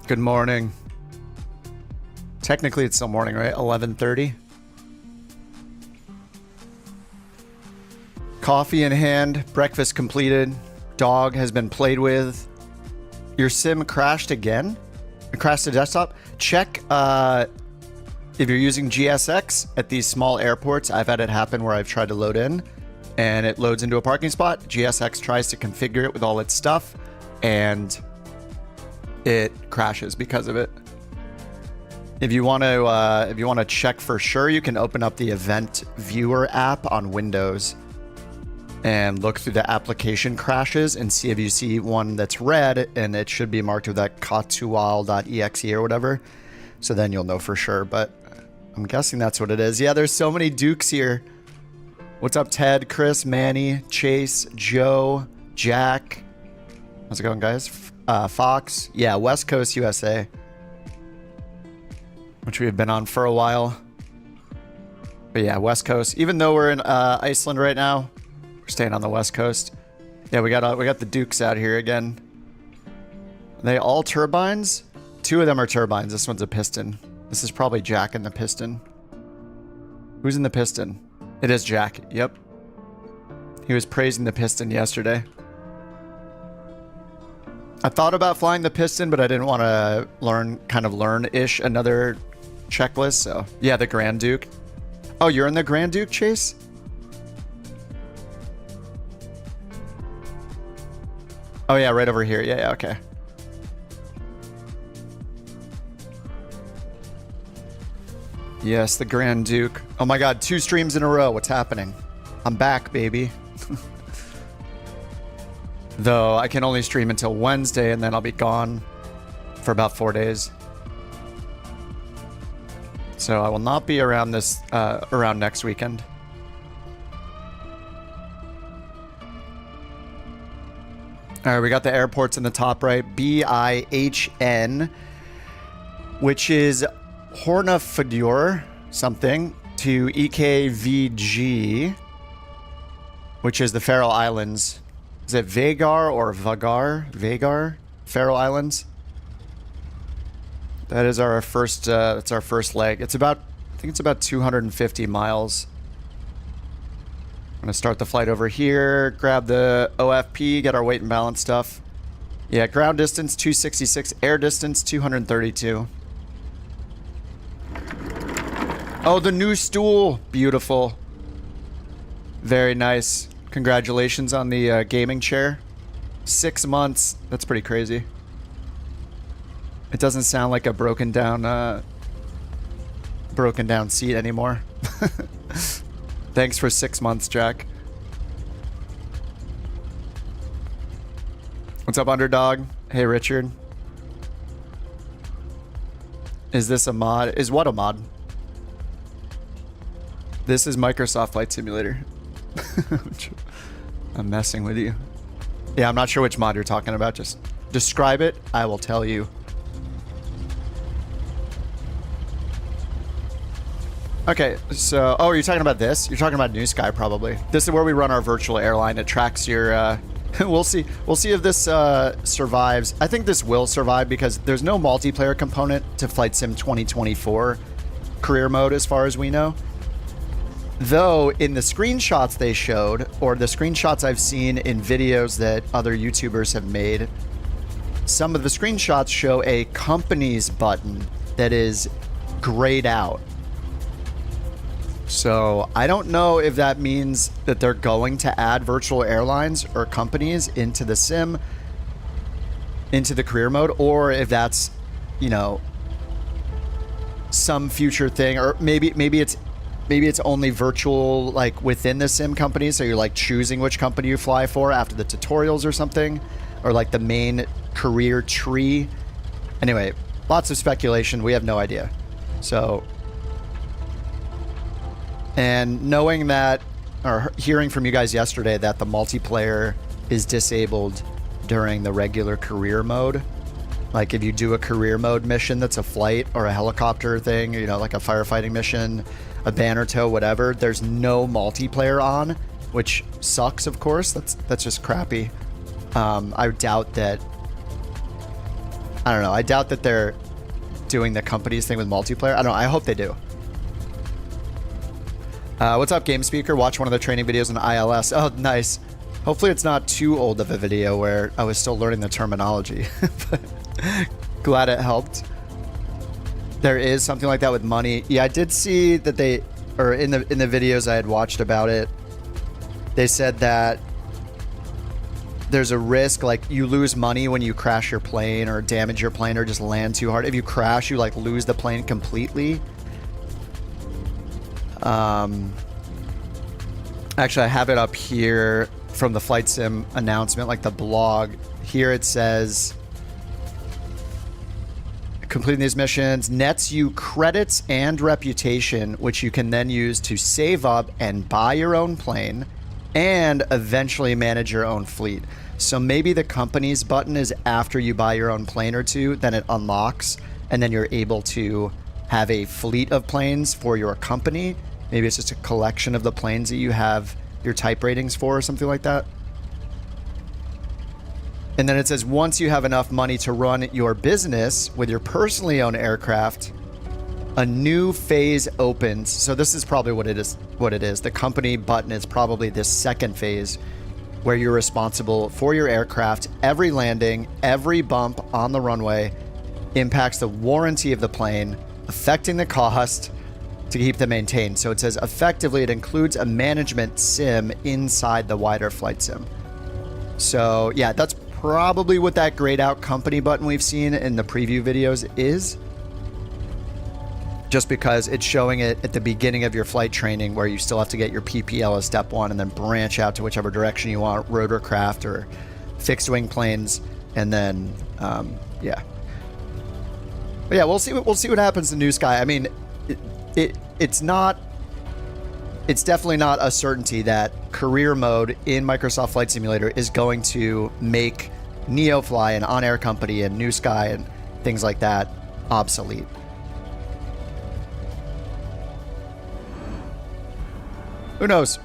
Good morning. Technically, it's still morning, right? 11:30. Coffee in hand, breakfast completed, dog has been played with. Your sim crashed again? It crashed the desktop? Check if you're using GSX at these small airports. I've had it happen where I've tried to load in and it loads into a parking spot. GSX tries to configure it with all its stuff and it crashes because of it. If you want to check for sure, you can open up the Event Viewer app on Windows and look through the application crashes and see if you see one that's red, and it should be marked with that katual.exe or whatever. So then you'll know for sure, but I'm guessing that's what it is. Yeah, there's so many Dukes here. What's up, Ted, Chris, Manny, Chase, Joe, Jack? How's it going, guys? Fox. Yeah, West Coast USA, which we have been on for a while. But yeah, West Coast. Even though we're in Iceland right now, we're staying on the West Coast. Yeah, we got the Dukes out here again. Are they all turbines? Two of them are turbines. This one's a piston. This is probably Jack in the piston. Who's in the piston? It is Jack. Yep. He was praising the piston yesterday. I thought about flying the piston, but I didn't want to learn-ish another checklist. So yeah, the Grand Duke. Oh, you're in the Grand Duke, Chase? Oh yeah, right over here. Yeah, okay. Yes, the Grand Duke. Oh my god, 2 streams in a row. What's happening? I'm back, baby. Though I can only stream until Wednesday, and then I'll be gone for about 4 days. So I will not be around around next weekend. All right, we got the airports in the top right. BIHN, which is Hornafjörður something, to EKVG, which is the Faroe Islands. Is it Vagar or Vagar? Vagar? Faroe Islands? That is our first, that's our first leg. It's about, I think it's about 250 miles. I'm gonna start the flight over here, grab the OFP, get our weight and balance stuff. Yeah, ground distance 266, air distance 232. Oh, the new stool. Beautiful. Very nice. Congratulations on the gaming chair. 6 months. That's pretty crazy. It doesn't sound like a broken down seat anymore. Thanks for 6 months, Jack. What's up, Underdog? Hey, Richard. Is this a mod? Is what a mod? This is Microsoft Flight Simulator. I'm messing with you. Yeah, I'm not sure which mod you're talking about. Just describe it. I will tell you. Okay, so... Oh, you're talking about this? You're talking about New Sky, probably. This is where we run our virtual airline. It tracks your... We'll see. We'll see if this survives. I think this will survive because there's no multiplayer component to Flight Sim 2024 career mode as far as we know. Though, in the screenshots they showed, or the screenshots I've seen in videos that other YouTubers have made, some of the screenshots show a companies button that is grayed out. So, I don't know if that means that they're going to add virtual airlines or companies into the sim, into the career mode, or if that's, you know, some future thing, or maybe it's only virtual, like within the sim company, so you're like choosing which company you fly for after the tutorials or something, or like the main career tree. Anyway, lots of speculation. We have no idea. So, and knowing that, or hearing from you guys yesterday that the multiplayer is disabled during the regular career mode, like if you do a career mode mission that's a flight or a helicopter thing, you know, like a firefighting mission, a banner tow, whatever, there's no multiplayer on, which sucks, of course. That's just crappy. I doubt I don't know. I doubt that they're doing the companies thing with multiplayer. I don't know. I hope they do. What's up, Game Speaker? Watch one of the training videos on ILS. Oh, nice. Hopefully it's not too old of a video where I was still learning the terminology. But glad it helped. There is something like that with money. Yeah, I did see that they, or in the videos I had watched about it, they said that there's a risk, like you lose money when you crash your plane or damage your plane or just land too hard. If you crash, you like lose the plane completely. Actually, I have it up here from the Flight Sim announcement, like the blog. Here it says, completing these missions nets you credits and reputation, which you can then use to save up and buy your own plane and eventually manage your own fleet. So maybe the company's button is after you buy your own plane or two, then it unlocks, and then you're able to have a fleet of planes for your company. Maybe it's just a collection of the planes that you have your type ratings for or something like that. And then it says, once you have enough money to run your business with your personally owned aircraft, a new phase opens. So this is probably what it is. The company button is probably this second phase where you're responsible for your aircraft. Every landing, every bump on the runway impacts the warranty of the plane, affecting the cost to keep them maintained. So it says, effectively, it includes a management sim inside the wider flight sim. So yeah, that's probably what that grayed out company button we've seen in the preview videos is. Just because it's showing it at the beginning of your flight training where you still have to get your PPL as step one and then branch out to whichever direction you want, rotorcraft or fixed wing planes. And then, yeah. But yeah, we'll see what happens in New Sky. I mean, it's definitely not a certainty that career mode in Microsoft Flight Simulator is going to make NeoFly and On Air Company and New Sky and things like that obsolete. Who knows?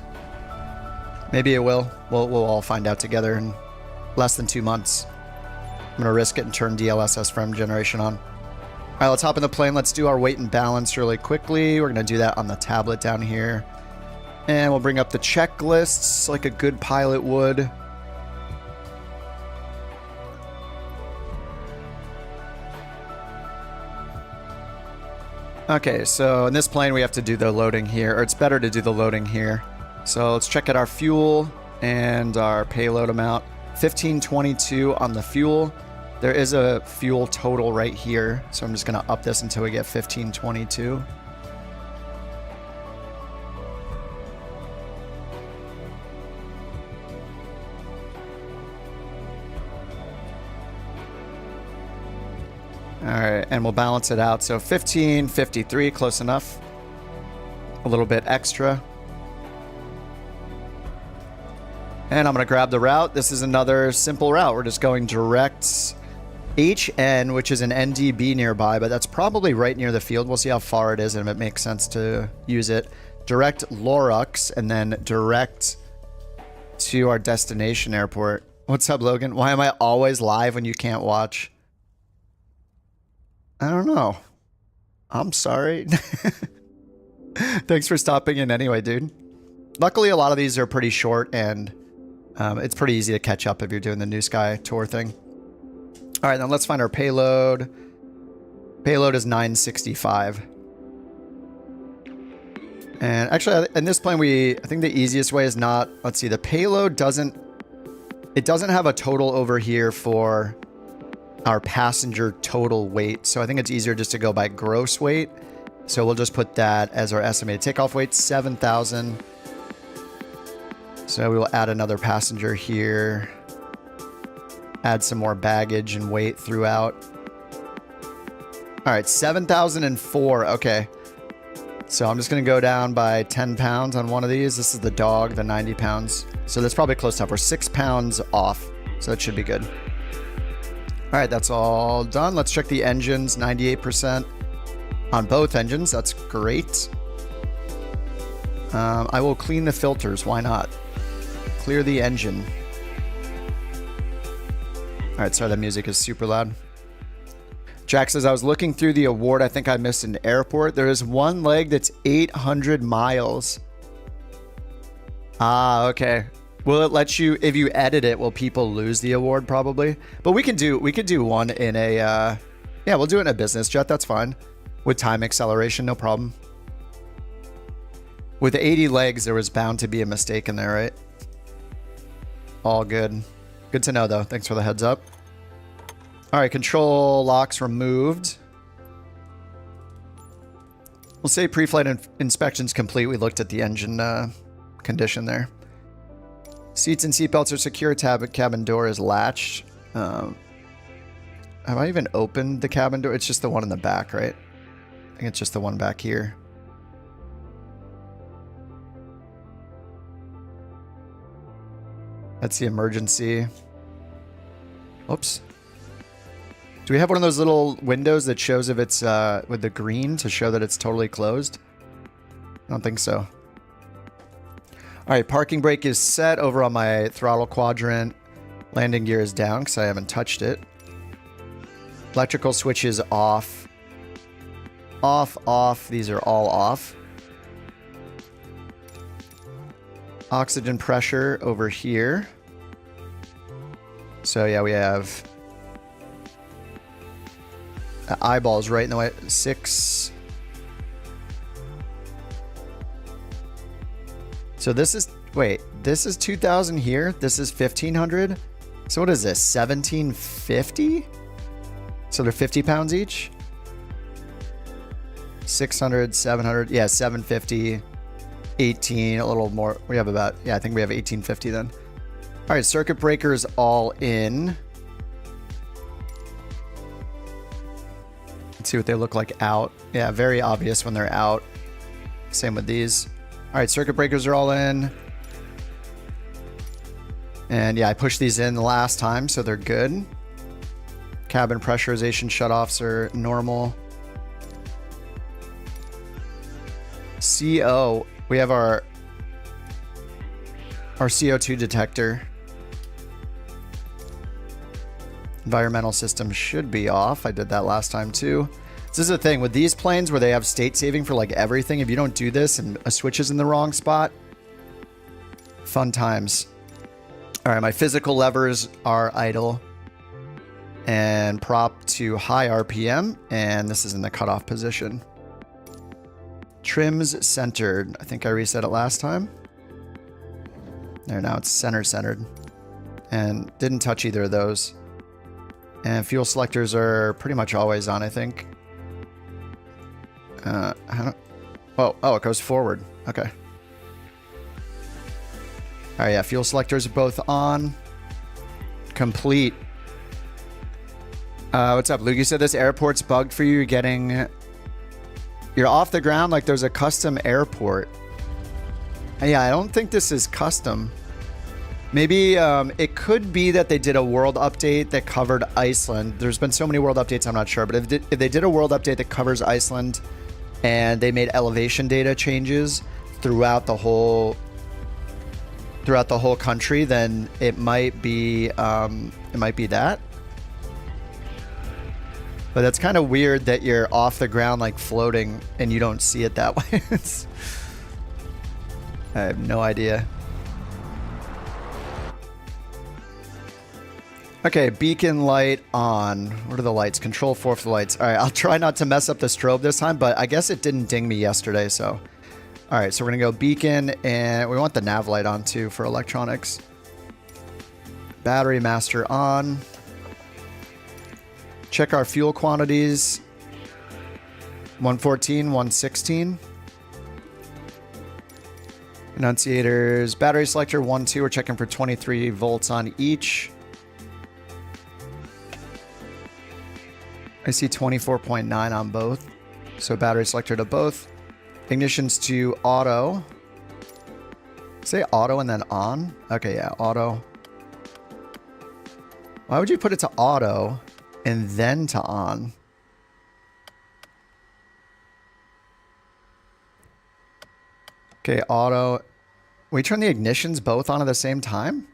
Maybe it will. We'll all find out together in less than 2 months. I'm going to risk it and turn DLSS from generation on. All right, let's hop in the plane. Let's do our weight and balance really quickly. We're going to do that on the tablet down here. And we'll bring up the checklists like a good pilot would. Okay, so in this plane we have to do the loading here, or it's better to do the loading here. So let's check out our fuel and our payload amount. 1522 on the fuel. There is a fuel total right here, so I'm just going to up this until we get 1522. All right, and we'll balance it out. So 1553, close enough. A little bit extra. And I'm going to grab the route. This is another simple route. We're just going direct HN, which is an NDB nearby, but that's probably right near the field. We'll see how far it is and if it makes sense to use it. Direct Lorux, and then direct to our destination airport. What's up, Logan? Why am I always live when you can't watch? I don't know. I'm sorry. Thanks for stopping in anyway, dude. Luckily, a lot of these are pretty short, and it's pretty easy to catch up if you're doing the New Sky tour thing. All right, then let's find our payload. Payload is 965. And actually, in this plane, I think the easiest way is not, let's see, the payload doesn't have a total over here for our passenger total weight. So I think it's easier just to go by gross weight. So we'll just put that as our estimated takeoff weight, 7,000. So we will add another passenger here. Add some more baggage and weight throughout. All right, 7,004. Okay. So I'm just going to go down by 10 pounds on one of these. This is the dog, the 90 pounds. So that's probably close enough. We're 6 pounds off. So that should be good. All right, that's all done. Let's check the engines, 98% on both engines. That's great. I will clean the filters. Why not? Clear the engine. All right, sorry, the music is super loud. Jack says, I was looking through the award. I think I missed an airport. There is one leg that's 800 miles. Ah, okay. Will it let you, if you edit it, will people lose the award probably? But we could do one in a, yeah, we'll do it in a business jet. That's fine. With time acceleration, no problem. With 80 legs, there was bound to be a mistake in there, right? All good. Good to know though. Thanks for the heads up. All right, control locks removed. We'll say pre-flight inspection's complete. We looked at the engine condition there. Seats and seatbelts are secure. Cabin door is latched. Have I even opened the cabin door? It's just the one in the back, right? I think it's just the one back here. That's the emergency. Oops. Do we have one of those little windows that shows if it's with the green to show that it's totally closed? I don't think so. All right, parking brake is set over on my throttle quadrant. Landing gear is down because I haven't touched it. Electrical switch is off. Off, off. These are all off. Oxygen pressure over here. So yeah, we have eyeballs right in the way. 6. So this is, wait, this is 2,000 here. This is 1,500. So what is this? 1,750? So they're 50 pounds each. 600, 700. Yeah, 750, 18, a little more. We have about, yeah, I think we have 1,850 then. All right, circuit breakers all in. Let's see what they look like out. Yeah, very obvious when they're out. Same with these. All right, circuit breakers are all in. And yeah, I pushed these in the last time, so they're good. Cabin pressurization shutoffs are normal. CO, we have our CO2 detector. Environmental system should be off. I did that last time too. This is the thing with these planes where they have state saving for like everything. If you don't do this and a switch is in the wrong spot, fun times. All right, my physical levers are idle and prop to high RPM, and this is in the cutoff position. Trims centered. I think I reset it last time. There, now it's centered. And didn't touch either of those. And fuel selectors are pretty much always on, I think. Oh, it goes forward. Okay. All right, yeah, fuel selectors are both on. Complete. What's up, Luke? You said this airport's bugged for you. You're off the ground like there's a custom airport. Yeah, I don't think this is custom. Maybe it could be that they did a world update that covered Iceland. There's been so many world updates, I'm not sure. But if they did a world update that covers Iceland and they made elevation data changes throughout the whole country, then it might be that. But that's kind of weird that you're off the ground like floating and you don't see it that way. I have no idea. Okay, beacon light on. What are the lights? Control 4 for the lights. All right, I'll try not to mess up the strobe this time, but I guess it didn't ding me yesterday, so. All right, so we're gonna go beacon, and we want the nav light on too for electronics. Battery master on. Check our fuel quantities. 114, 116. Annunciators, battery selector 1, 2. We're checking for 23 volts on each. I see 24.9 on both. So battery selector to both. Ignitions to auto. Say auto and then on. Okay, yeah, auto. Why would you put it to auto and then to on? Okay, auto. We turn the ignitions both on at the same time?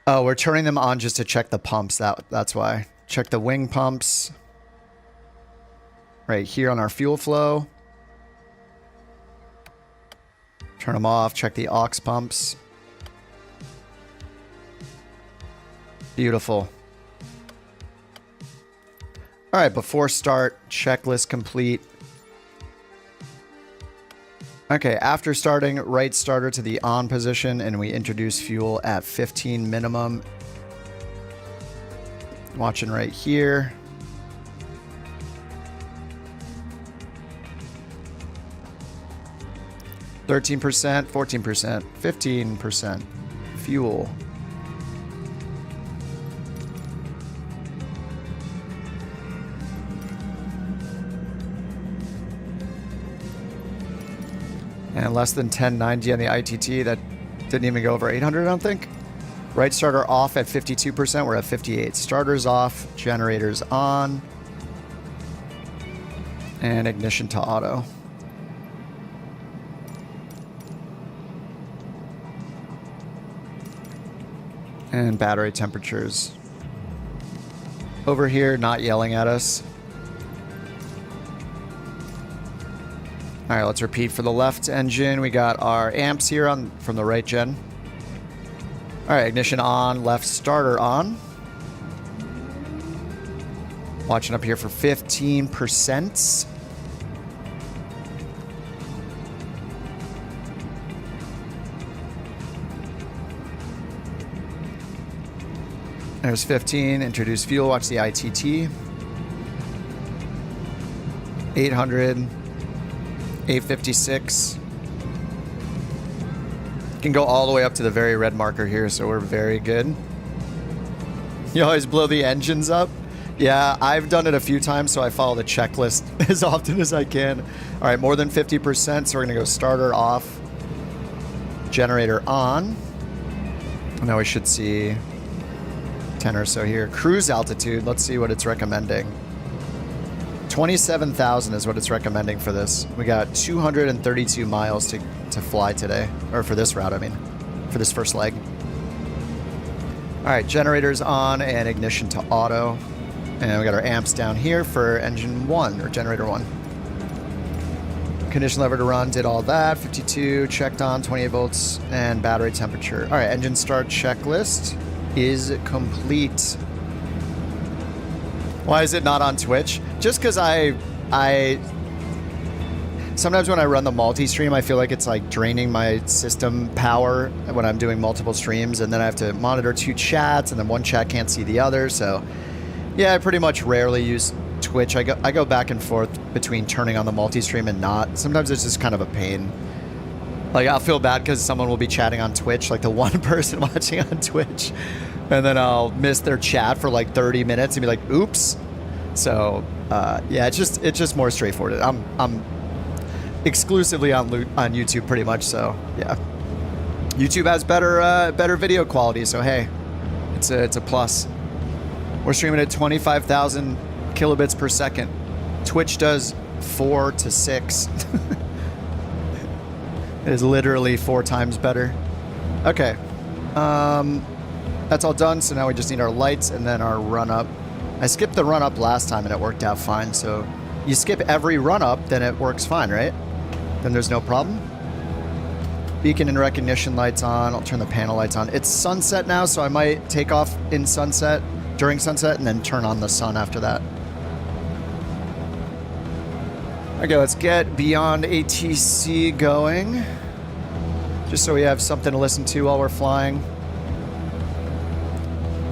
Oh, we're turning them on just to check the pumps. That's why. Check the wing pumps. Right here on our fuel flow. Turn them off. Check the aux pumps. Beautiful. All right, before start, checklist complete. Okay, after starting, right starter to the on position, and we introduce fuel at 15 minimum. Watching right here. $13%, 14%, 15% fuel. And less than 1090 on the ITT. That didn't even go over 800, I don't think. Right starter off at 52%. We're at 58. Starters off, generators on. And ignition to auto. And battery temperatures. Over here, not yelling at us. All right, let's repeat for the left engine. We got our amps here from the right gen. All right, ignition on, left starter on. Watching up here for 15%. There's 15, introduce fuel, watch the ITT. 800. 856. Can go all the way up to the very red marker here, so we're very good. You always blow the engines up? Yeah, I've done it a few times, so I follow the checklist as often as I can. All right, more than 50%, so we're gonna go starter off, generator on. Now we should see 10 or so here. Cruise altitude, let's see what it's recommending. 27,000 is what it's recommending for this. We got 232 miles to fly today. Or for this route, I mean. For this first leg. Alright, generators on and ignition to auto. And we got our amps down here for engine 1, or generator 1. Condition lever to run, did all that. 52, checked on, 28 volts, and battery temperature. Alright, engine start checklist is complete. Why is it not on Twitch? Just because I sometimes when I run the multi-stream, I feel like it's like draining my system power when I'm doing multiple streams, and then I have to monitor 2 chats, and then one chat can't see the other. So yeah, I pretty much rarely use Twitch. I go back and forth between turning on the multi-stream and not. Sometimes it's just kind of a pain. Like, I'll feel bad because someone will be chatting on Twitch, like the one person watching on Twitch, and then I'll miss their chat for like 30 minutes and be like, oops. So yeah, it's just more straightforward. I'm exclusively on YouTube pretty much. So yeah, YouTube has better video quality. So hey, it's a plus. We're streaming at 25,000 kilobits per second. Twitch does 4 to 6. It is literally 4 times better. Okay. That's all done, so now we just need our lights and then our run-up. I skipped the run-up last time and it worked out fine, so you skip every run-up, then it works fine, right? Then there's no problem. Beacon and recognition lights on. I'll turn the panel lights on. It's sunset now, so I might take off in sunset, during sunset, and then turn on the sun after that. Okay, let's get Beyond ATC going. Just so we have something to listen to while we're flying.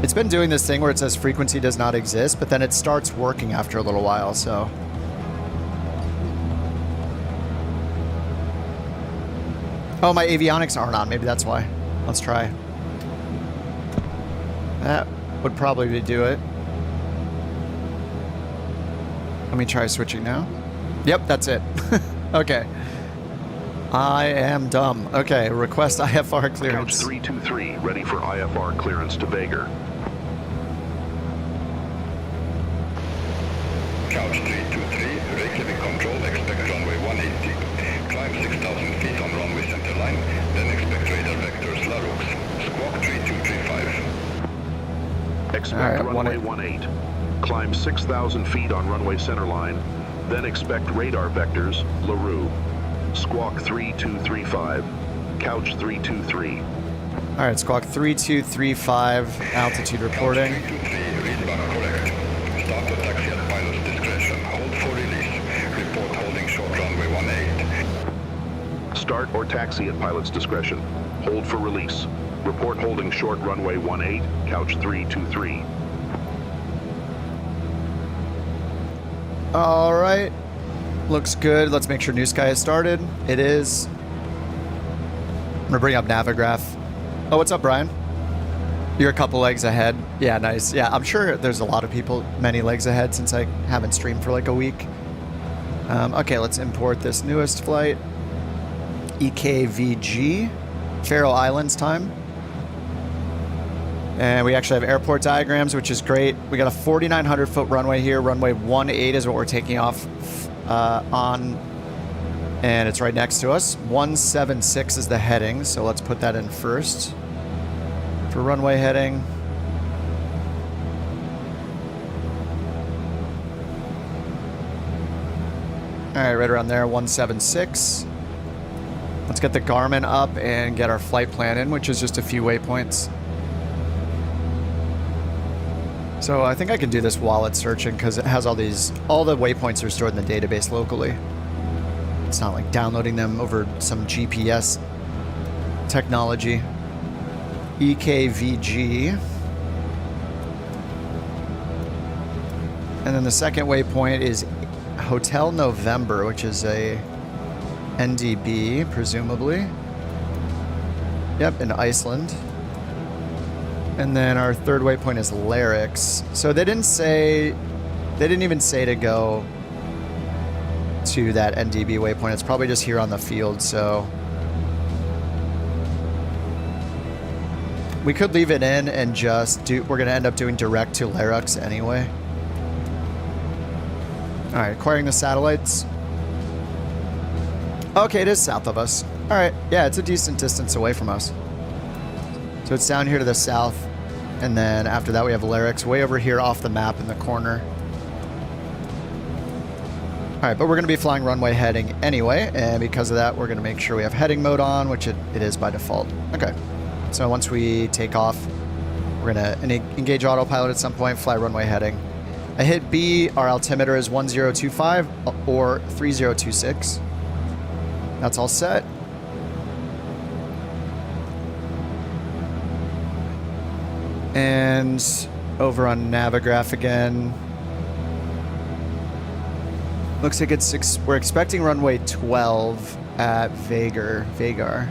It's been doing this thing where it says frequency does not exist, but then it starts working after a little while, so. Oh, my avionics aren't on. Maybe that's why. Let's try. That would probably do it. Let me try switching now. Yep, that's it. Okay. I am dumb. Okay, request IFR clearance. Couch 323, ready for IFR clearance to Vagar. Couch 323, Reykjavik control, expect runway 180. Climb 6,000 feet on runway centerline, then expect radar vectors Larox. Squawk 3235. Expect All right, runway 18. Climb 6,000 feet on runway centerline, then expect radar vectors, LaRue. Squawk 3235, Couch 323. All right, Squawk 3235, altitude reporting. 323, read back correct. Start the taxi at pilot's discretion. Hold for release. Report holding short runway 18. Start or taxi at pilot's discretion. Hold for release. Report holding short runway 18, Couch 323. All right, looks good. Let's make sure New Sky has started. It is. I'm gonna bring up Navigraph. Oh, what's up, Brian? You're a couple legs ahead. Yeah, nice. Yeah, I'm sure there's a lot of people many legs ahead since I haven't streamed for like a week. Okay, let's import this newest flight. EKVG, Faroe Islands time. And we actually have airport diagrams, which is great. We got a 4,900 foot runway here. Runway 18 is what we're taking off on. And it's right next to us. 176 is the heading, so let's put that in first. For runway heading. All right, right around there, 176. Let's get the Garmin up and get our flight plan in, which is just a few waypoints. So I think I can do this while it's searching because it has all the waypoints are stored in the database locally. It's not like downloading them over some GPS technology. EKVG. And then the second waypoint is Hotel November, which is a NDB, presumably. Yep, in Iceland. And then our third waypoint is Larix. So they didn't even say to go to that NDB waypoint. It's probably just here on the field, so we could leave it in and just we're gonna end up doing direct to Larix anyway. All right, acquiring the satellites. Okay, it is south of us. All right, yeah, it's a decent distance away from us. So it's down here to the south, and then after that we have Larix way over here off the map in the corner. All right, but we're going to be flying runway heading anyway, and because of that, we're going to make sure we have heading mode on, which it is by default. Okay, so once we take off, we're going to engage autopilot at some point, fly runway heading. I hit B, our altimeter is 1025 or 3026. That's all set. And over on Navigraph again. Looks like we're expecting runway 12 at Vagar.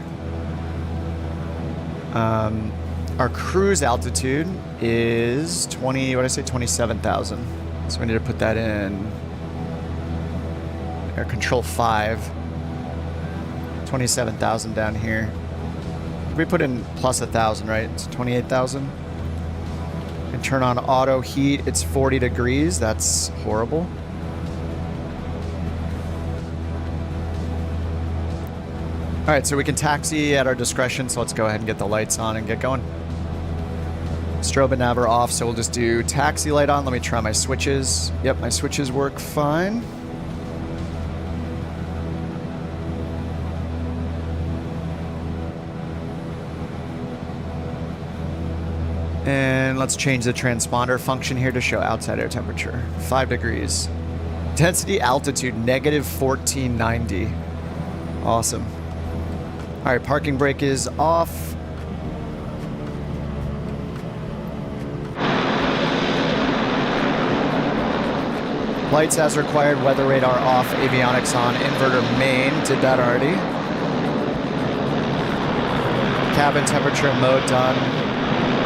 Our cruise altitude is 27,000. So we need to put that in air control 5. 27,000 down here. We put in plus 1,000, right? It's 28,000. And turn on auto heat. It's 40 degrees. That's horrible. All right, so we can taxi at our discretion, so let's go ahead and get the lights on and get going. Strobe and nav are off, so we'll just do taxi light on. Let me try my switches. Yep, my switches work fine. And let's change the transponder function here to show outside air temperature. 5 degrees. Density altitude, negative 1490. Awesome. All right, parking brake is off. Lights as required, weather radar off, avionics on, inverter main, did that already. Cabin temperature mode done.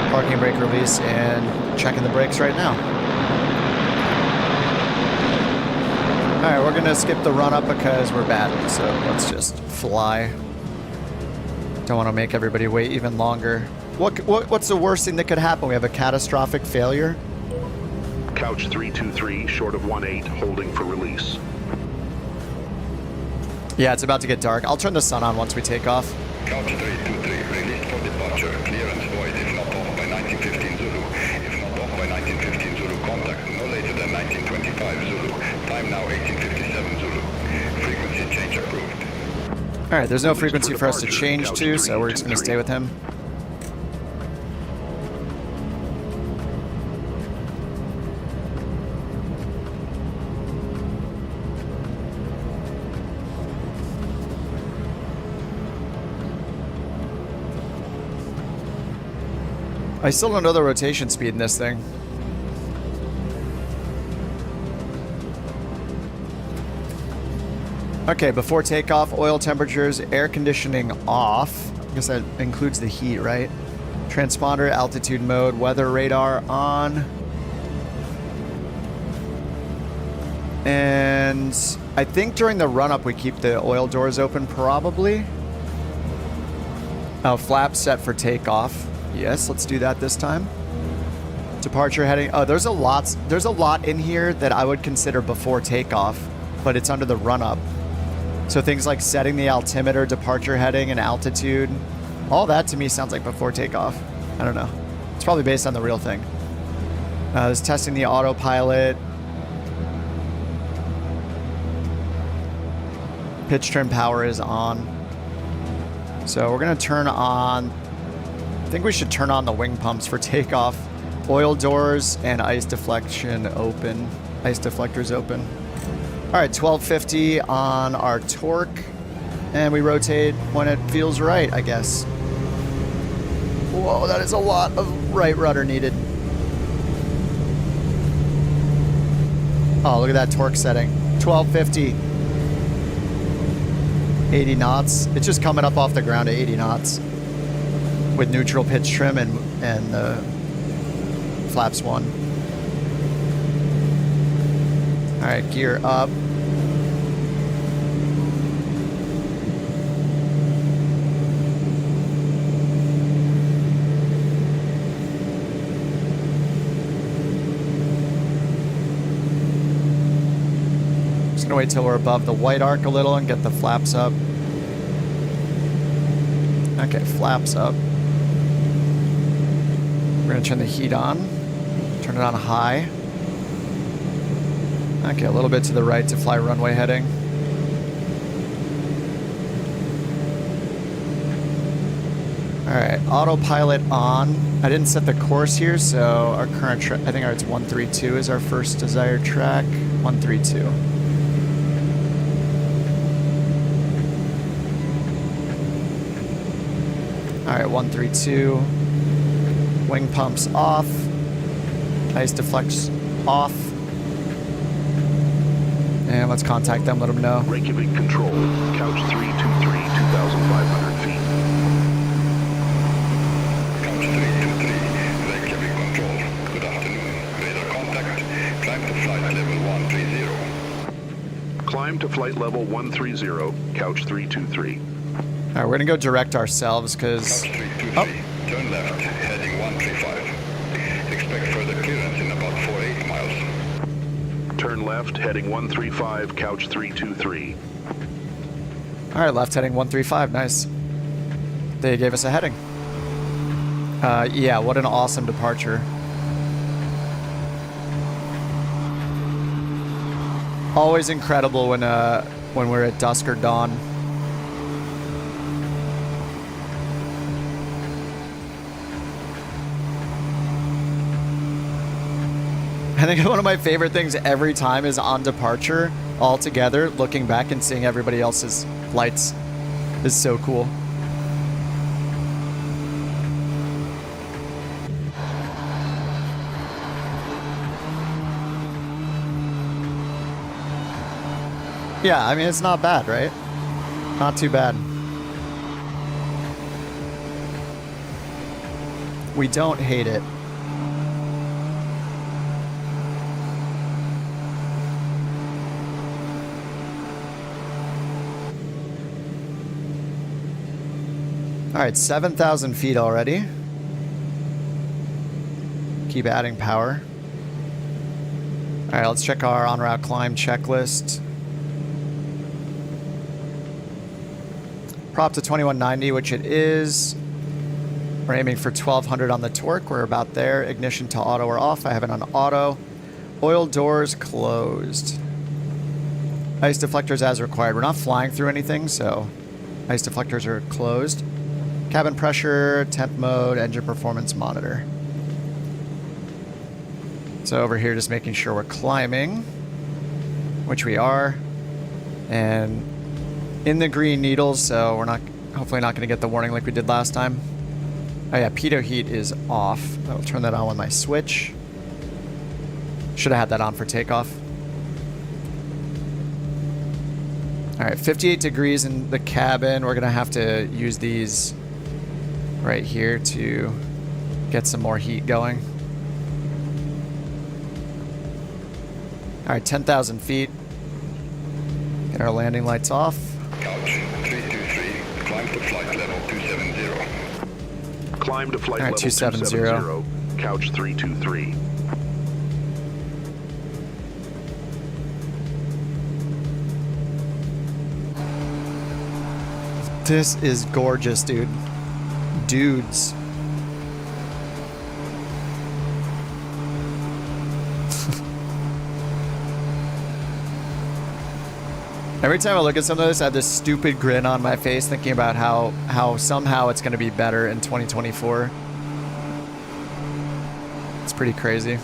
Parking brake release and checking the brakes right now. All right, we're gonna skip the run up because we're bad, so let's just fly. Don't want to make everybody wait even longer. What's the worst thing that could happen? We have a catastrophic failure. Couch 323, short of 18, holding for release. Yeah, it's about to get dark. I'll turn the sun on once we take off. Couch 323, released for departure. Clearance void if not off by 1915 Zulu. If not off 1915 Zulu contact, no later than 1925 Zulu. Time now 1857 Zulu. Frequency change approved. All right, there's no frequency for us to change to, so we're just going to stay with him. I still don't know the rotation speed in this thing. Okay, before takeoff, oil temperatures, air conditioning off. I guess that includes the heat, right? Transponder, altitude mode, weather radar on. And I think during the run-up we keep the oil doors open, probably. Oh, flaps set for takeoff. Yes, let's do that this time. Departure heading. Oh, there's a lot in here that I would consider before takeoff, but it's under the run-up. So things like setting the altimeter, departure heading, and altitude. All that to me sounds like before takeoff. I don't know. It's probably based on the real thing. It's testing the autopilot. Pitch trim power is on. So we're going to turn on... I think we should turn on the wing pumps for takeoff. Oil doors and ice deflection open. Ice deflectors open. All right, 1250 on our torque. And we rotate when it feels right, I guess. Whoa, that is a lot of right rudder needed. Oh, look at that torque setting. 1250. 80 knots. It's just coming up off the ground at 80 knots. With neutral pitch trim and flaps 1. All right, gear up. Just gonna wait till we're above the white arc a little and get the flaps up. Okay, flaps up. We're gonna turn the heat on. Turn it on high. Okay, a little bit to the right to fly runway heading. All right, autopilot on. I didn't set the course here, so our current track, I think it's 132 is our first desired track. 132. All right, 132. Wing pumps off. Ice deflects off. And let's contact them, let them know. Reykjavik Control, Couch 323, 2,500 feet. Couch 323, Reykjavik Control. Good afternoon. Radar contact. Climb to flight level 130. Climb to flight level 130, Couch 323. All right, we're gonna go direct ourselves because. Couch 323. Turn left, heading 135. Expect further clearance in about 48 miles. Turn left, heading 135, Couch 323. All right, left heading 135. Nice. They gave us a heading. Yeah, what an awesome departure. Always incredible when we're at dusk or dawn. I think one of my favorite things every time is on departure, all together, looking back and seeing everybody else's lights is so cool. Yeah, I mean, it's not bad, right? Not too bad. We don't hate it. All right, 7,000 feet already. Keep adding power. All right, let's check our en route climb checklist. Prop to 2190, which it is. We're aiming for 1200 on the torque. We're about there. Ignition to auto or off. I have it on auto. Oil doors closed. Ice deflectors as required. We're not flying through anything, so ice deflectors are closed. Cabin pressure, temp mode, engine performance monitor. So over here, just making sure we're climbing, which we are. And in the green needles, so we're not, hopefully not going to get the warning like we did last time. Oh yeah, pitot heat is off. I'll turn that on with my switch. Should have had that on for takeoff. All right, 58 degrees in the cabin. We're going to have to use these right here to get some more heat going. All right, 10,000 feet. Get our landing lights off. Couch 323, climb to flight level 270. Climb to flight All right, level 270. Couch 323. This is gorgeous, dude. Dudes. Every time I look at some of this, I have this stupid grin on my face thinking about how somehow it's going to be better in 2024. It's pretty crazy.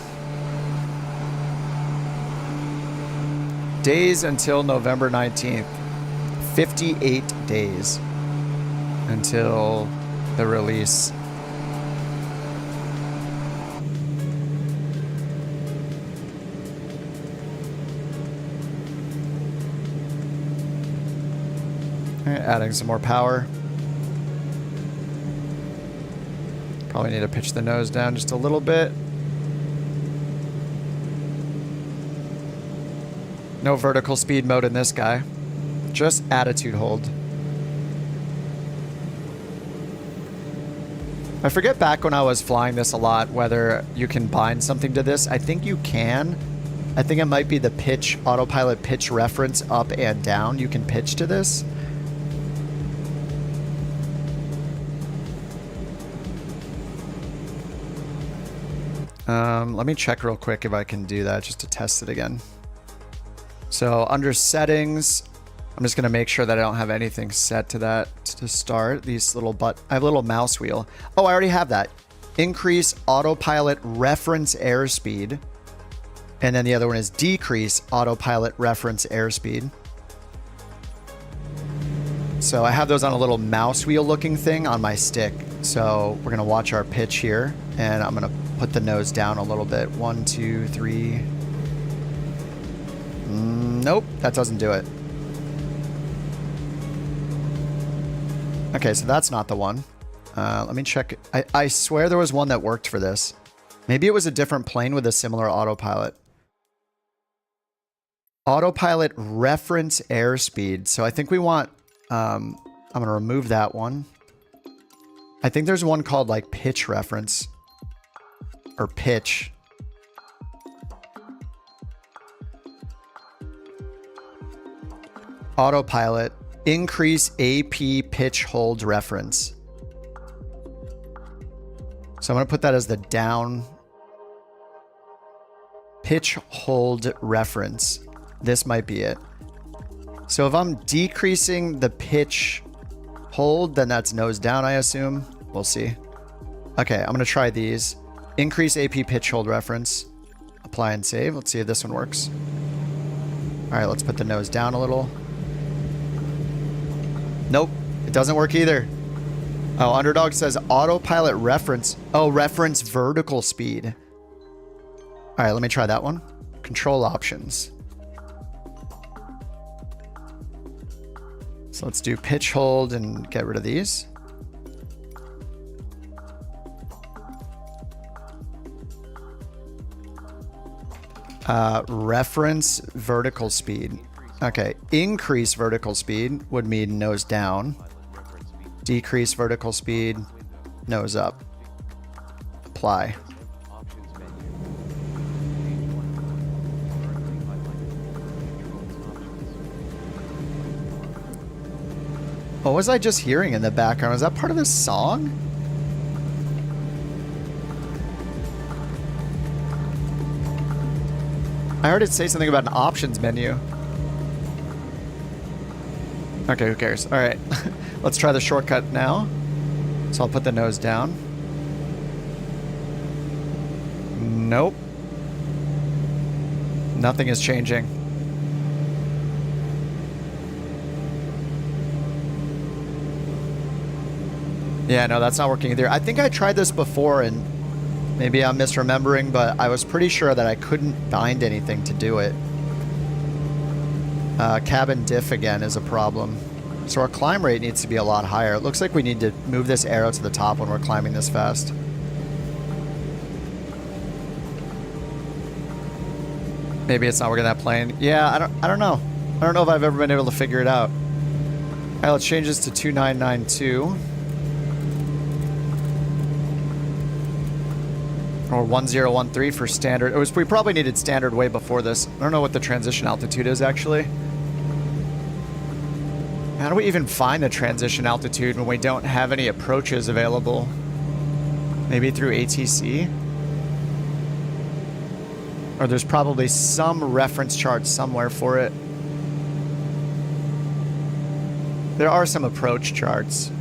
Days until November 19th. 58 days until the release. Adding some more power. Probably need to pitch the nose down just a little bit. No vertical speed mode in this guy. Just attitude hold. I forget back when I was flying this a lot whether you can bind something to this. I think you can. I think it might be the pitch, autopilot pitch reference up and down. You can pitch to this. Let me check real quick if I can do that just to test it again. So under settings, I'm just going to make sure that I don't have anything set to that to start. These little I have a little mouse wheel. Oh, I already have that. Increase autopilot reference airspeed. And then the other one is decrease autopilot reference airspeed. So I have those on a little mouse wheel looking thing on my stick. So we're going to watch our pitch here. And I'm going to put the nose down a little bit. 1, 2, 3. Nope, that doesn't do it. Okay, so that's not the one. Let me check. I swear there was one that worked for this. Maybe it was a different plane with a similar autopilot. Autopilot reference airspeed. So I think we want... I'm going to remove that one. I think there's one called like pitch reference. Or pitch. Autopilot. Increase AP pitch hold reference. So I'm going to put that as the down. Pitch hold reference. This might be it. So if I'm decreasing the pitch hold, then that's nose down, I assume. We'll see. Okay, I'm going to try these. Increase AP pitch hold reference. Apply and save. Let's see if this one works. All right, let's put the nose down a little. Nope, it doesn't work either. Oh, Underdog says autopilot reference. Oh, reference vertical speed. All right, let me try that one. Control options. So let's do pitch hold and get rid of these. Reference vertical speed. Okay, increase vertical speed would mean nose down. Decrease vertical speed, nose up. Apply. What was I just hearing in the background? Was that part of this song? I heard it say something about an options menu. Okay, who cares? All right, let's try the shortcut now. So I'll put the nose down. Nope. Nothing is changing. Yeah, no, that's not working either. I think I tried this before and maybe I'm misremembering, but I was pretty sure that I couldn't bind anything to do it. Cabin diff again is a problem. So our climb rate needs to be a lot higher. It looks like we need to move this arrow to the top when we're climbing this fast. Maybe it's not working that plane. Yeah, I don't know. I don't know if I've ever been able to figure it out. All right, let's change this to 2992. Or 1013 for standard. We probably needed standard way before this. I don't know what the transition altitude is actually. How do we even find the transition altitude when we don't have any approaches available? Maybe through ATC? Or there's probably some reference chart somewhere for it. There are some approach charts.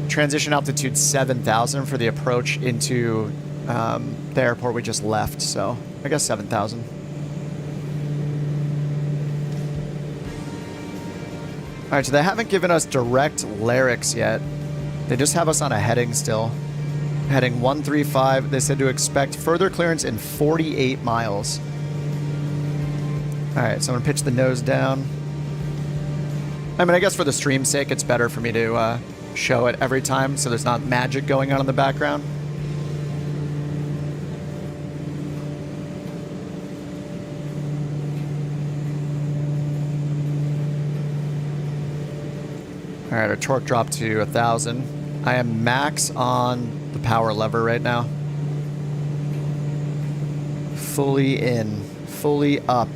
Transition altitude 7,000 for the approach into the airport we just left, so I guess 7,000. All right, so they haven't given us direct lyrics yet. They just have us on a heading still. Heading 135. They said to expect further clearance in 48 miles. All right, so I'm gonna pitch the nose down. I mean, I guess for the stream's sake, it's better for me to show it every time so there's not magic going on in the background. All right, our torque dropped to 1,000. I am max on the power lever right now. Fully in, fully up.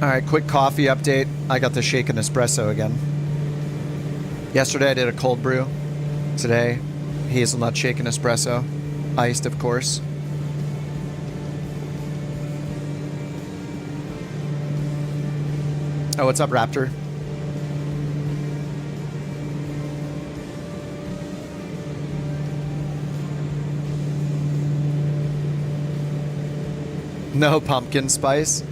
All right, quick coffee update. I got the shaken espresso again. Yesterday I did a cold brew. Today, hazelnut shaken espresso. Iced, of course. Oh, what's up, Raptor? No pumpkin spice.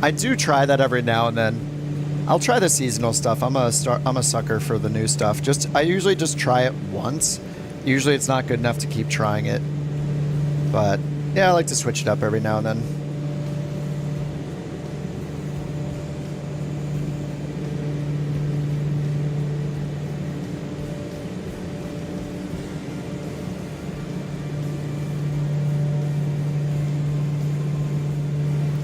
I do try that every now and then. I'll try the seasonal stuff. I'm a sucker for the new stuff. I usually just try it once. Usually it's not good enough to keep trying it. But yeah, I like to switch it up every now and then.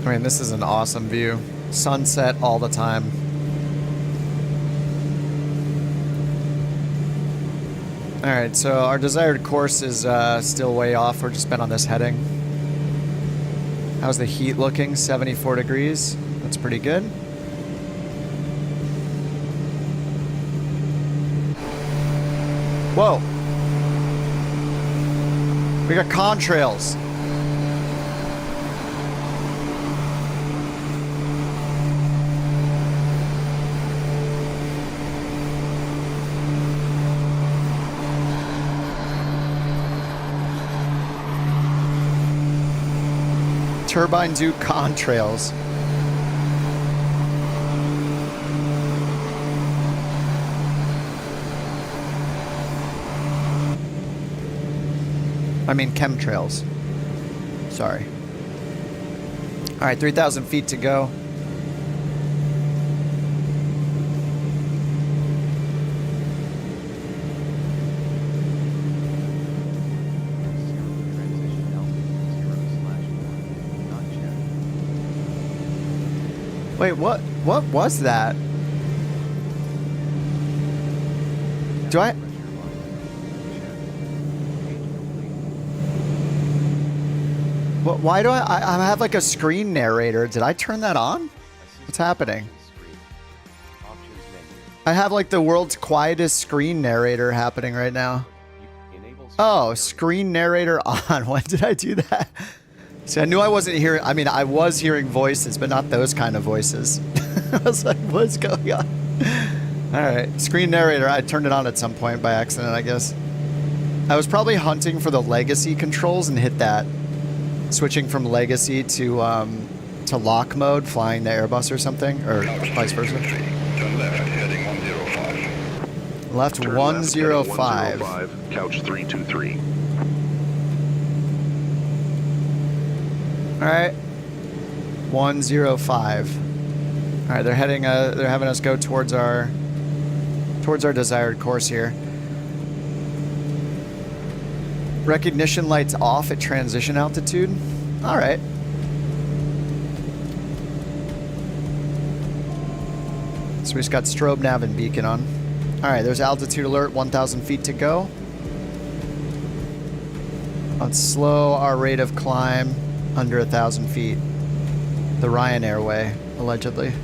I mean, this is an awesome view. Sunset all the time. All right, so our desired course is still way off. We're just been on this heading. How's the heat looking? 74 degrees. That's pretty good. Whoa. We got contrails. Turbine Duke contrails. I mean chemtrails. Sorry. All right, 3,000 feet to go. Wait, what was that? Why do I have like a screen narrator? Did I turn that on? What's happening? I have like the world's quietest screen narrator happening right now. Oh, screen narrator on. When did I do that? See, I knew I wasn't hearing. I mean, I was hearing voices, but not those kind of voices. I was like, what's going on? All right, screen narrator. I turned it on at some point by accident, I guess. I was probably hunting for the legacy controls and hit that. Switching from legacy to lock mode, flying the Airbus or something, or vice versa. Turn left, heading 105. Left Turn 105. 105, couch 323. All right, 105. All right, they're heading. They're having us go towards our desired course here. Recognition lights off at transition altitude. All right. So we just got strobe nav and beacon on. All right, there's altitude alert, 1,000 feet to go. Let's slow our rate of climb under 1,000 feet. The Ryanair way, allegedly.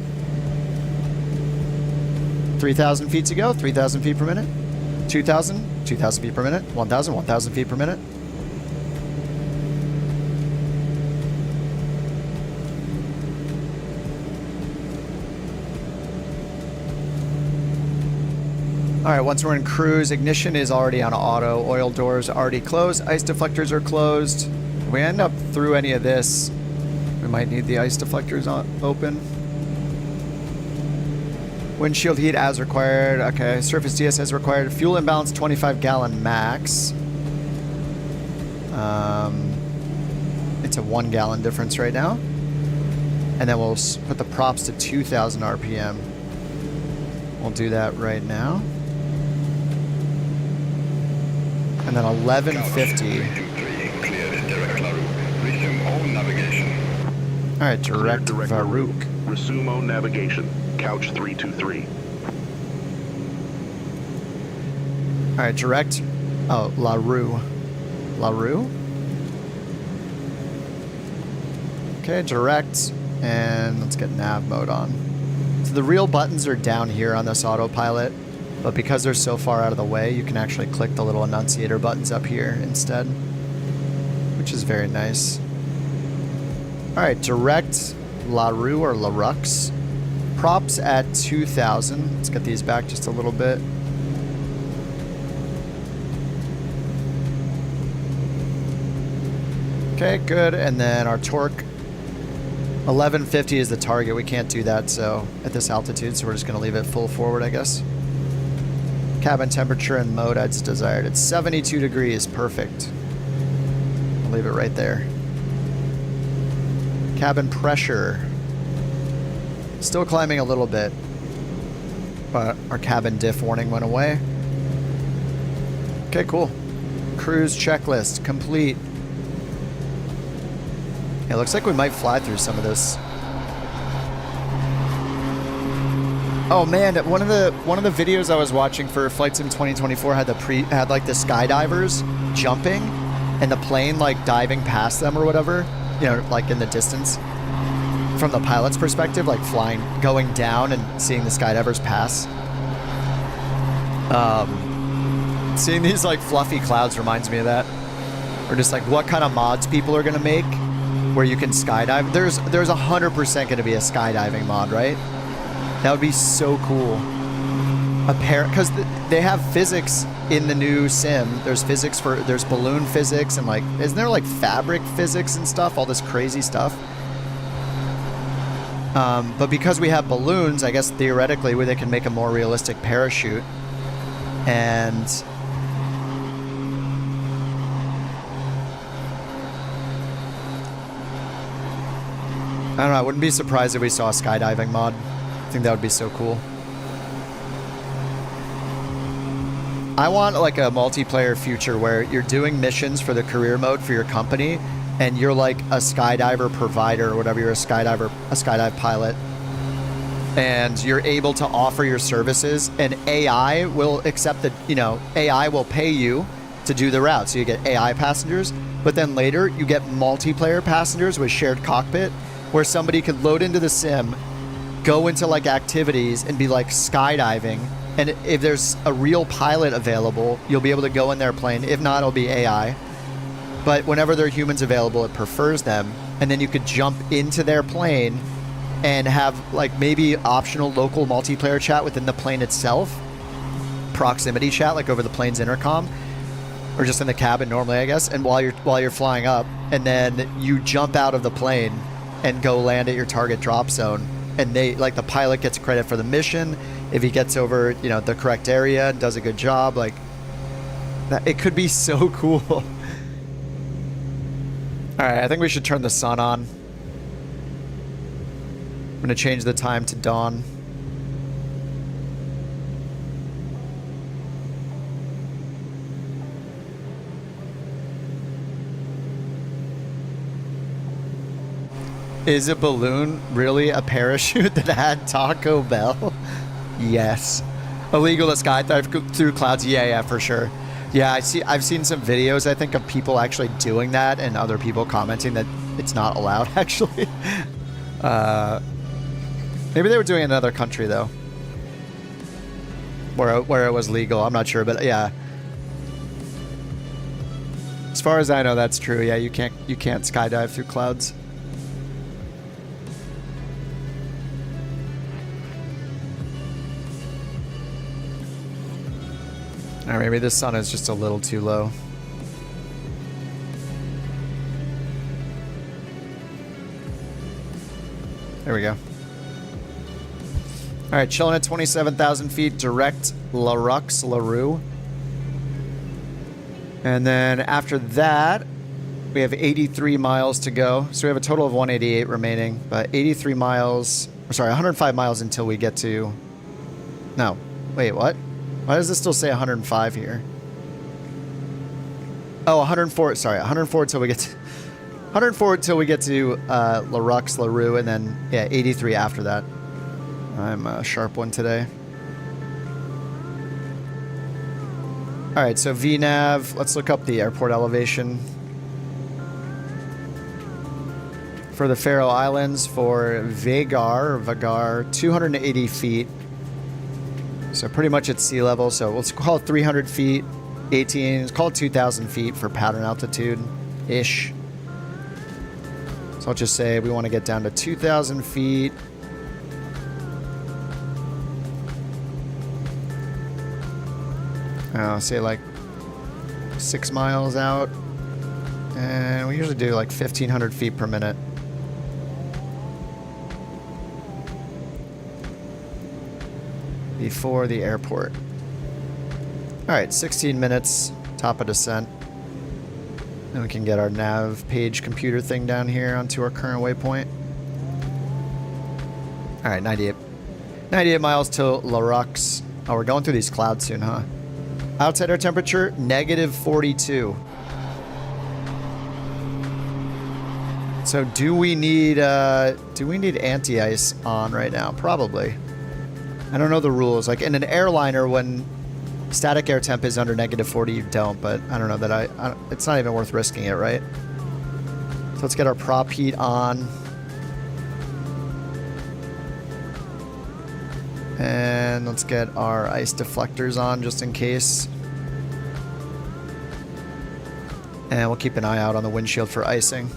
3,000 feet to go, 3,000 feet per minute. 2,000, 2,000 feet per minute. 1,000, 1,000 feet per minute. All right, once we're in cruise, ignition is already on auto. Oil doors already closed. Ice deflectors are closed. If we end up through any of this, we might need the ice deflectors open. Windshield heat as required. Okay, surface DS as required. Fuel imbalance 25-gallon max. It's a 1-gallon difference right now. And then we'll put the props to 2,000 RPM. We'll do that right now. And then 1150. All right, direct Varuk. Resume own navigation. Couch 323. All right, direct. Oh, La Rue. La Rue? Okay, direct. And let's get nav mode on. So the real buttons are down here on this autopilot, but because they're so far out of the way, you can actually click the little annunciator buttons up here instead, which is very nice. All right, direct La Rue or La Rux. Props at 2,000. Let's get these back just a little bit. Okay, good. And then our torque, 1150 is the target. We can't do that so at this altitude, so we're just going to leave it full forward, I guess. Cabin temperature and mode as desired. It's 72 degrees. Perfect. I'll leave it right there. Cabin pressure. Still climbing a little bit, but our cabin diff warning went away. Okay, cool. Cruise checklist complete. It looks like we might fly through some of this. Oh man, one of the videos I was watching for Flight Sim 2024 had like the skydivers jumping and the plane like diving past them or whatever, you know, like in the distance. From the pilot's perspective, like flying, going down and seeing the skydivers pass. Seeing these like fluffy clouds reminds me of that. Or just like what kind of mods people are gonna make where you can skydive. There's 100% gonna be a skydiving mod, right? That would be so cool. Because they have physics in the new sim. There's balloon physics and like, isn't there like fabric physics and stuff? All this crazy stuff. But because we have balloons, I guess theoretically they can make a more realistic parachute. And I don't know, I wouldn't be surprised if we saw a skydiving mod. I think that would be so cool. I want like a multiplayer future where you're doing missions for the career mode for your company and you're like a skydiver provider or whatever, you're a skydive pilot, and you're able to offer your services, and AI will accept the, AI will pay you to do the route. So you get AI passengers, But then later you get multiplayer passengers with shared cockpit where somebody could load into the sim, go into like activities and be like skydiving. And if there's a real pilot available, you'll be able to go in their plane. If not, it'll be AI. But whenever there are humans available, it prefers them. And then you could jump into their plane and have like maybe optional local multiplayer chat within the plane itself. Proximity chat, like over the plane's intercom. Or just in the cabin normally, I guess. And while you're flying up, and then you jump out of the plane and go land at your target drop zone. And they, like, the pilot gets credit for the mission if he gets over, you know, the correct area and does a good job. Like, that, it could be so cool. All right, I think we should turn the sun on. I'm gonna change the time to dawn. Is a balloon really a parachute that had Taco Bell? Yes. Illegal to skydive through clouds? Yeah, for sure. Yeah, I've seen some videos, I think, of people actually doing that and other people commenting that it's not allowed, actually. Maybe they were doing it in another country, though. Where it was legal. I'm not sure, but yeah. As far as I know, that's true. Yeah, you can't skydive through clouds. Or maybe the sun is just a little too low. There we go. All right, chilling at 27,000 feet, direct La Rue. And then after that, we have 83 miles to go. So we have a total of 188 remaining, but 83 miles, or sorry, 105 miles until we get to, no, wait, what? Why does this still say 105 here? Oh, 104, sorry, 104 until we get to, 104 until we get to La Rue, and then, yeah, 83 after that. I'm a sharp one today. All right, so VNav, let's look up the airport elevation. For the Faroe Islands, for Vagar, 280 feet. So pretty much at sea level. So let's call it 300 feet, 18, let's call it 2,000 feet for pattern altitude-ish. So I'll just say we want to get down to 2,000 feet. Say like 6 miles out. And we usually do like 1,500 feet per minute. Before the airport. All right, 16 minutes, top of descent. And we can get our nav page computer thing down here onto our current waypoint. All right, 98 miles to La Rux. Oh, we're going through these clouds soon, huh? Outside air temperature, negative 42. So do we need anti-ice on right now? Probably. I don't know the rules. Like in an airliner, when static air temp is under negative 40, you don't. But I don't know that it's not even worth risking it, right? So let's get our prop heat on. And let's get our ice deflectors on just in case. And we'll keep an eye out on the windshield for icing.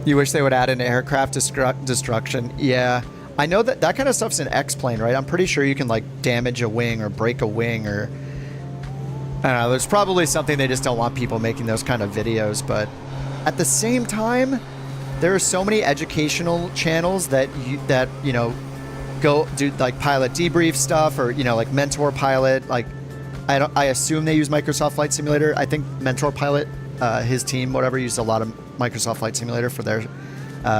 You wish they would add an aircraft destruction. Yeah. I know that kind of stuff's in X-Plane, right? I'm pretty sure you can like damage a wing or break a wing or... I don't know. There's probably something they just don't want people making those kind of videos. But at the same time, there are so many educational channels that you know go do like pilot debrief stuff or like Mentor Pilot. Like I assume they use Microsoft Flight Simulator. I think Mentor Pilot, his team, whatever, used a lot of Microsoft Flight Simulator for their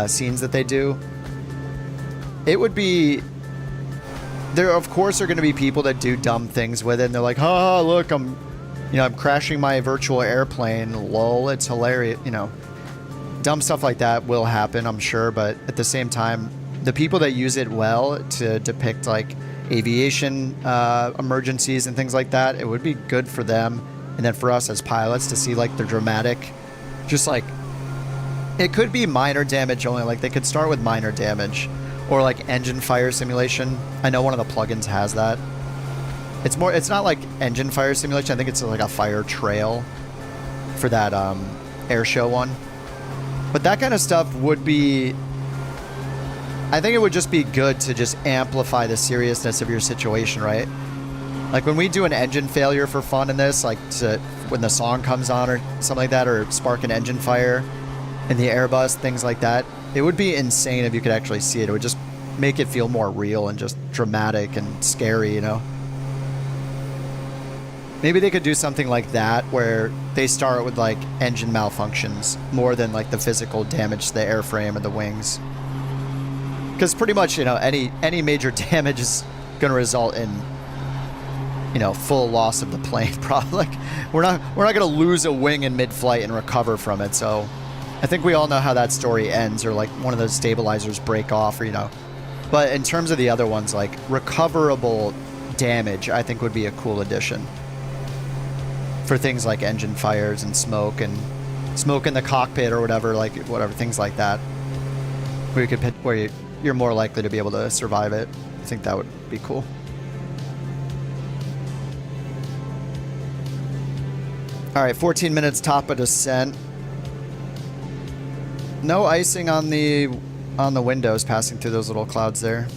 scenes that they do. It would be... There, of course, are going to be people that do dumb things with it, and they're like, "Oh, look, I'm crashing my virtual airplane. Lol, it's hilarious." Dumb stuff like that will happen, I'm sure, but at the same time, the people that use it well to depict like aviation emergencies and things like that, it would be good for them and then for us as pilots to see like the dramatic, just like, it could be minor damage only. Like they could start with minor damage, or like engine fire simulation. I know one of the plugins has that. It's not like engine fire simulation. I think it's like a fire trail for that air show one. But that kind of stuff would be, I think it would just be good to just amplify the seriousness of your situation, right? Like when we do an engine failure for fun in this, like when the song comes on or something like that, or spark an engine fire in the Airbus, things like that, it would be insane if you could actually see it. It would just make it feel more real and just dramatic and scary, you know? Maybe they could do something like that where they start with like engine malfunctions more than like the physical damage to the airframe or the wings. Because pretty much, you know, any major damage is going to result in, you know, full loss of the plane. Probably. Like, we're not going to lose a wing in mid-flight and recover from it. So I think we all know how that story ends, or like one of those stabilizers break off, or, you know. But in terms of the other ones, like recoverable damage, I think would be a cool addition for things like engine fires and smoke in the cockpit or whatever, like whatever things like that, where you could pit, where you're more likely to be able to survive it. I think that would be cool. All right, 14 minutes top of descent. No icing on the windows passing through those little clouds there.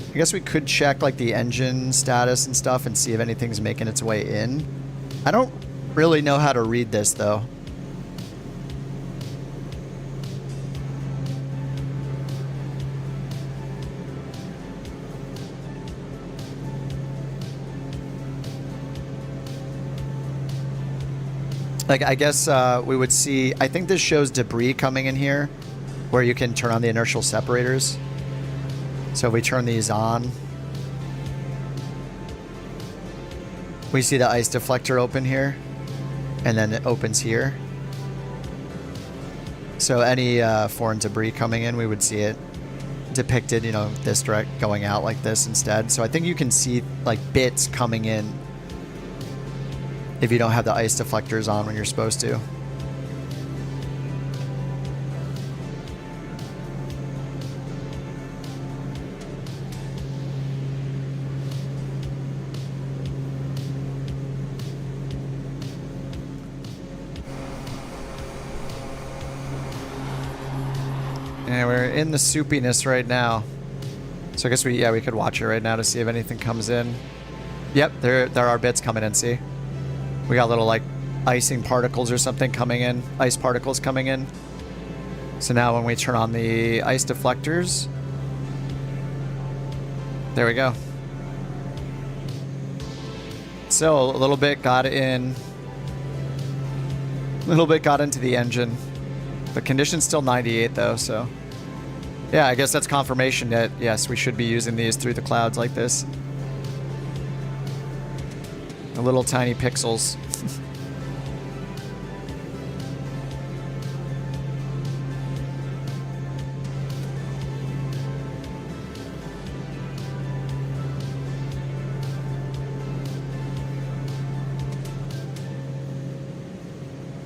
I guess we could check like the engine status and stuff and see if anything's making its way in. I don't really know how to read this though. Like, I guess we would see, I think this shows debris coming in here where you can turn on the inertial separators. So if we turn these on, we see the ice deflector open here, and then it opens here. So any foreign debris coming in, we would see it depicted, you know, this direct going out like this instead. So I think you can see like bits coming in if you don't have the ice deflectors on when you're supposed to. And we're in the soupiness right now. So I guess we could watch it right now to see if anything comes in. Yep, there are bits coming in, see? We got little like icing particles or something coming in, ice particles coming in. So now when we turn on the ice deflectors, there we go. So a little bit got in, a little bit got into the engine. The condition's still 98 though, so yeah, I guess that's confirmation that yes, we should be using these through the clouds like this. The little tiny pixels.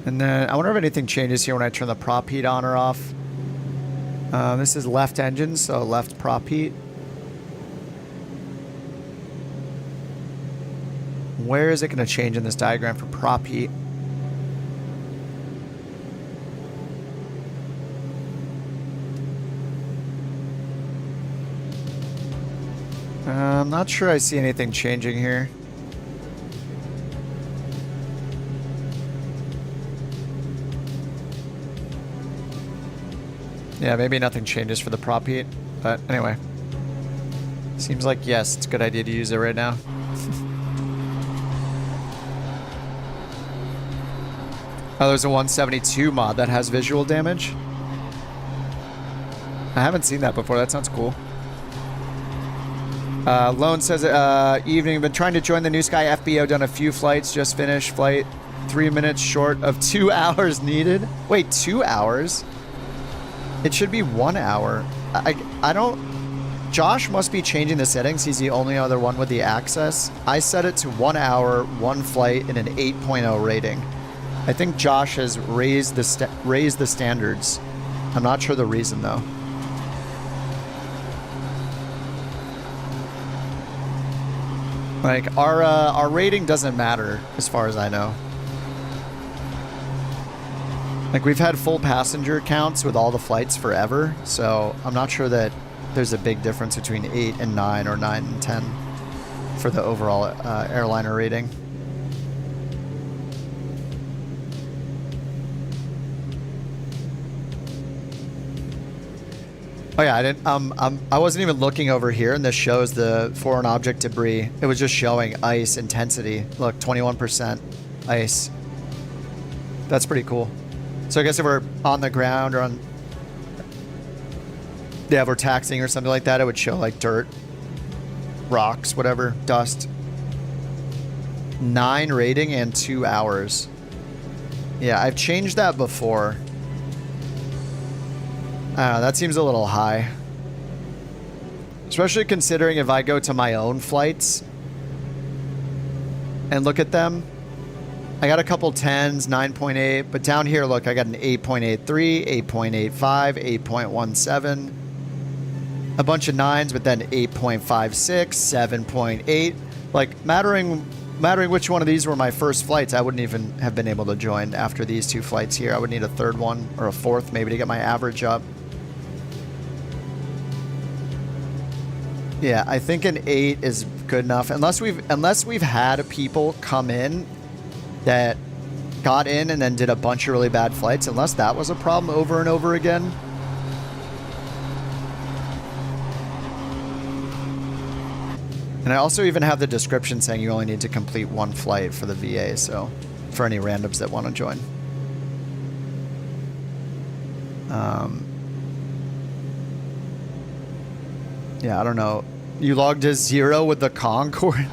And then I wonder if anything changes here when I turn the prop heat on or off. This is left engine, so left prop heat. Where is it going to change in this diagram for prop heat? I'm not sure I see anything changing here. Yeah, maybe nothing changes for the prop heat, but anyway. Seems like, yes, it's a good idea to use it right now. Oh, there's a 172 mod that has visual damage. I haven't seen that before. That sounds cool. Lone says, evening, been trying to join the New Sky FBO, done a few flights, just finished flight 3 minutes short of 2 hours needed. Wait, 2 hours? It should be 1 hour. I don't... Josh must be changing the settings. He's the only other one with the access. I set it to 1 hour, 1 flight, and an 8.0 rating. I think Josh has raised the standards. I'm not sure the reason though. Like our rating doesn't matter as far as I know. Like we've had full passenger counts with all the flights forever, so I'm not sure that there's a big difference between 8 and 9 or 9 and 10 for the overall airliner rating. Oh yeah, I didn't. I wasn't even looking over here, and this shows the foreign object debris. It was just showing ice intensity. Look, 21% ice. That's pretty cool. So I guess if we're on the ground or on, yeah, if we're taxiing or something like that, it would show like dirt, rocks, whatever, dust. 9 rating and 2 hours. Yeah, I've changed that before. I don't know, that seems a little high. Especially considering if I go to my own flights and look at them. I got a couple 10s, 9.8, but down here, look, I got an 8.83, 8.85, 8.17. A bunch of 9s, but then 8.56, 7.8. Like, mattering which one of these were my first flights, I wouldn't even have been able to join after these 2 flights here. I would need a 3rd one or a 4th maybe to get my average up. Yeah, I think an 8 is good enough. Unless we've had people come in that got in and then did a bunch of really bad flights, unless that was a problem over and over again. And I also even have the description saying you only need to complete 1 flight for the VA, so for any randoms that want to join. Yeah, I don't know. You logged as 0 with the Concorde?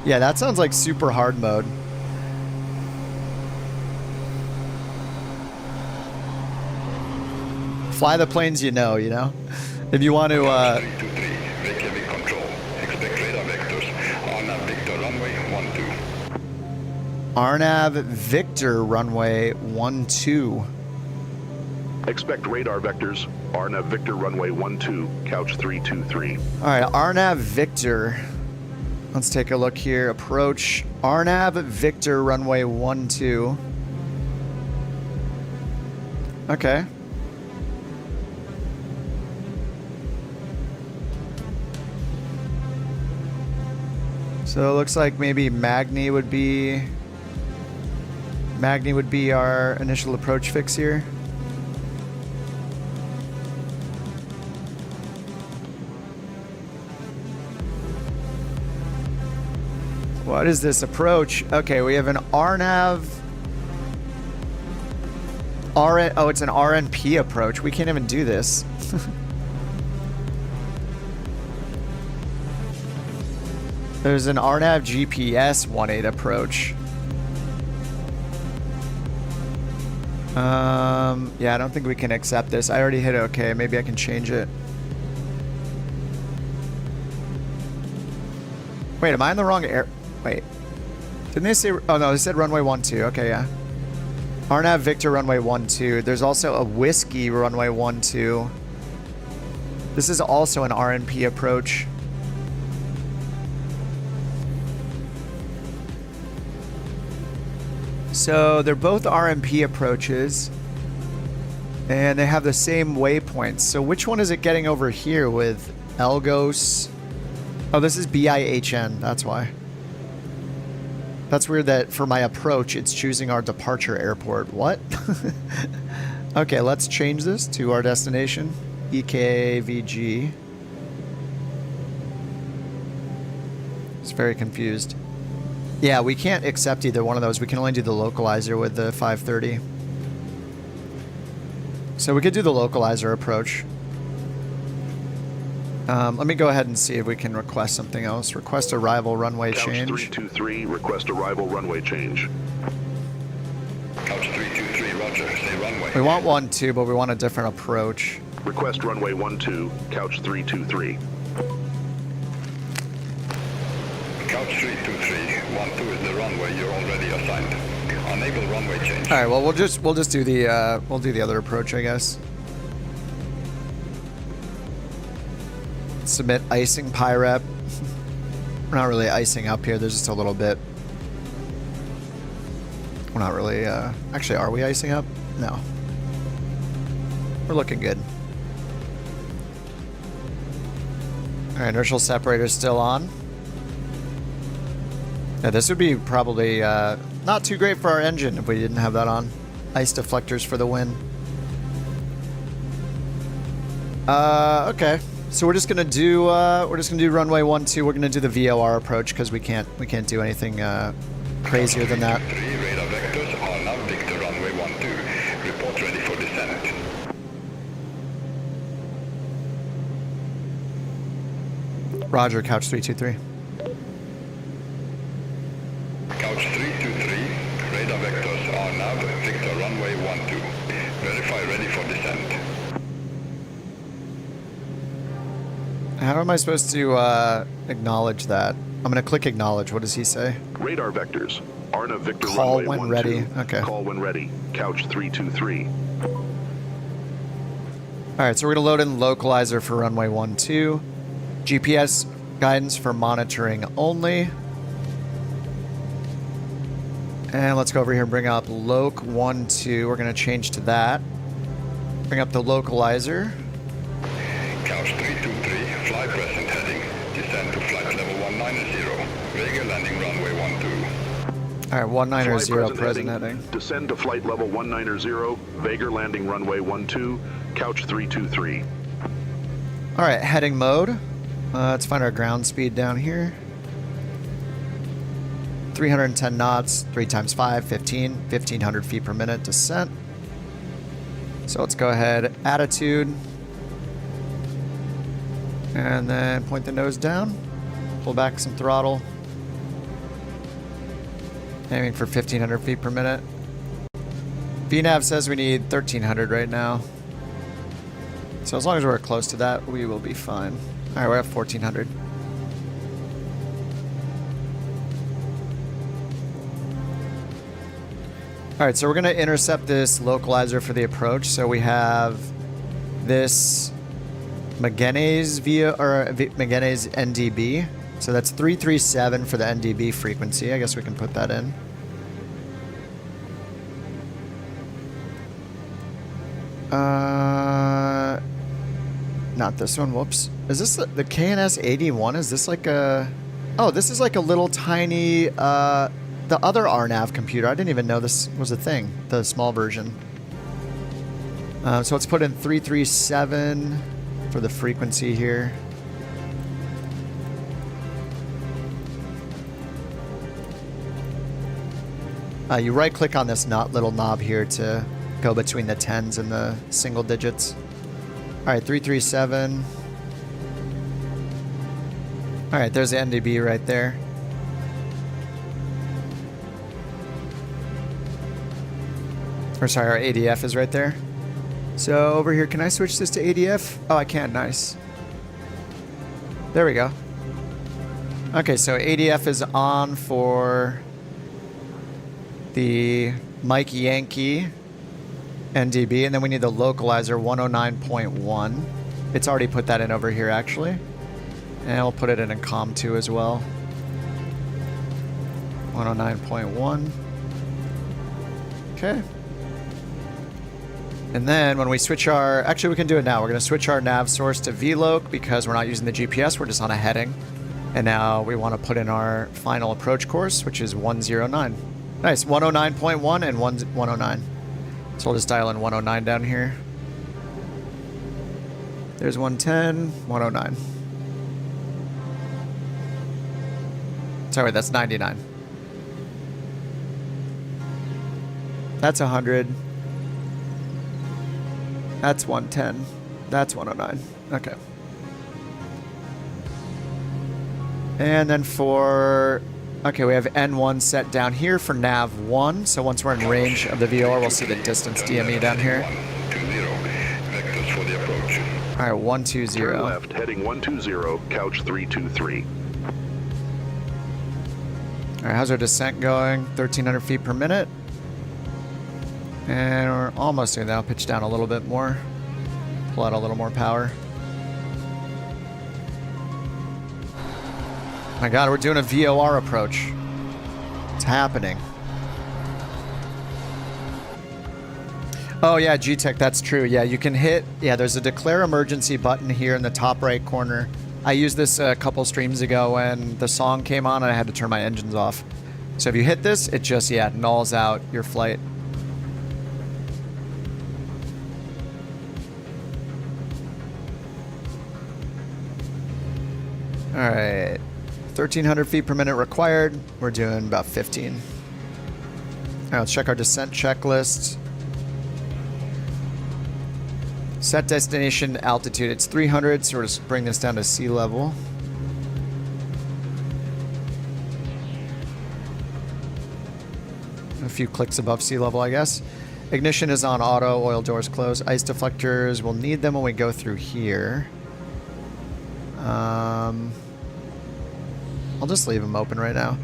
Yeah, that sounds like super hard mode. Fly the planes you know? If you want to... 323, Reykjavik control. Expect radar vectors. Arnav Victor runway 12. Arnav Victor runway 12. Expect radar vectors. Arnav Victor runway 12, couch 323. All right, Arnav Victor. Let's take a look here. Approach Arnav Victor runway 12. Okay. So it looks like maybe Magni would be our initial approach fix here. What is this approach? Okay, we have an Arnav. Oh, it's an RNP approach. We can't even do this. There's an Arnav GPS 18 approach. Yeah, I don't think we can accept this. I already hit OK. Maybe I can change it. Wait, am I in the wrong air? Wait. Didn't they say... Oh, no, they said runway 12. Okay, yeah. Arnav Victor runway 12. There's also a Whiskey runway 12. This is also an RNP approach. So they're both RMP approaches, and they have the same waypoints. So which one is it getting over here with Elgos? Oh, this is BIHN. That's why. That's weird that for my approach, it's choosing our departure airport. What? Okay, let's change this to our destination. EKVG. It's very confused. Yeah, we can't accept either one of those. We can only do the localizer with the 530. So we could do the localizer approach. Let me go ahead and see if we can request something else. Request arrival runway change. Couch 323, request arrival runway change. Couch 323, roger. Say runway. We want 12, but we want a different approach. Request runway 12, couch 323. 12 is the runway you're already assigned. Enable runway change. All right. Well, we'll just do the other approach, I guess. Submit icing PIREP. We're not really icing up here. There's just a little bit. We're not really. Actually, are we icing up? No. We're looking good. All right, inertial separator still on. Yeah, this would be probably not too great for our engine if we didn't have that on. Ice deflectors for the win. Okay. So we're just gonna do runway 12. We're gonna do the VOR approach because we can't do anything crazier than that. Radar vectors are now Victor runway 12. Report ready for descent. Roger, Couch 323. Couch 323. Radar vectors are now Victor runway 12. Verify ready for descent. How am I supposed to acknowledge that? I'm gonna click acknowledge. What does he say? Radar vectors. Arna Victor Call runway when 12. ready. Okay. Call when ready. Couch 323. All right, so we're gonna load in localizer for runway 12. GPS guidance for monitoring only. And let's go over here and bring up loc 12. We're gonna change to that. Bring up the localizer. Couch 323. Fly present heading. Descend to flight level 190. Vega landing runway 12. All right, 190 Fly present heading. Descend to flight level 190. Vega landing runway 12. Couch 323. All right, heading mode. Let's find our ground speed down here. 310 knots, 3 times 5, 15, 1,500 feet per minute descent. So let's go ahead, attitude. And then point the nose down. Pull back some throttle. Aiming for 1,500 feet per minute. VNav says we need 1,300 right now. So as long as we're close to that, we will be fine. All right, we're at 1,400. All right, so we're going to intercept this localizer for the approach. So we have this Magenes Magenes NDB. So that's 337 for the NDB frequency. I guess we can put that in. Not this one. Whoops. Is this the KNS 81? Is this like a... Oh, this is like a little tiny... the other RNAV computer. I didn't even know this was a thing. The small version. So let's put in 337 for the frequency here. You right-click on this little knob here to go between the tens and the single digits. All right, 337. All right, there's the NDB right there. Or sorry, our ADF is right there. So over here, can I switch this to ADF? Oh, I can. Nice. There we go. Okay, so ADF is on for the Mike Yankee NDB, and then we need the localizer 109.1. It's already put that in over here, actually. And we'll put it in COM 2 as well. 109.1. Okay. And then when we switch our... Actually, we can do it now. We're going to switch our nav source to VLOC because we're not using the GPS. We're just on a heading. And now we want to put in our final approach course, which is 109. Nice. 109.1 and 109. So we'll just dial in 109 down here. There's 110, 109. Sorry, that's 99. That's 100. That's 110. That's 109. Okay. And then for... Okay, we have N1 set down here for nav 1. So once we're in range of the VOR, we'll see the distance DME down here. 120. Vectors for the approach. All right, 120. Turn left, heading 120, couch 323. All right, how's our descent going? 1,300 feet per minute. And we're almost doing that. I'll pitch down a little bit more. Pull out a little more power. My God, we're doing a VOR approach. It's happening. Oh yeah, G-Tech, that's true. Yeah, you can hit, yeah, there's a declare emergency button here in the top right corner. I used this a couple streams ago when the song came on and I had to turn my engines off. So if you hit this, it just, yeah, nulls out your flight. All right, 1,300 feet per minute required. We're doing about 15. All right, let's check our descent checklist. Set destination altitude, it's 300, so we're just bring this down to sea level. A few clicks above sea level, I guess. Ignition is on auto, oil doors closed. Ice deflectors, we'll need them when we go through here. I'll just leave them open right now.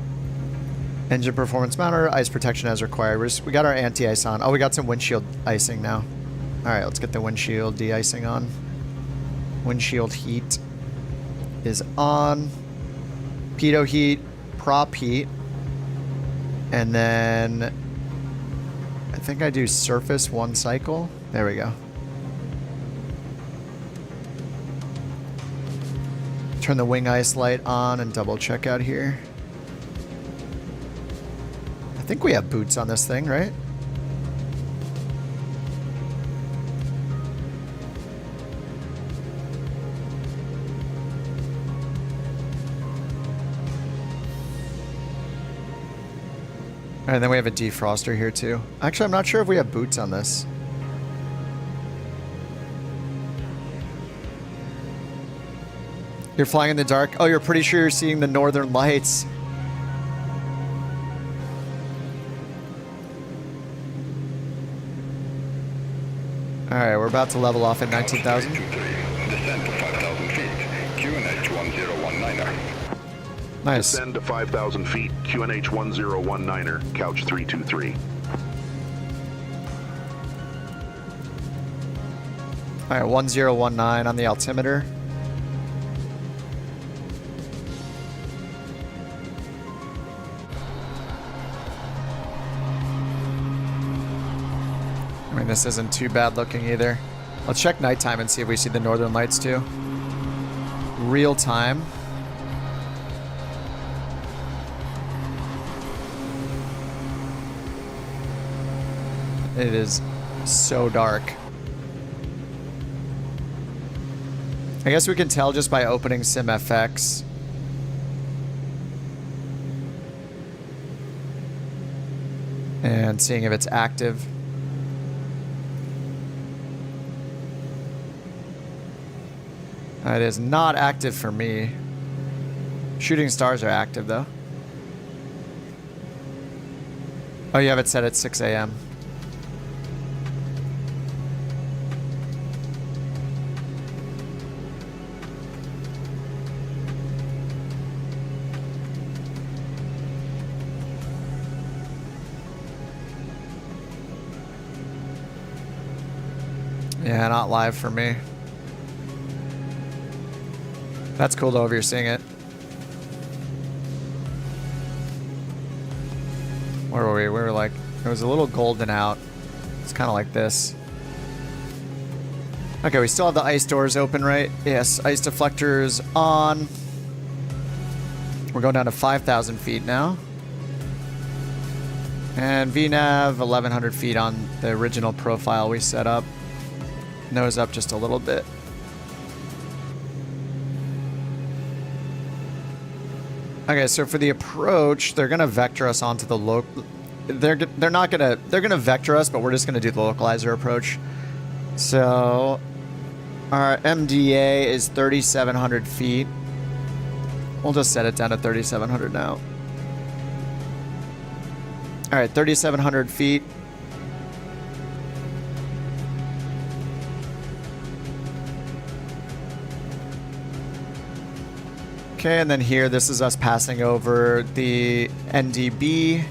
Engine performance monitor, ice protection as required. We got our anti-ice on. Oh, we got some windshield icing now. All right, let's get the windshield de-icing on. Windshield heat is on. Pitot heat, prop heat. And then I think I do surface 1 cycle. There we go. Turn the wing ice light on and double check out here. I think we have boots on this thing, right? And then we have a defroster here too. Actually, I'm not sure if we have boots on this. You're flying in the dark. Oh, you're pretty sure you're seeing the northern lights. All right, we're about to level off at 19,000. Descend to 5,000 feet. QNH 1019er. Nice. Descend to 5,000 feet, QNH 1019er, Couch 323. All right, 1019 on the altimeter. I mean, this isn't too bad looking either. Let's check nighttime and see if we see the northern lights too. Real time. It is so dark. I guess we can tell just by opening SimFX. And seeing if it's active. It is not active for me. Shooting stars are active though. Oh, you have it set at 6 a.m. Yeah, not live for me. That's cool though if you're seeing it. Where were we? We were like, it was a little golden out. It's kind of like this. Okay, we still have the ice doors open, right? Yes, ice deflectors on. We're going down to 5,000 feet now. And VNAV 1,100 feet on the original profile we set up. Nose up just a little bit. Okay, so for the approach, they're gonna vector us onto the they're gonna vector us, but we're just gonna do the localizer approach. So our MDA is 3,700 feet. We'll just set it down to 3,700 now. All right, 3,700 feet. Okay, and then here, this is us passing over the NDB.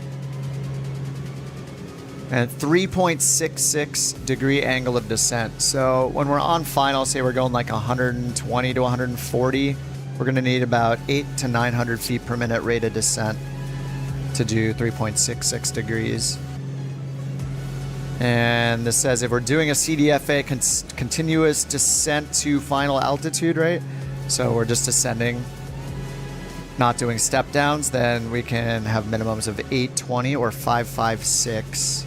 And 3.66 degree angle of descent. So when we're on final, say we're going like 120 to 140, we're going to need about 800 to 900 feet per minute rate of descent to do 3.66 degrees. And this says if we're doing a CDFA, continuous descent to final altitude, right? So we're just descending, not doing step downs, then we can have minimums of 820 or 556.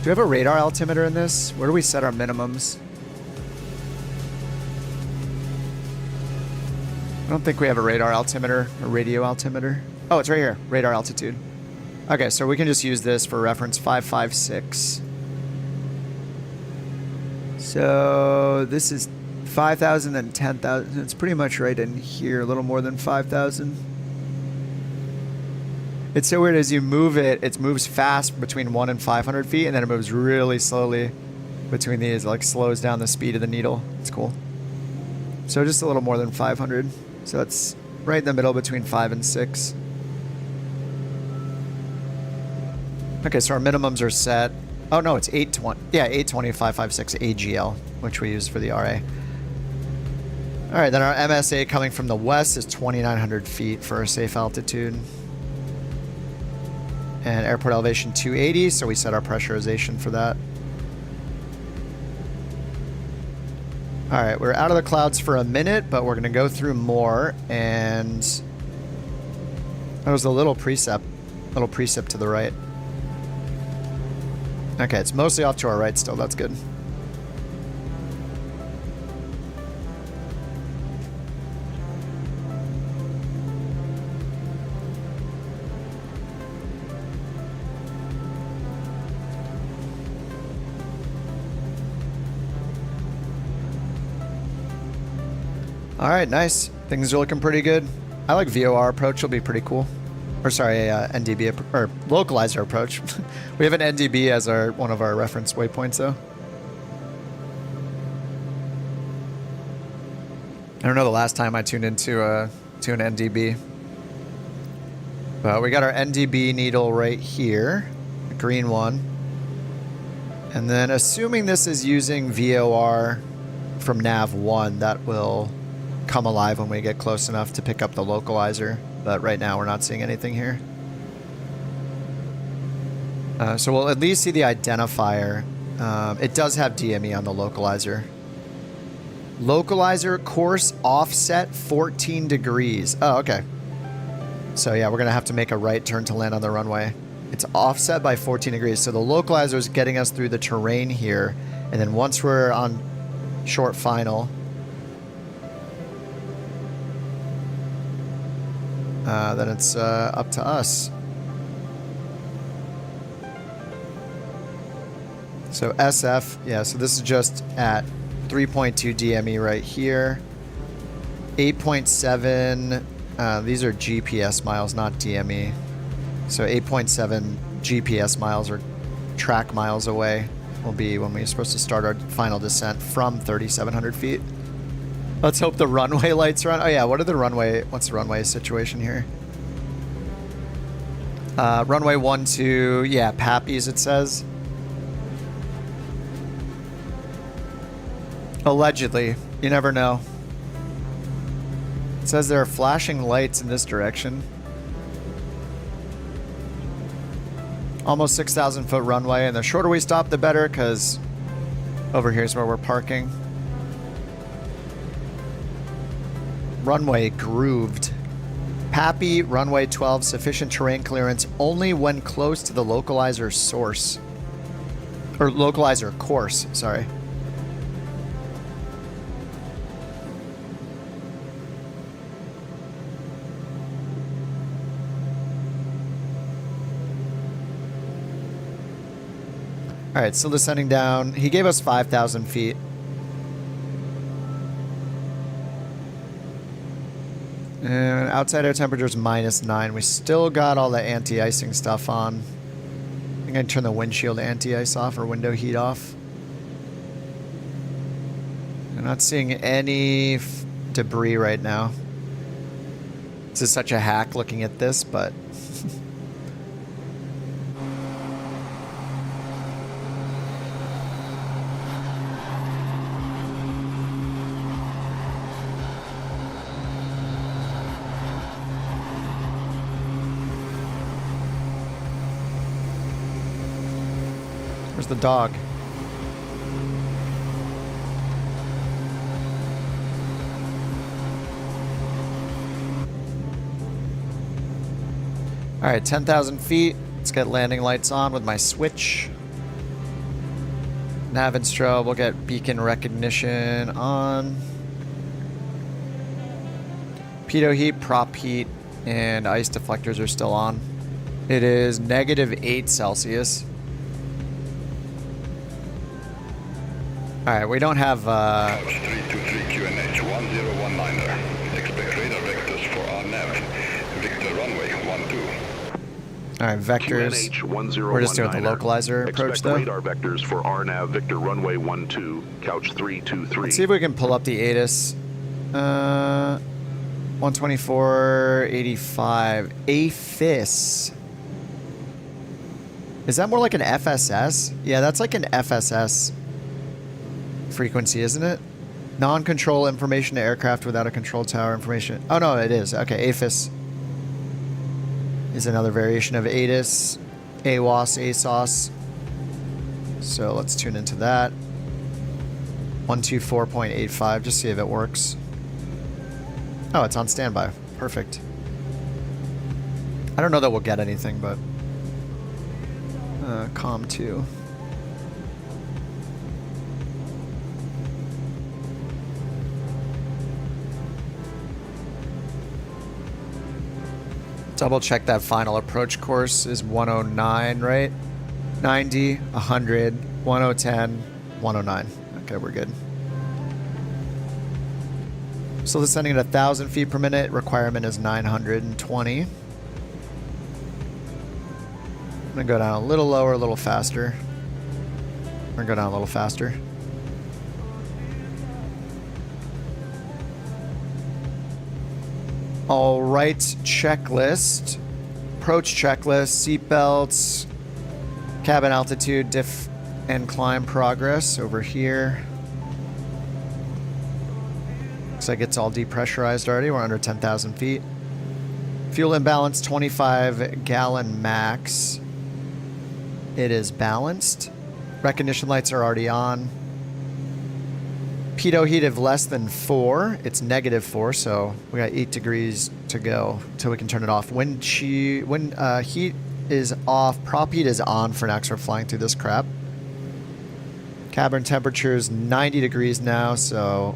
Do we have a radar altimeter in this? Where do we set our minimums? I don't think we have a radar altimeter, a radio altimeter. Oh, it's right here, radar altitude. Okay, so we can just use this for reference, 556. So this is 5,000 and 10,000. It's pretty much right in here, a little more than 5,000. It's so weird, as you move it, it moves fast between 1 and 500 feet, and then it moves really slowly between these, like slows down the speed of the needle. It's cool. So just a little more than 500. So that's right in the middle between 5 and 6. Okay, so our minimums are set. Oh no, it's 820. Yeah, 820, 556 AGL, which we use for the RA. All right, then our MSA coming from the west is 2,900 feet for a safe altitude. And airport elevation 280, so we set our pressurization for that. All right, we're out of the clouds for a minute, but we're gonna go through more, and there was a little precip to the right. Okay, it's mostly off to our right still, that's good. All right, nice. Things are looking pretty good. I like VOR approach, will be pretty cool. Or sorry, NDB or localizer approach. We have an NDB as one of our reference waypoints though. I don't know the last time I tuned into an NDB. But we got our NDB needle right here, the green one. And then assuming this is using VOR from nav 1, that will come alive when we get close enough to pick up the localizer, but right now we're not seeing anything here. So we'll at least see the identifier. It does have DME on the localizer. Localizer course offset 14 degrees. Oh, okay. So yeah, we're gonna have to make a right turn to land on the runway. It's offset by 14 degrees. So the localizer is getting us through the terrain here. And then once we're on short final, then it's up to us. So SF, yeah, so this is just at 3.2 DME right here. 8.7, these are GPS miles, not DME. So 8.7 GPS miles or track miles away will be when we're supposed to start our final descent from 3,700 feet. Let's hope the runway lights are on. Oh yeah, what's the runway situation here? Runway 12, yeah, Pappies it says. Allegedly, you never know. It says there are flashing lights in this direction. Almost 6,000 foot runway, and the shorter we stop, the better, because over here is where we're parking. Runway grooved. Pappy, runway 12, sufficient terrain clearance only when close to the localizer source. Or localizer course, sorry. All right, still descending down. He gave us 5,000 feet. And outside air temperature is -9. We still got all the anti-icing stuff on. I think I turn the windshield anti-ice off or window heat off. I'm not seeing any debris right now. This is such a hack looking at this, but... Where's the dog? All right, 10,000 feet. Let's get landing lights on with my switch. Nav instro, we'll get beacon recognition on. Pitot heat, prop heat, and ice deflectors are still on. It is -8 Celsius. All right, we don't have... Couch 323 QNH 1019er. Expect radar vectors for our nav. Victor runway 12. All right, vectors. QNH We're just doing the localizer approach, Expect though. radar vectors for RNAV Victor runway 12, Couch 323. Let's see if we can pull up the ATIS. 124.85. AFIS. Is that more like an FSS? Yeah, that's like an FSS frequency, isn't it? Non-control information to aircraft without a control tower information. Oh, no, it is. Okay, AFIS is another variation of ATIS. AWOS, ASOS. So let's tune into that. 124.85, just see if it works. Oh, it's on standby. Perfect. I don't know that we'll get anything, but... COM 2. Double check that final approach course is 109, right? 90, 100, 1010, 109. Okay, we're good. So descending at 1,000 feet per minute. Requirement is 920. I'm gonna go down a little lower, a little faster. I'm gonna go down a little faster. All right, checklist. Approach checklist, seatbelts, cabin altitude, diff and climb progress over here. Looks like it's all depressurized already. We're under 10,000 feet. Fuel imbalance, 25 gallon max. It is balanced. Recognition lights are already on. Pitot heat of less than 4. It's -4, so we got 8 degrees to go until we can turn it off. When heat is off, prop heat is on for next. We're flying through this crap. Cabin temperature is 90 degrees now, so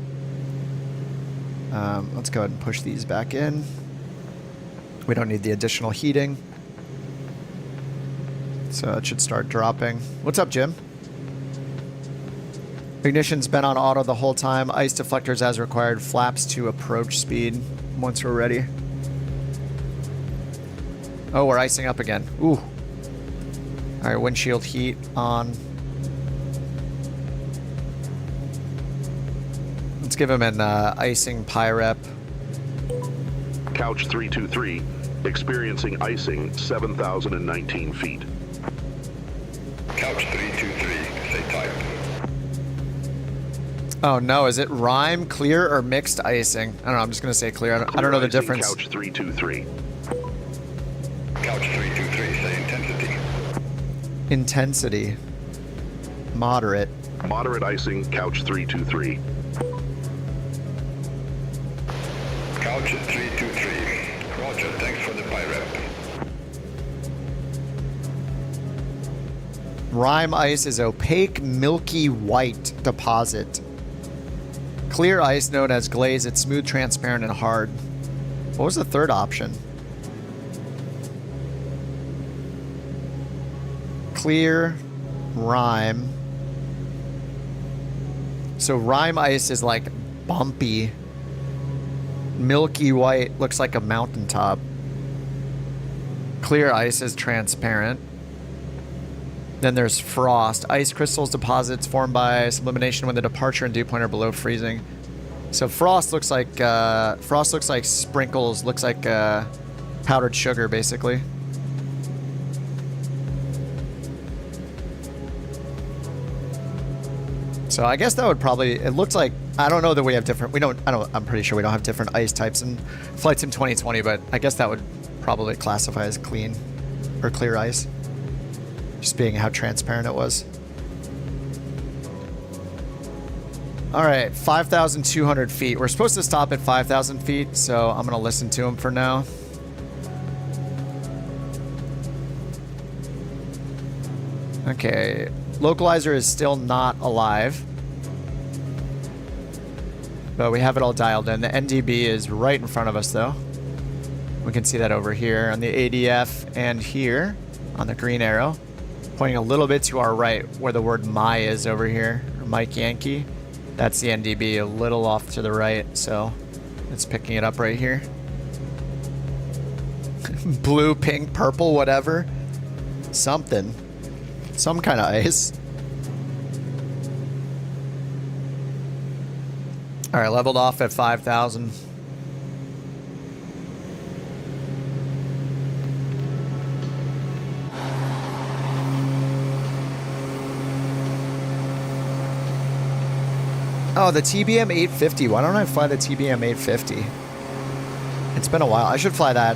let's go ahead and push these back in. We don't need the additional heating. So it should start dropping. What's up, Jim? Ignition's been on auto the whole time. Ice deflectors as required. Flaps to approach speed once we're ready. Oh, we're icing up again. Ooh. All right, windshield heat on. Let's give him an icing PIREP. Couch 323, experiencing icing 7,019 feet. Couch 323, say type. Oh no, is it rime, clear, or mixed icing? I don't know, I'm just gonna say clear. I don't know the Icing, difference. Couch 323. Couch 323, say intensity. Intensity. Moderate. Moderate icing, Couch 323. Couch 323. Roger, thanks for the PIREP. Rime ice is opaque, milky white deposit. Clear ice known as glaze. It's smooth, transparent, and hard. What was the third option? Clear, rime. So rime ice is like bumpy. Milky white looks like a mountaintop. Clear ice is transparent. Then there's frost. Ice crystals deposits formed by sublimation when the departure and dew point are below freezing. So frost looks like sprinkles, looks like powdered sugar, basically. So I guess that would probably, it looks like, I don't know that we have different, I'm pretty sure we don't have different ice types in Flight Sim 2020, but I guess that would probably classify as clean or clear ice. Just being how transparent it was. All right, 5,200 feet. We're supposed to stop at 5,000 feet, so I'm gonna listen to him for now. Okay, localizer is still not alive, but we have it all dialed in. The NDB is right in front of us though. We can see that over here on the ADF and here on the green arrow, pointing a little bit to our right where the word My is over here, or Mike Yankee. That's the NDB, a little off to the right, so it's picking it up right here. Blue, pink, purple, whatever. Something. Some kind of ice. All right, leveled off at 5,000. Oh, the TBM 850. Why don't I fly the TBM 850? It's been a while. I should fly that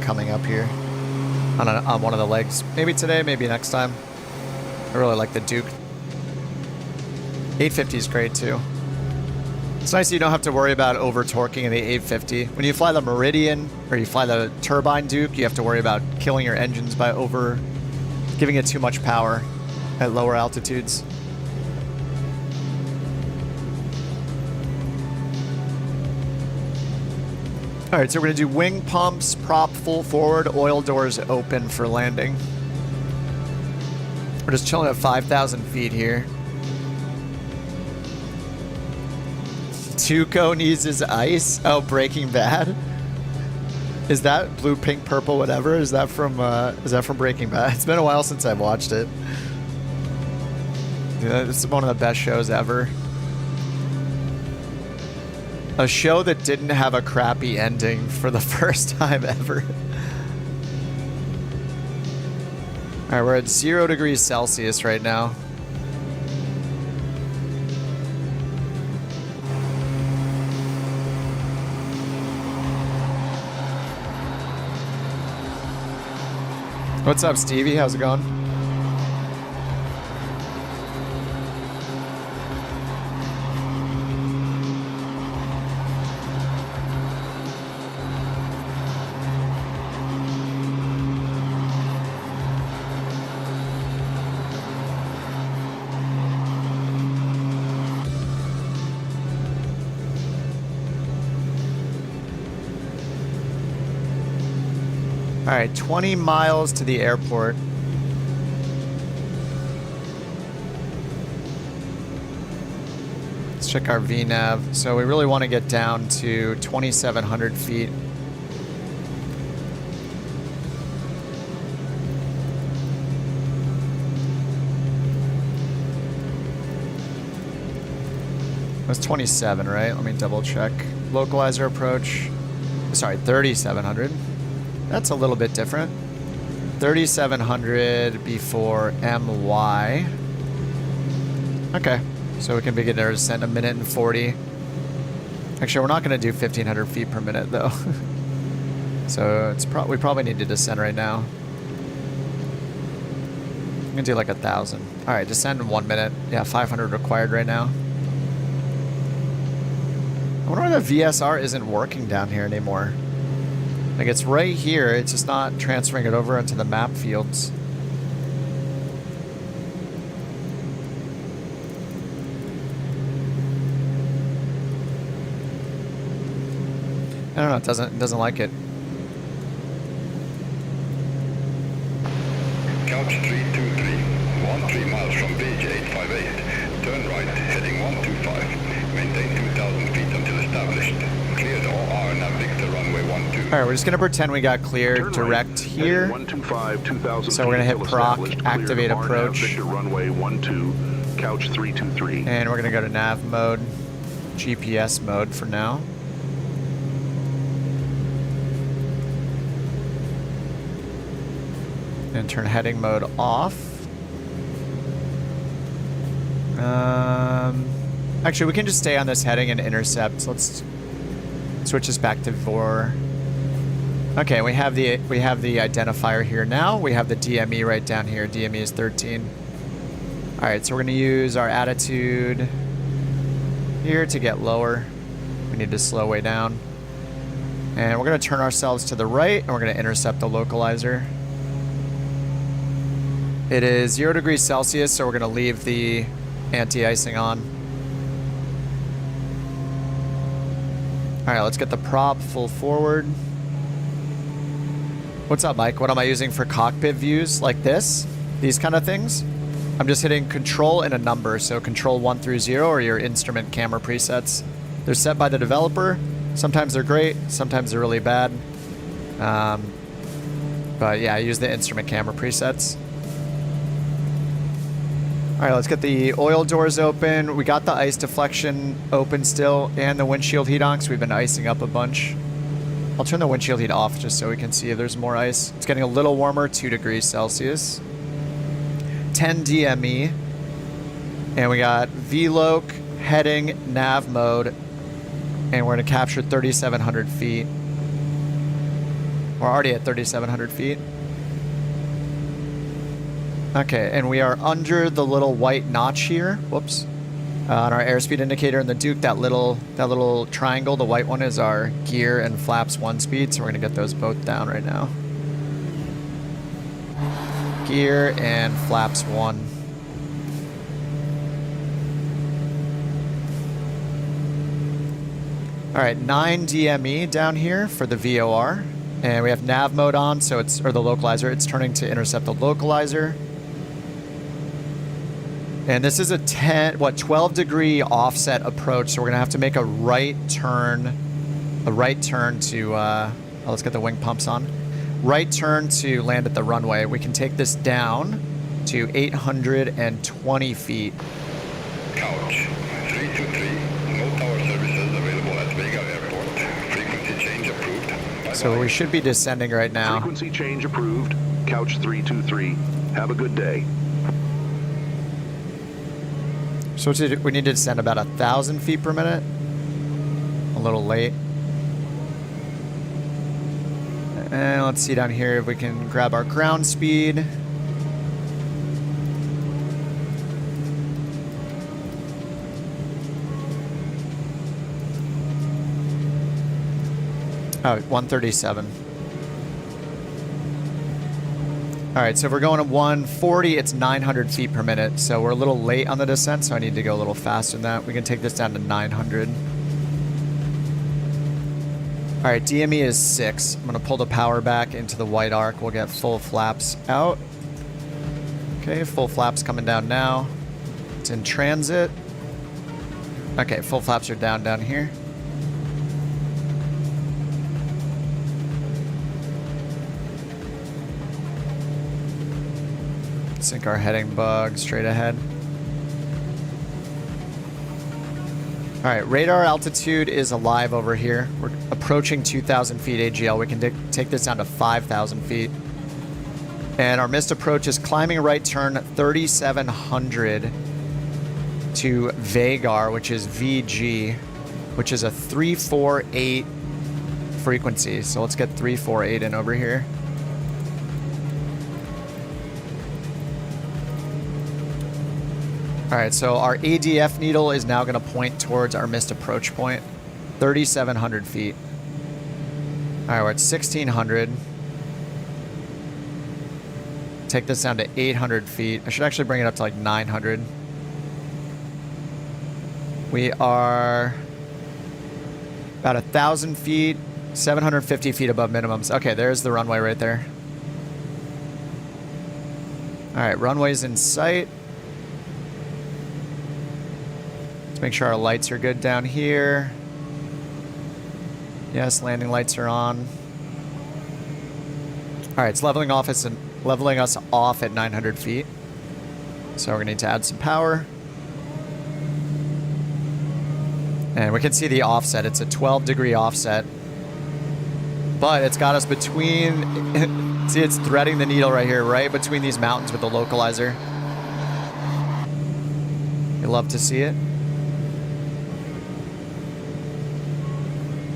coming up here on one of the legs. Maybe today, maybe next time. I really like the Duke. 850 is great too. It's nice that you don't have to worry about over torquing in the 850. When you fly the Meridian or you fly the Turbine Duke, you have to worry about killing your engines by giving it too much power at lower altitudes. All right, so we're gonna do wing pumps, prop full forward, oil doors open for landing. We're just chilling at 5,000 feet here. Tuco needs his ice. Oh, Breaking Bad. Is that blue, pink, purple, whatever? Is that from Breaking Bad? It's been a while since I've watched it. Yeah, this is one of the best shows ever. A show that didn't have a crappy ending for the first time ever. All right, we're at 0 degrees Celsius right now. What's up, Stevie? How's it going? All right, 20 miles to the airport. Let's check our VNAV. So we really want to get down to 2,700 feet. It was 27, right? Let me double check. Localizer approach. Sorry, 3,700. That's a little bit different. 3,700 before MY. Okay, so we can begin our descent a minute and 40. Actually, we're not going to do 1,500 feet per minute though. So it's we probably need to descend right now. I'm gonna do like 1,000. All right, descend in 1 minute. Yeah, 500 required right now. I wonder why the VSR isn't working down here anymore. Like, it's right here, it's just not transferring it over into the map fields. I don't know, it doesn't like it. Couch 323, 13 miles from Beach 858. Turn right, heading 125. Maintain 2,000 feet until established. Cleared OR nav Victor runway 12. All right, we're just gonna pretend we got cleared direct here. 125, 2,000 So we're gonna hit proc, activate RNAV approach. Victor runway 12, Couch 323. And we're gonna go to nav mode. GPS mode for now. And turn heading mode off. Actually, we can just stay on this heading and intercept. Let's switch this back to VOR. Okay, we have the identifier here now. We have the DME right down here. DME is 13. All right, so we're going to use our attitude here to get lower. We need to slow way down. And we're going to turn ourselves to the right, and we're going to intercept the localizer. It is 0 degrees Celsius, so we're going to leave the anti-icing on. All right, let's get the prop full forward. What's up, Mike? What am I using for cockpit views like this? These kind of things? I'm just hitting control and a number, so control 1 through 0 are your instrument camera presets. They're set by the developer. Sometimes they're great, sometimes they're really bad. But yeah, I use the instrument camera presets. All right, let's get the oil doors open. We got the ice deflection open still and the windshield heat on because we've been icing up a bunch. I'll turn the windshield heat off just so we can see if there's more ice. It's getting a little warmer, 2 degrees Celsius. 10 DME. And we got VLOC, heading, nav mode. And we're going to capture 3,700 feet. We're already at 3,700 feet. Okay, and we are under the little white notch here. Whoops. On our airspeed indicator in the Duke, that little triangle, the white one is our gear and flaps 1 speed, so we're going to get those both down right now. Gear and flaps 1. All right, 9 DME down here for the VOR. And we have nav mode on, so it's, or the localizer, it's turning to intercept the localizer. And this is a 12 degree offset approach, so we're gonna have to make a right turn to, let's get the wing pumps on. Right turn to land at the runway. We can take this down to 820 feet. Couch 323, no tower services available at Vega Airport. Frequency change approved. Bye-bye. So we should be descending right now. Frequency change approved. Couch 323. Have a good day. So we need to descend about 1,000 feet per minute. A little late. And let's see down here if we can grab our ground speed. Oh, 137. All right, so if we're going to 140, it's 900 feet per minute. So we're a little late on the descent, so I need to go a little faster than that. We can take this down to 900. All right, DME is 6. I'm gonna pull the power back into the white arc. We'll get full flaps out. Okay, full flaps coming down now. It's in transit. Okay, full flaps are down here. Sync our heading bug straight ahead. All right, radar altitude is alive over here. We're approaching 2,000 feet AGL. We can take this down to 5,000 feet. And our missed approach is climbing right turn 3,700 to Vagar, which is VG, which is a 348 frequency. So let's get 348 in over here. All right, so our ADF needle is now going to point towards our missed approach point, 3,700 feet. All right, we're at 1,600. Take this down to 800 feet. I should actually bring it up to like 900. We are about 1,000 feet, 750 feet above minimums. Okay, there's the runway right there. All right, runway's in sight. Let's make sure our lights are good down here. Yes, landing lights are on. All right, it's leveling us off at 900 feet. So we're gonna need to add some power. And we can see the offset. It's a 12-degree offset. But it's got us between... see, it's threading the needle right here, right between these mountains with the localizer. You love to see it.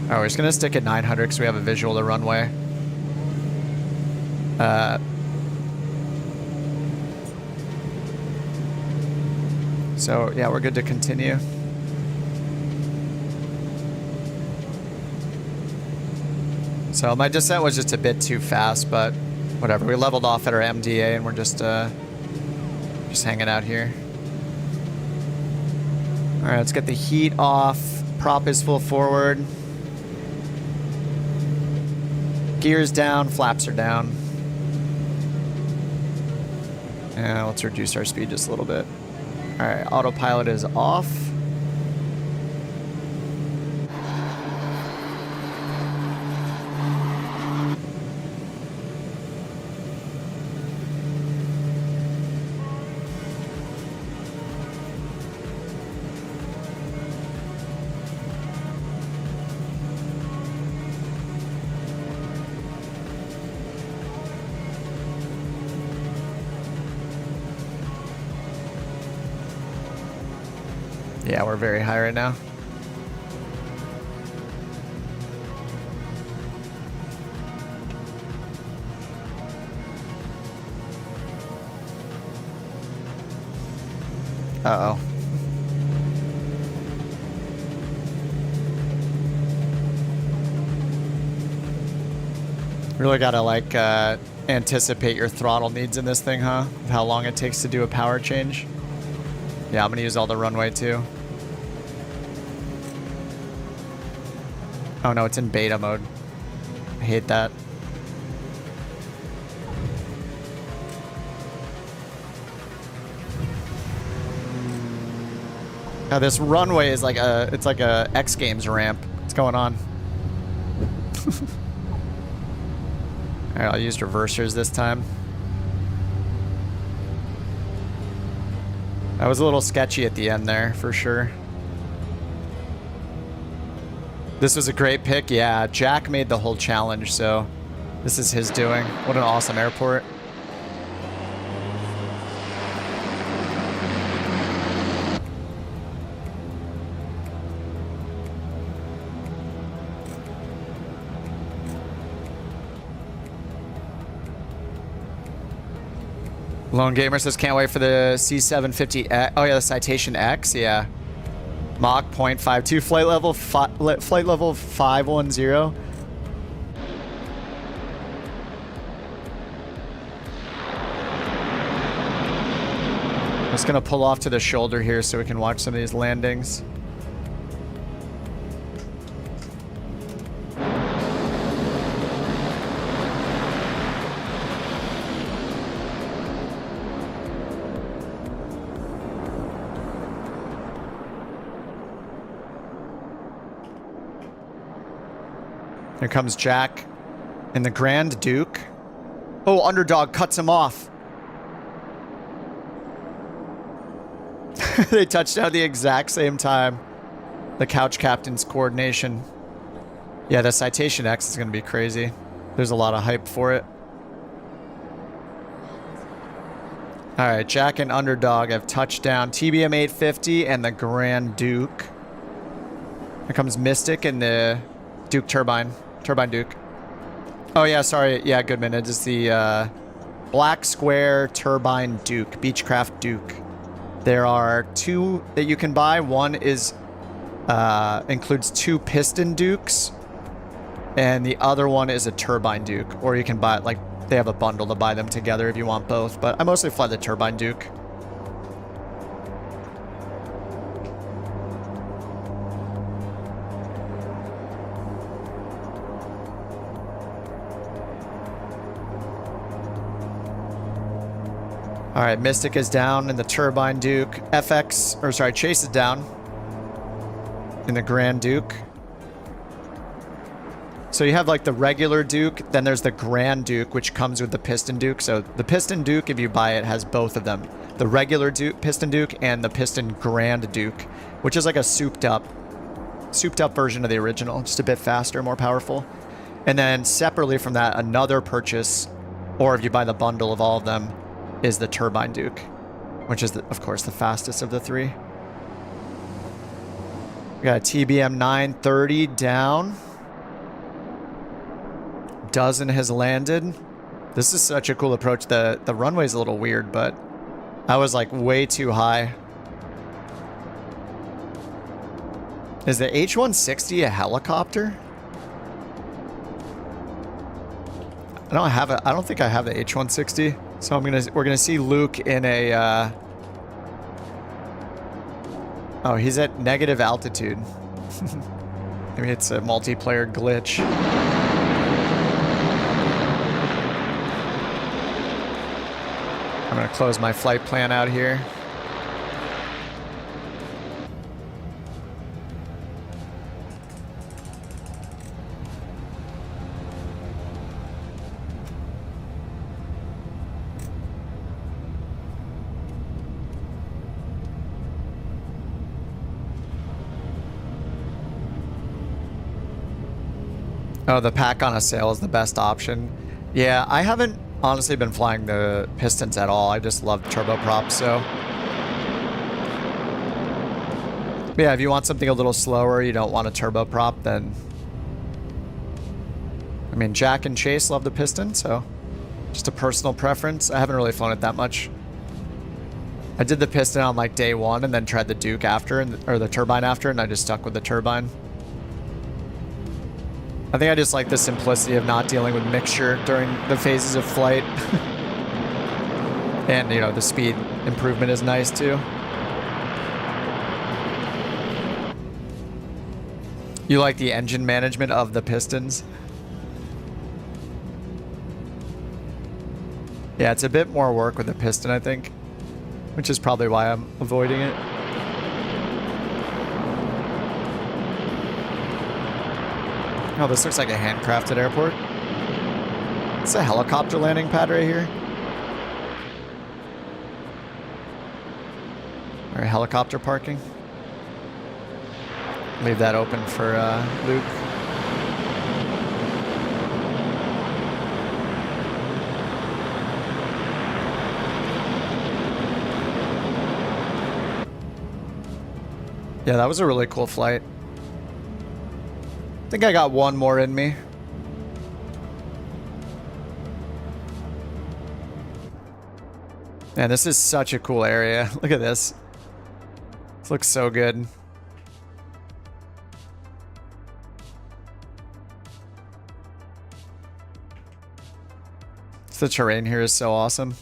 Alright, we're just going to stick at 900 because we have a visual of the runway. So, yeah, we're good to continue. So my descent was just a bit too fast, but whatever. We leveled off at our MDA and we're just hanging out here. All right, let's get the heat off. Prop is full forward. Gears down, flaps are down. And let's reduce our speed just a little bit. All right, autopilot is off. Yeah, we're very high right now. Uh-oh. Really gotta, like, anticipate your throttle needs in this thing, huh? How long it takes to do a power change. Yeah, I'm gonna use all the runway, too. Oh no, it's in beta mode. I hate that. Now this runway is like it's like a X Games ramp. What's going on? Alright, I'll use reversers this time. That was a little sketchy at the end there, for sure. This was a great pick, yeah. Jack made the whole challenge, so this is his doing. What an awesome airport. Lone Gamer says, can't wait for the C750X. Oh yeah, the Citation X, yeah. Mach 0.52, flight level 510. I'm just gonna pull off to the shoulder here so we can watch some of these landings. Here comes Jack in the Grand Duke. Oh, underdog cuts him off. They touched down at the exact same time. The Couch Captains coordination. Yeah, the Citation X is going to be crazy. There's a lot of hype for it. All right, Jack and underdog have touched down. TBM 850 and the Grand Duke. Here comes Mystic and the Duke Turbine Duke. Oh yeah, sorry. Yeah, Goodman. It is the Black Square Turbine Duke, Beechcraft Duke. There are two that you can buy. One is includes two Piston Dukes, and the other one is a Turbine Duke. Or you can buy it, like, they have a bundle to buy them together if you want both. But I mostly fly the Turbine Duke. All right, Mystic is down in the Turbine Duke. Chase is down in the Grand Duke. So you have like the regular Duke, then there's the Grand Duke, which comes with the Piston Duke. So the Piston Duke, if you buy it, has both of them. The regular Duke, Piston Duke, and the Piston Grand Duke, which is like a souped up souped up version of the original, just a bit faster, more powerful. And then separately from that, another purchase, or if you buy the bundle of all of them, is the Turbine Duke, which is, of course, the fastest of the three. We got a TBM 930 down. Dozen has landed. This is such a cool approach. The runway's a little weird, but I was like way too high. Is the H-160 a helicopter? I don't think I have the H-160. So we're gonna see Luke in a oh, he's at negative altitude. Maybe it's a multiplayer glitch. I'm gonna close my flight plan out here. Oh, the pack on a sail is the best option. Yeah, I haven't honestly been flying the pistons at all. I just love turboprop, so. But yeah, if you want something a little slower, you don't want a turboprop, then. I mean, Jack and Chase love the piston, so just a personal preference. I haven't really flown it that much. I did the piston on like day one and then tried the Duke after, or the turbine after, and I just stuck with the turbine. I think I just like the simplicity of not dealing with mixture during the phases of flight. And, you know, the speed improvement is nice too. You like the engine management of the pistons? Yeah, it's a bit more work with the piston, I think, which is probably why I'm avoiding it. Oh, this looks like a handcrafted airport. It's a helicopter landing pad right here. Or helicopter parking. Leave that open for Luke. Yeah, that was a really cool flight. I think I got one more in me. Man, this is such a cool area. Look at this. This looks so good. The terrain here is so awesome.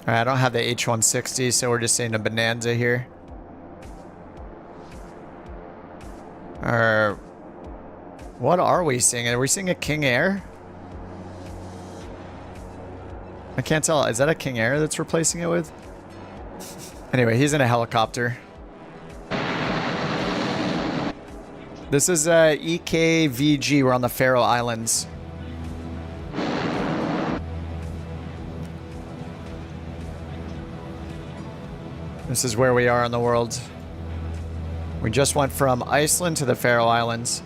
Alright, I don't have the H-160, so we're just seeing a Bonanza here. Or what are we seeing? Are we seeing a King Air? I can't tell. Is that a King Air that's replacing it with? Anyway, he's in a helicopter. This is EKVG. We're on the Faroe Islands. This is where we are in the world. We just went from Iceland to the Faroe Islands.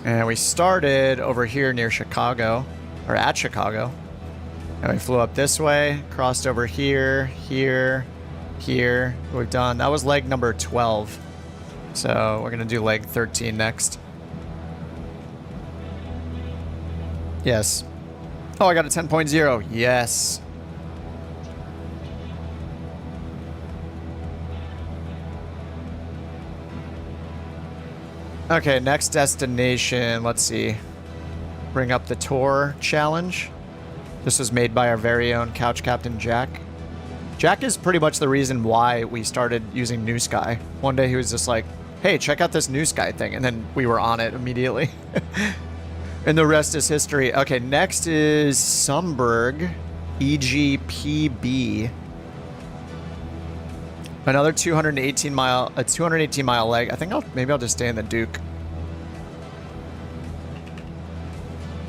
And we started over here near Chicago, or at Chicago. And we flew up this way, crossed over here, here, here. We've done, that was leg number 12. So we're gonna do leg 13 next. Yes. Oh, I got a 10.0. Yes. Okay, next destination. Let's see. Bring up the tour challenge. This was made by our very own Couch Captain Jack. Jack is pretty much the reason why we started using New Sky. One day he was just like, hey, check out this New Sky thing. And then we were on it immediately. And the rest is history. Okay, next is Sumberg, EGPB. Another 218 mile leg. I think maybe I'll just stay in the Duke.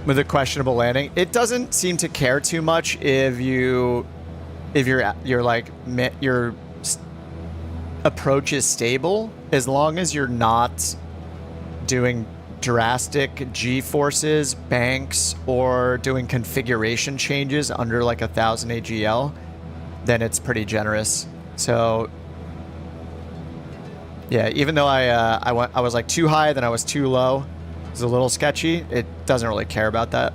With a questionable landing. It doesn't seem to care too much if your approach is stable, as long as you're not doing drastic G-forces, banks, or doing configuration changes under like 1000 AGL, then it's pretty generous. So yeah, even though I was like too high, then I was too low. It's a little sketchy. It doesn't really care about that,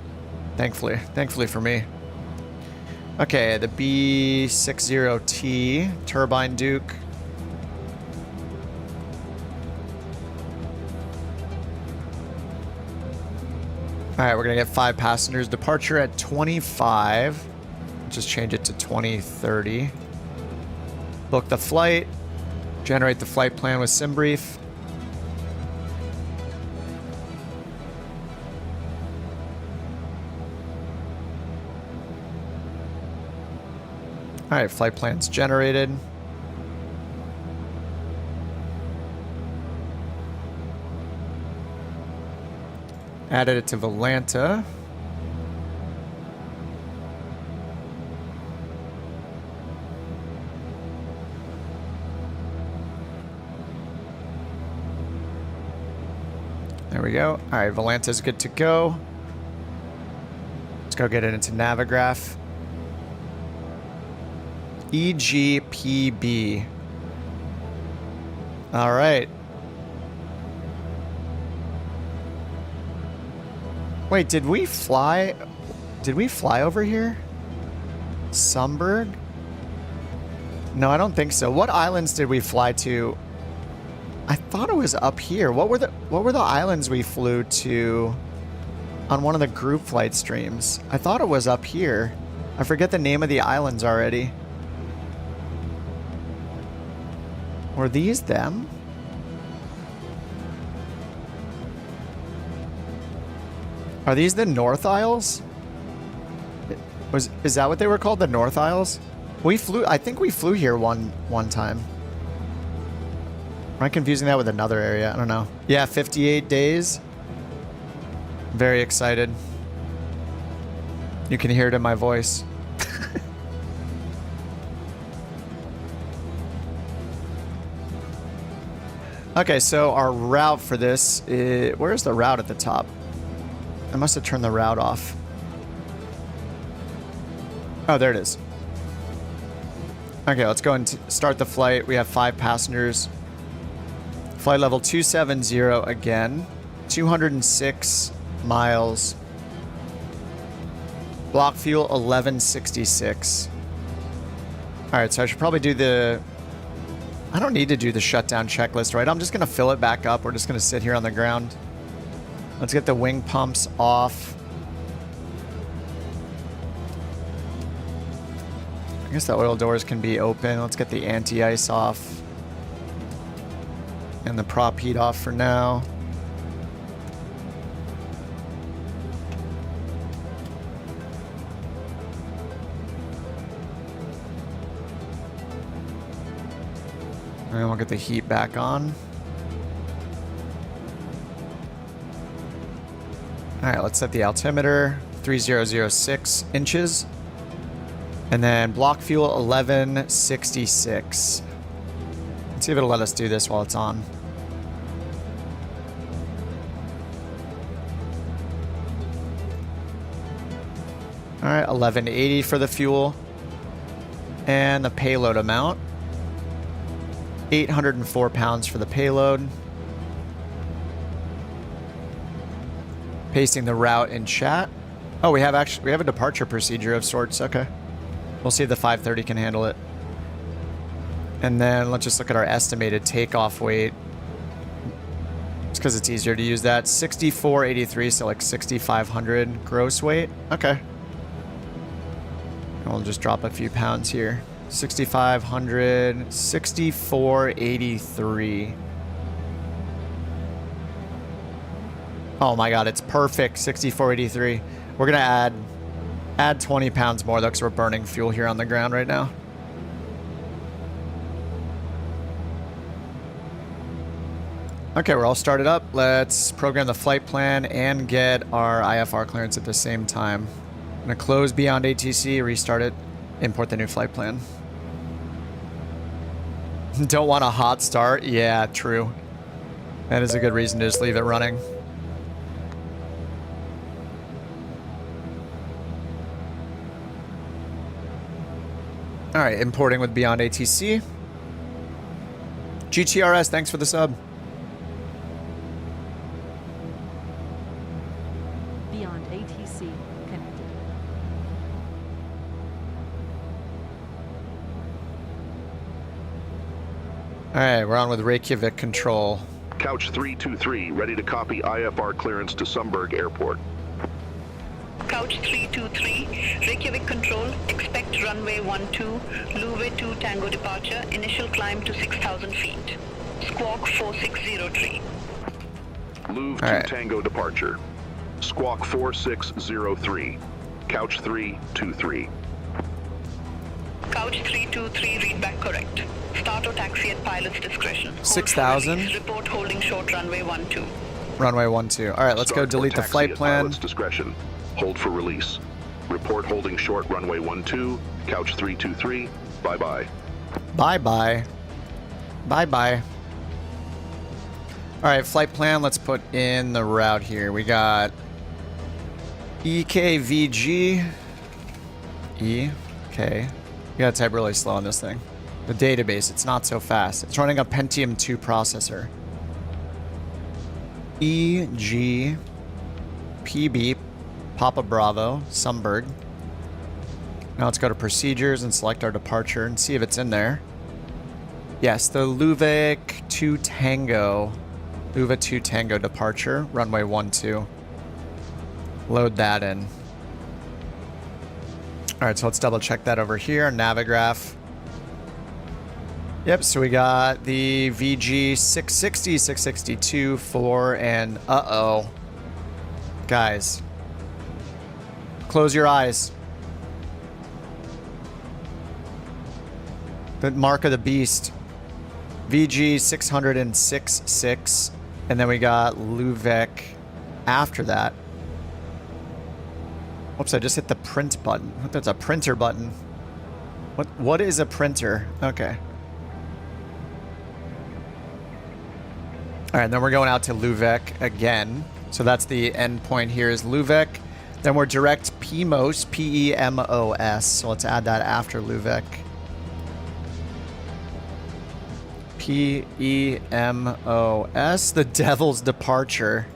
thankfully for me. Okay, the B60T Turbine Duke. All right, we're gonna get 5 passengers. Departure at 25. Just change it to 2030. Book the flight. Generate the flight plan with SimBrief. All right, flight plan's generated. Added it to Volanta. There we go. All right, Volanta's good to go. Let's go get it into Navigraph. EGPB. All right. Wait, did we fly over here? Sumberg? No, I don't think so. What islands did we fly to? I thought it was up here. What were the islands we flew to on one of the group flight streams? I thought it was up here. I forget the name of the islands already. Were these them? Are these the North Isles? Is that what they were called? The North Isles? I think we flew here one time. Am I confusing that with another area? I don't know. Yeah, 58 days. Very excited. You can hear it in my voice. Okay, so our route for this is... Where's the route at the top? I must have turned the route off. Oh, there it is. Okay, let's go and start the flight. We have 5 passengers. Flight level 270 again. 206 miles. Block fuel 1166. Alright, so I should probably do the... I don't need to do the shutdown checklist, right? I'm just going to fill it back up. We're just going to sit here on the ground. Let's get the wing pumps off. I guess the oil doors can be open. Let's get the anti-ice off. And the prop heat off for now. And we'll get the heat back on. Alright, let's set the altimeter. 3006 inches. And then block fuel 1166. Let's see if it'll let us do this while it's on. Alright, 1180 for the fuel. And the payload amount. 804 pounds for the payload. Pasting the route in chat. Oh, we have a departure procedure of sorts. Okay. We'll see if the 530 can handle it. And then let's just look at our estimated takeoff weight. It's because it's easier to use that. 6483, so like 6,500 gross weight. Okay. And we'll just drop a few pounds here. 6,500, 6483. Oh my god, it's perfect. 6483. We're gonna add 20 pounds more though, because we're burning fuel here on the ground right now. Okay, we're all started up. Let's program the flight plan and get our IFR clearance at the same time. I'm gonna close Beyond ATC, restart it, import the new flight plan. Don't want a hot start? Yeah, true. That is a good reason to just leave it running. All right, importing with Beyond ATC. GTRS, thanks for the sub. Beyond ATC connected. All right, we're on with Reykjavik control. Couch 323, ready to copy IFR clearance to Sundberg Airport. Couch 323, Reykjavik control, expect runway 12, Luve 2 Tango departure, initial climb to 6,000 feet. Squawk 4603. Luve 2 All right. Tango departure. Squawk 4603. Couch 323. Couch 323, read back correct. Start or taxi at pilot's discretion. Hold for 6,000. release. Report holding short runway 12. Runway 12. All right, let's go Start or delete the taxi flight at plan. pilot's discretion. Hold for release. Report holding short runway 12. Couch 323. Bye-bye. Bye-bye. Bye-bye. All right, flight plan. Let's put in the route here. We got EKVG. EK. You gotta type really slow on this thing. The database, it's not so fast. It's running a Pentium 2 processor. EG. PB. Papa Bravo. Sundberg. Now let's go to procedures and select our departure and see if it's in there. Yes, the Luve 2 Tango. Luve 2 Tango departure, runway 12. Load that in. All right, so let's double check that over here. Navigraph. Yep, so we got the VG 660, 662, 4, and uh-oh. Guys. Close your eyes. The mark of the beast. VG 606.6, and then we got Luve after that. Oops, I just hit the print button. That's a printer button. What is a printer? Okay. All right, and then we're going out to Luve again. So that's the end point here is Luve. Then we're direct PEMOS, P-E-M-O-S. So let's add that after Luve. P-E-M-O-S, the Devil's Departure.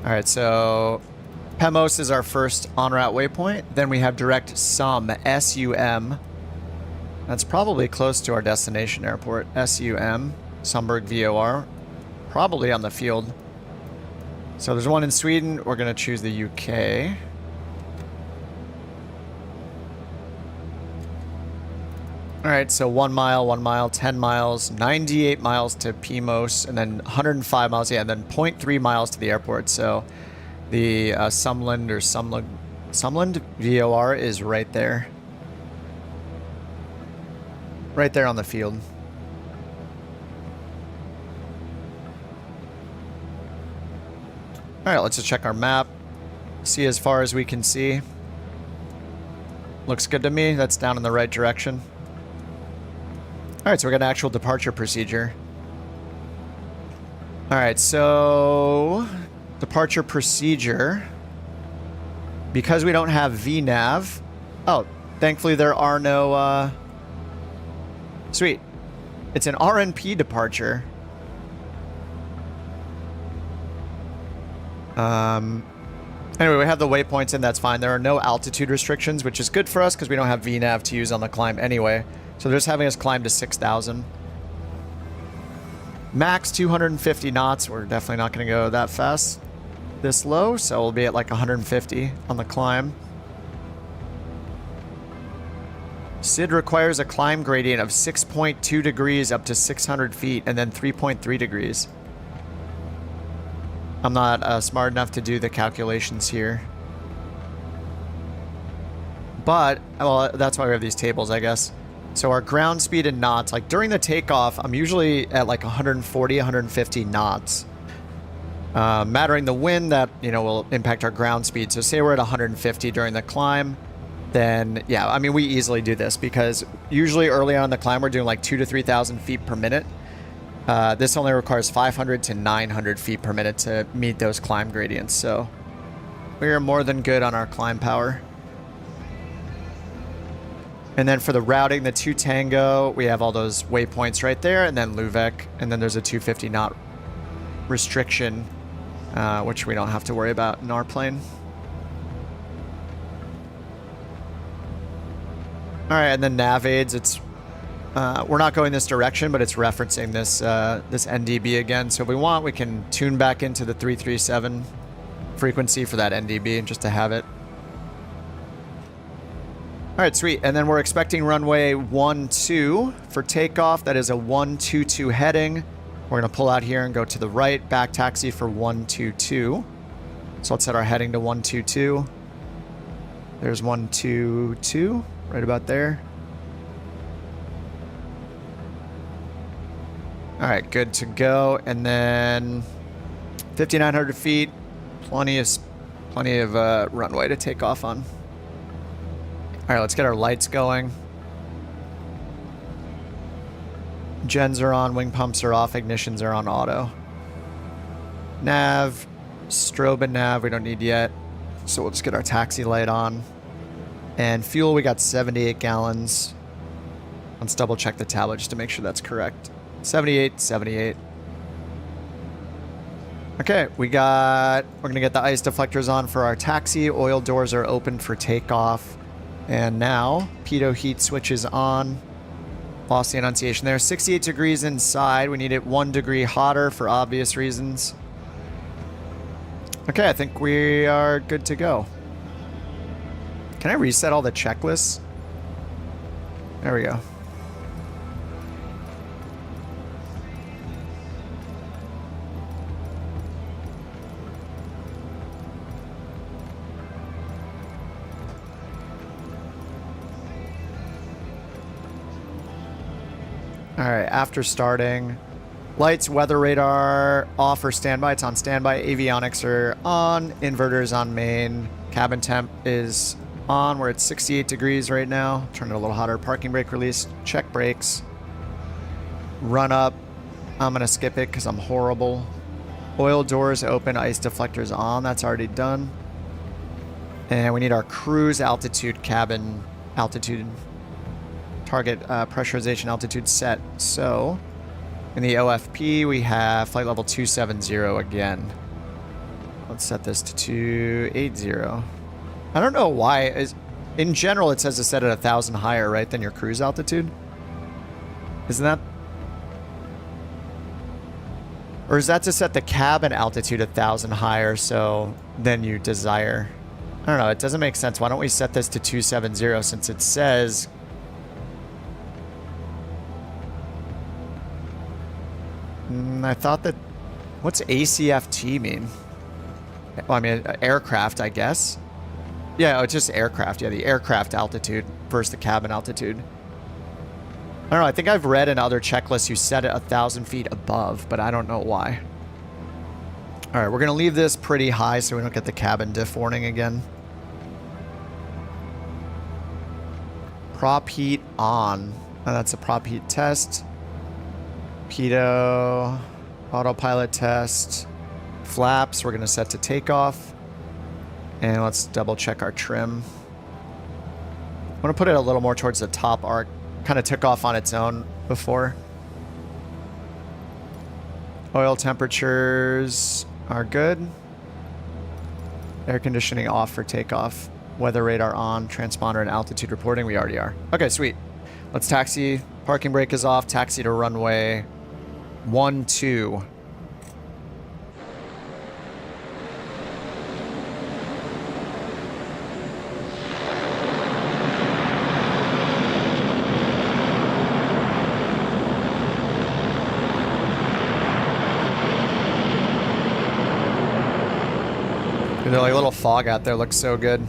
All right, so PEMOS is our first en-route waypoint. Then we have direct SUM, S-U-M. That's probably close to our destination airport, S-U-M, Sundberg VOR. Probably on the field. So there's one in Sweden. We're going to choose the UK. All right, so 1 mile, 10 miles, 98 miles to PEMOS, and then 105 miles, yeah, and then 0.3 miles to the airport. So the Sumland VOR is right there. Right there on the field. All right, let's just check our map. See as far as we can see. Looks good to me. That's down in the right direction. All right, so we got an actual departure procedure. All right, so departure procedure. Because we don't have VNAV. Oh, thankfully there are no... Sweet. It's an RNP departure. Anyway, we have the waypoints in, that's fine. There are no altitude restrictions, which is good for us because we don't have VNAV to use on the climb anyway. So they're just having us climb to 6,000. Max 250 knots. We're definitely not going to go that fast this low, so we'll be at like 150 on the climb. SID requires a climb gradient of 6.2 degrees up to 600 feet and then 3.3 degrees. I'm not smart enough to do the calculations here. But, well, that's why we have these tables, I guess. So our ground speed in knots, like during the takeoff, I'm usually at like 140, 150 knots. Mattering the wind, that, you know, will impact our ground speed. So say we're at 150 during the climb, then yeah, I mean, we easily do this because usually early on in the climb, we're doing like 2,000 to 3,000 feet per minute. This only requires 500 to 900 feet per minute to meet those climb gradients. So we are more than good on our climb power. And then for the routing, the 2 Tango, we have all those waypoints right there, and then Lübeck, and then there's a 250 knot restriction, which we don't have to worry about in our plane. All right, and then nav aids, it's we're not going this direction, but it's referencing this this NDB again. So if we want, we can tune back into the 337 frequency for that NDB just to have it. All right, sweet. And then we're expecting runway 12 for takeoff. That is a 122 heading. We're going to pull out here and go to the right, back taxi for 122. So let's set our heading to 122. There's 122, right about there. All right, good to go. And then 5,900 feet, plenty of runway to take off on. All right, let's get our lights going. Gens are on, wing pumps are off, ignitions are on auto. Nav, strobe and nav we don't need yet. So we'll just get our taxi light on. And fuel, we got 78 gallons. Let's double check the tablet just to make sure that's correct. 78. Okay, we're gonna get the ice deflectors on for our taxi. Oil doors are open for takeoff. And now, pitot heat switch is on. Lost the annunciation there. 68 degrees inside. We need it 1 degree hotter for obvious reasons. Okay, I think we are good to go. Can I reset all the checklists? There we go. All right, after starting, lights, weather radar off for standby. It's on standby. Avionics are on. Inverters on main. Cabin temp is on. We're at 68 degrees right now. Turn it a little hotter. Parking brake release. Check brakes. Run up. I'm going to skip it because I'm horrible. Oil doors open. Ice deflectors on. That's already done. And we need our cruise altitude, cabin altitude. Target pressurization altitude set. So in the OFP, we have flight level 270 again. Let's set this to 280. I don't know why. In general, it says to set it 1,000 higher, right, than your cruise altitude. Isn't that? Or is that to set the cabin altitude 1,000 higher so then you desire? I don't know. It doesn't make sense. Why don't we set this to 270 since it says... I thought that... What's ACFT mean? Well, I mean, aircraft, I guess. Yeah, it's just aircraft. Yeah, the aircraft altitude versus the cabin altitude. I don't know. I think I've read in other checklists you set it 1,000 feet above, but I don't know why. All right, we're going to leave this pretty high so we don't get the cabin diff warning again. Prop heat on. Oh, that's a prop heat test. Pitot, autopilot test, flaps, we're going to set to takeoff. And let's double check our trim. I'm going to put it a little more towards the top arc. Kind of took off on its own before. Oil temperatures are good. Air conditioning off for takeoff. Weather radar on, transponder and altitude reporting. We already are. Okay, sweet. Let's taxi. Parking brake is off. Taxi to runway 12. Dude, like a little fog out there looks so good.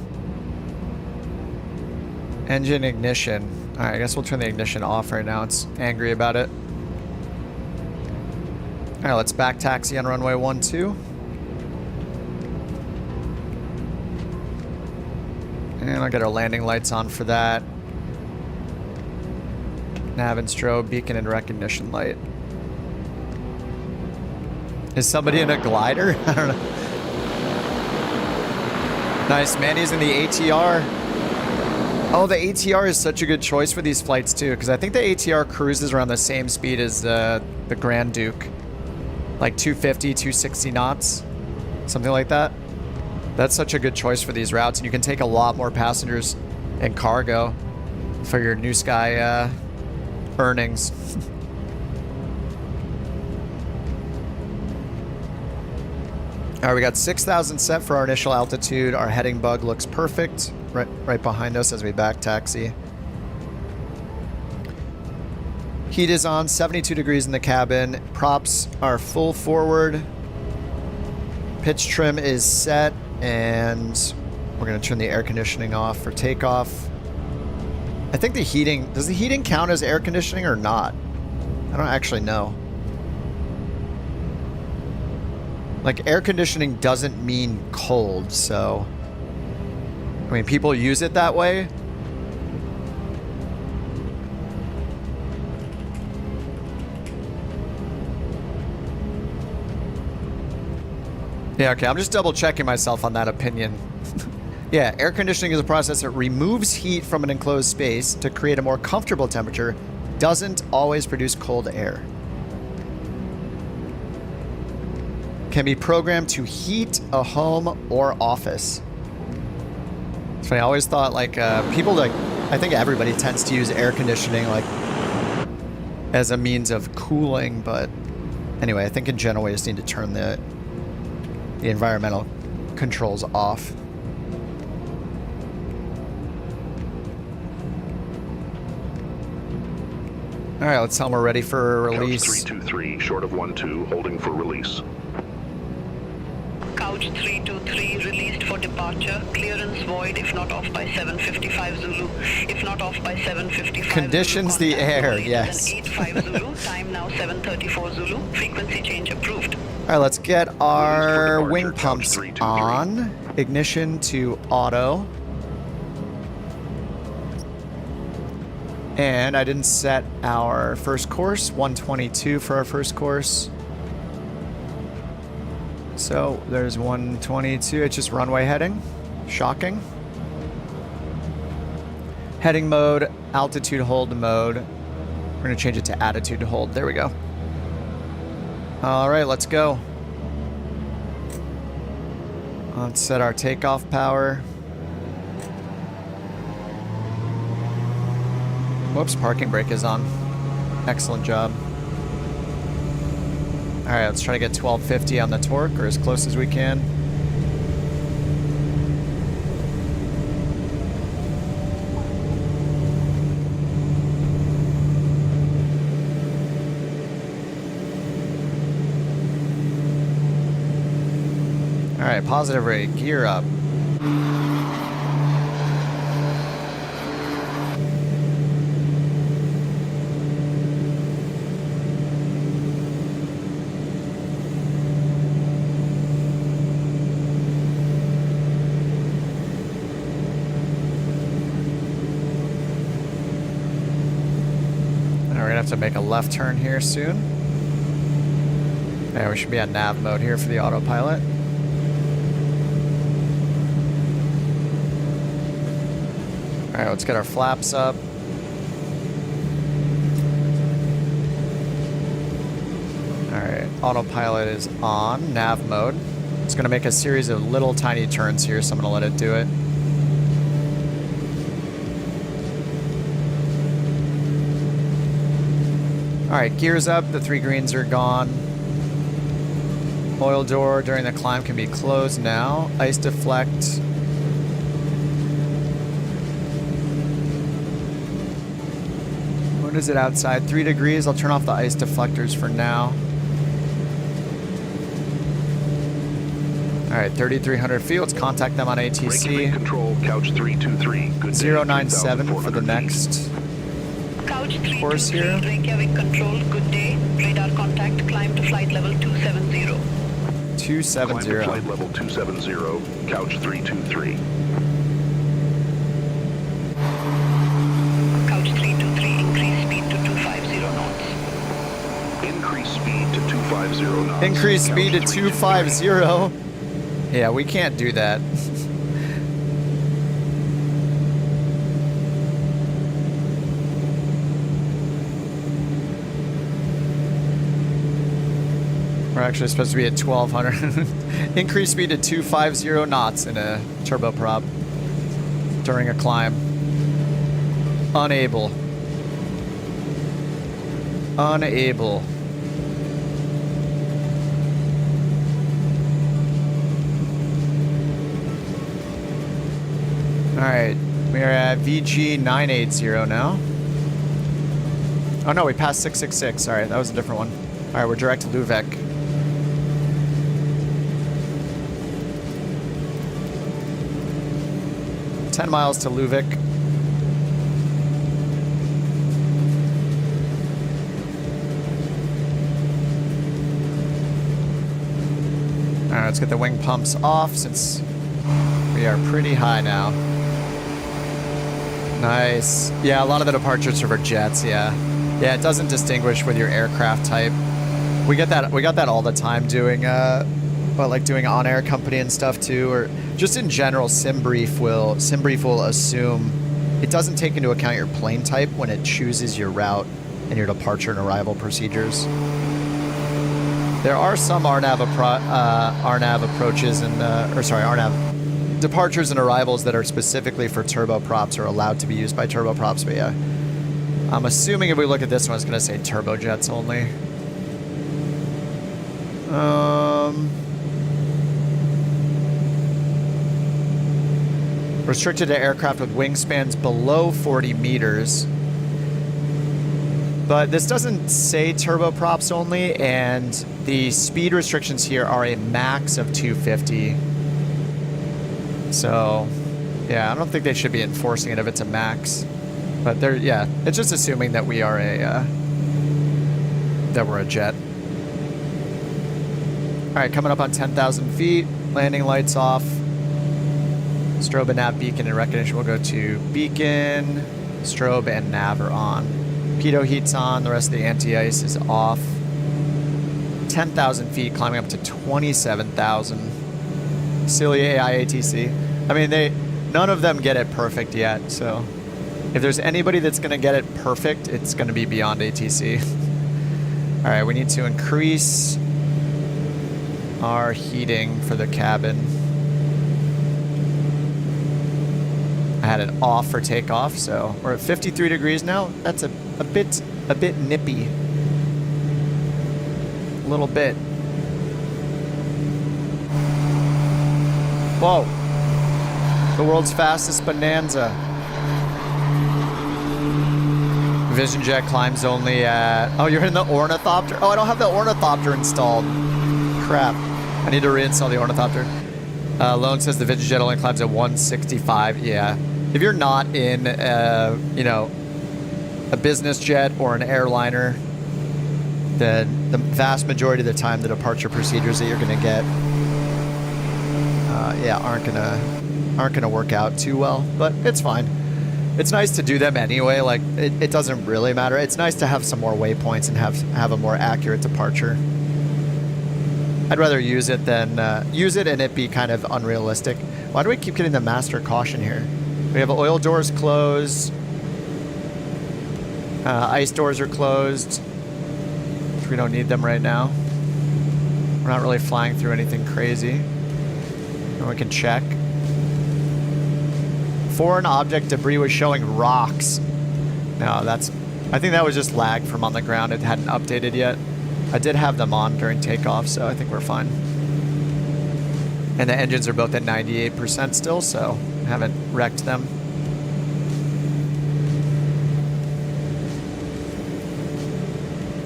Engine ignition. All right, I guess we'll turn the ignition off right now. It's angry about it. All right, let's back taxi on runway 12. And I'll get our landing lights on for that. Nav and strobe, beacon and recognition light. Is somebody in a glider? I don't know. Nice, Mandy's in the ATR. Oh, the ATR is such a good choice for these flights too, because I think the ATR cruises around the same speed as the Grand Duke. Like 250, 260 knots, something like that. That's such a good choice for these routes, and you can take a lot more passengers and cargo for your New Sky earnings. All right, we got 6,000 set for our initial altitude. Our heading bug looks perfect right behind us as we back taxi. Heat is on, 72 degrees in the cabin. Props are full forward. Pitch trim is set, and we're going to turn the air conditioning off for takeoff. I think the heating, does the heating count as air conditioning or not? I don't actually know. Like, air conditioning doesn't mean cold, so I mean, people use it that way. Yeah, okay, I'm just double checking myself on that opinion. Yeah, air conditioning is a process that removes heat from an enclosed space to create a more comfortable temperature, doesn't always produce cold air. Can be programmed to heat a home or office. So I always thought, like, people, like, I think everybody tends to use air conditioning, like, as a means of cooling, but anyway, I think in general we just need to turn the environmental controls off. All right, let's tell them we're ready for a release. Couch 323, short of 12, holding for release. Couch 323 released for departure. Clearance void if not off by 7:55 Zulu. If not off by 7:55 Conditions Zulu, the air, contact yes. 85 Zulu. Time now 7:34 Zulu. Frequency change approved. All right, let's get our departure, wing Couch pumps 323. on. Ignition to auto. And I didn't set our first course, 122 for our first course. So there's 122, it's just runway heading. Shocking. Heading mode, altitude hold mode. We're gonna change it to attitude hold, there we go. All right, let's go. Let's set our takeoff power. Whoops, parking brake is on. Excellent job. All right, let's try to get 1250 on the torque, or as close as we can. All right, positive rate, gear up. To make a left turn here soon. Yeah, we should be on nav mode here for the autopilot. All right, let's get our flaps up. All right, autopilot is on, nav mode. It's gonna make a series of little tiny turns here, so I'm gonna let it do it. All right, gears up, the 3 greens are gone. Oil door during the climb can be closed now. Ice deflect. What is it outside? 3 degrees. I'll turn off the ice deflectors for now. All right, 3,300 feet. Let's contact them on ATC. Reykjavik Control, Couch 323. Good day, 097 for the 3,400 feet. next Couch course here. 323, Reykjavik Control, good day. Radar contact, climb to flight level 270. Climb 270. to flight level 270, Couch 323. Couch 323, increase speed to 250 knots. Increase speed to 250 knots. Increase speed to Couch 250. Yeah, we can't do that. We're actually supposed to be at 1,200. Increase speed to 250 knots in a turboprop during a climb. Unable. Unable. Alright, we are at VG 980 now. Oh no, we passed 666. Alright, that was a different one. Alright, we're direct to Lübeck. $10 miles to Lübeck. Alright, let's get the wing pumps off since we are pretty high now. Nice. Yeah, a lot of the departures are for jets, yeah. Yeah, it doesn't distinguish with your aircraft type. We got that all the time doing doing on-air company and stuff too, or just in general, SimBrief will assume it doesn't take into account your plane type when it chooses your route and your departure and arrival procedures. There are some RNAV approaches and RNAV departures and arrivals that are specifically for turboprops or allowed to be used by turboprops, but yeah. I'm assuming if we look at this one, it's going to say turbojets only. Restricted to aircraft with wingspans below 40 meters. But this doesn't say turboprops only, and the speed restrictions here are a max of 250. So, yeah, I don't think they should be enforcing it if it's a max. But they're, yeah, it's just assuming that we are that we're a jet. All right, coming up on 10,000 feet, landing lights off. Strobe and nav beacon and recognition will go to beacon. Strobe and nav are on. Pitot heat's on, the rest of the anti-ice is off. 10,000 feet, climbing up to 27,000. Cilia AI ATC. I mean, none of them get it perfect yet, so if there's anybody that's going to get it perfect, it's going to be beyond ATC. All right, we need to increase our heating for the cabin. I had it off for takeoff, so we're at 53 degrees now. That's a bit nippy. A little bit. Whoa. The world's fastest Bonanza. Vision jet climbs only at... Oh, you're in the Ornithopter? Oh, I don't have the Ornithopter installed. Crap. I need to reinstall the Ornithopter. Lone says the Vision jet only climbs at 165. Yeah. If you're not in, a business jet or an airliner, then the vast majority of the time, the departure procedures that you're going to get, aren't gonna work out too well. But it's fine. It's nice to do them anyway. Like it doesn't really matter. It's nice to have some more waypoints and have a more accurate departure. I'd rather use it than use it and it be kind of unrealistic. Why do we keep getting the master caution here? We have oil doors closed. Ice doors are closed. We don't need them right now. We're not really flying through anything crazy. And we can check. Foreign object debris was showing rocks. No, I think that was just lag from on the ground. It hadn't updated yet. I did have them on during takeoff, so I think we're fine. And the engines are both at 98% still, so I haven't wrecked them.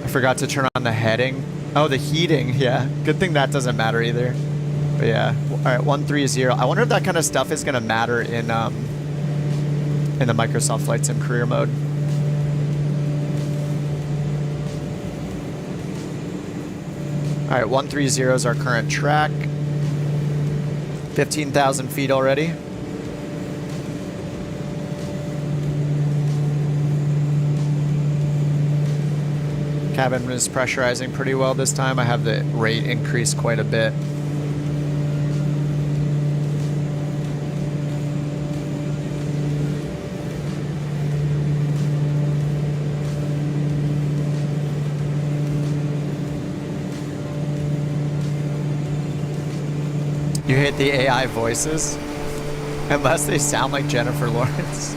I forgot to turn on the heading. Oh, the heating, yeah. Good thing that doesn't matter either. But yeah, all right, 130. I wonder if that kind of stuff is gonna matter in the Microsoft Flight Sim career mode. All right, 130 is our current track. 15,000 feet already. Cabin is pressurizing pretty well this time. I have the rate increased quite a bit. You hate the AI voices? Unless they sound like Jennifer Lawrence.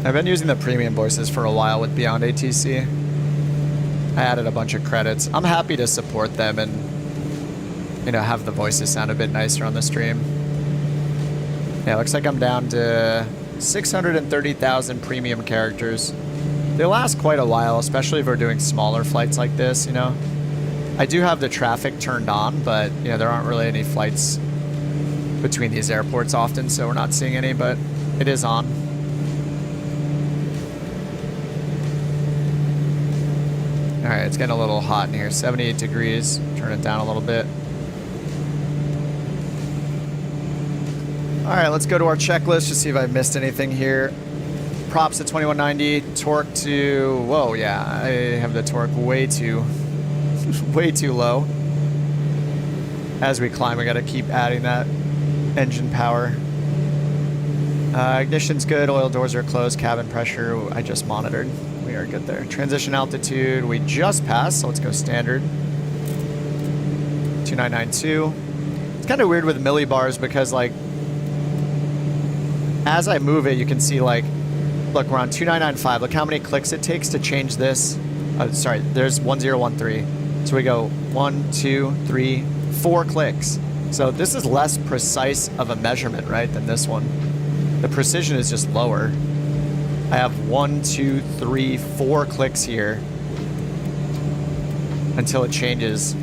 I've been using the premium voices for a while with Beyond ATC. I added a bunch of credits. I'm happy to support them and, you know, have the voices sound a bit nicer on the stream. Yeah, looks like I'm down to 630,000 premium characters. They last quite a while, especially if we're doing smaller flights like this, you know. I do have the traffic turned on, but, you know, there aren't really any flights between these airports often, so we're not seeing any, but it is on. All right, it's getting a little hot in here. 78 degrees. Turn it down a little bit. All right, let's go to our checklist to see if I missed anything here. Props at 2190. Torque to, whoa, yeah, I have the torque way too low. As we climb, we got to keep adding that engine power. Ignition's good. Oil doors are closed. Cabin pressure, I just monitored. We are good there. Transition altitude, we just passed, so let's go standard. 2992. It's kind of weird with millibars because, like, as I move it, you can see, like, look, we're on 2995. Look how many clicks it takes to change this. Sorry, there's 1013. So we go 1, 2, 3, 4 clicks. So this is less precise of a measurement, right, than this one. The precision is just lower. I have 1, 2, 3, 4 clicks here until it changes.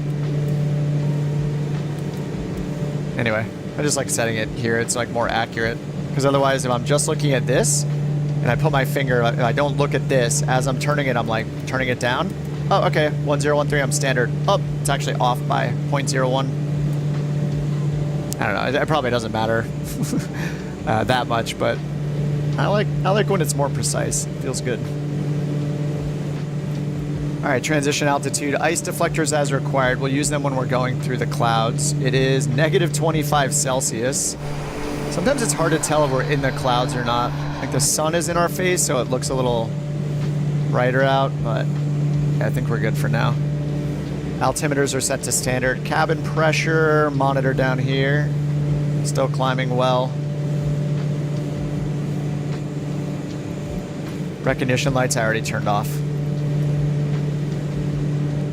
Anyway, I just like setting it here. It's like more accurate, because otherwise if I'm just looking at this and I put my finger, I don't look at this as I'm turning it, I'm like turning it down. Oh, okay, 1013, I'm standard. Oh, it's actually off by 0.01. I don't know, it probably doesn't matter that much, but I like when it's more precise. It feels good. All right, transition altitude. Ice deflectors as required. We'll use them when we're going through the clouds. It is negative 25 Celsius. Sometimes it's hard to tell if we're in the clouds or not. Like the sun is in our face, so it looks a little brighter out, but yeah, I think we're good for now. Altimeters are set to standard. Cabin pressure monitor down here. Still climbing well. Recognition lights I already turned off.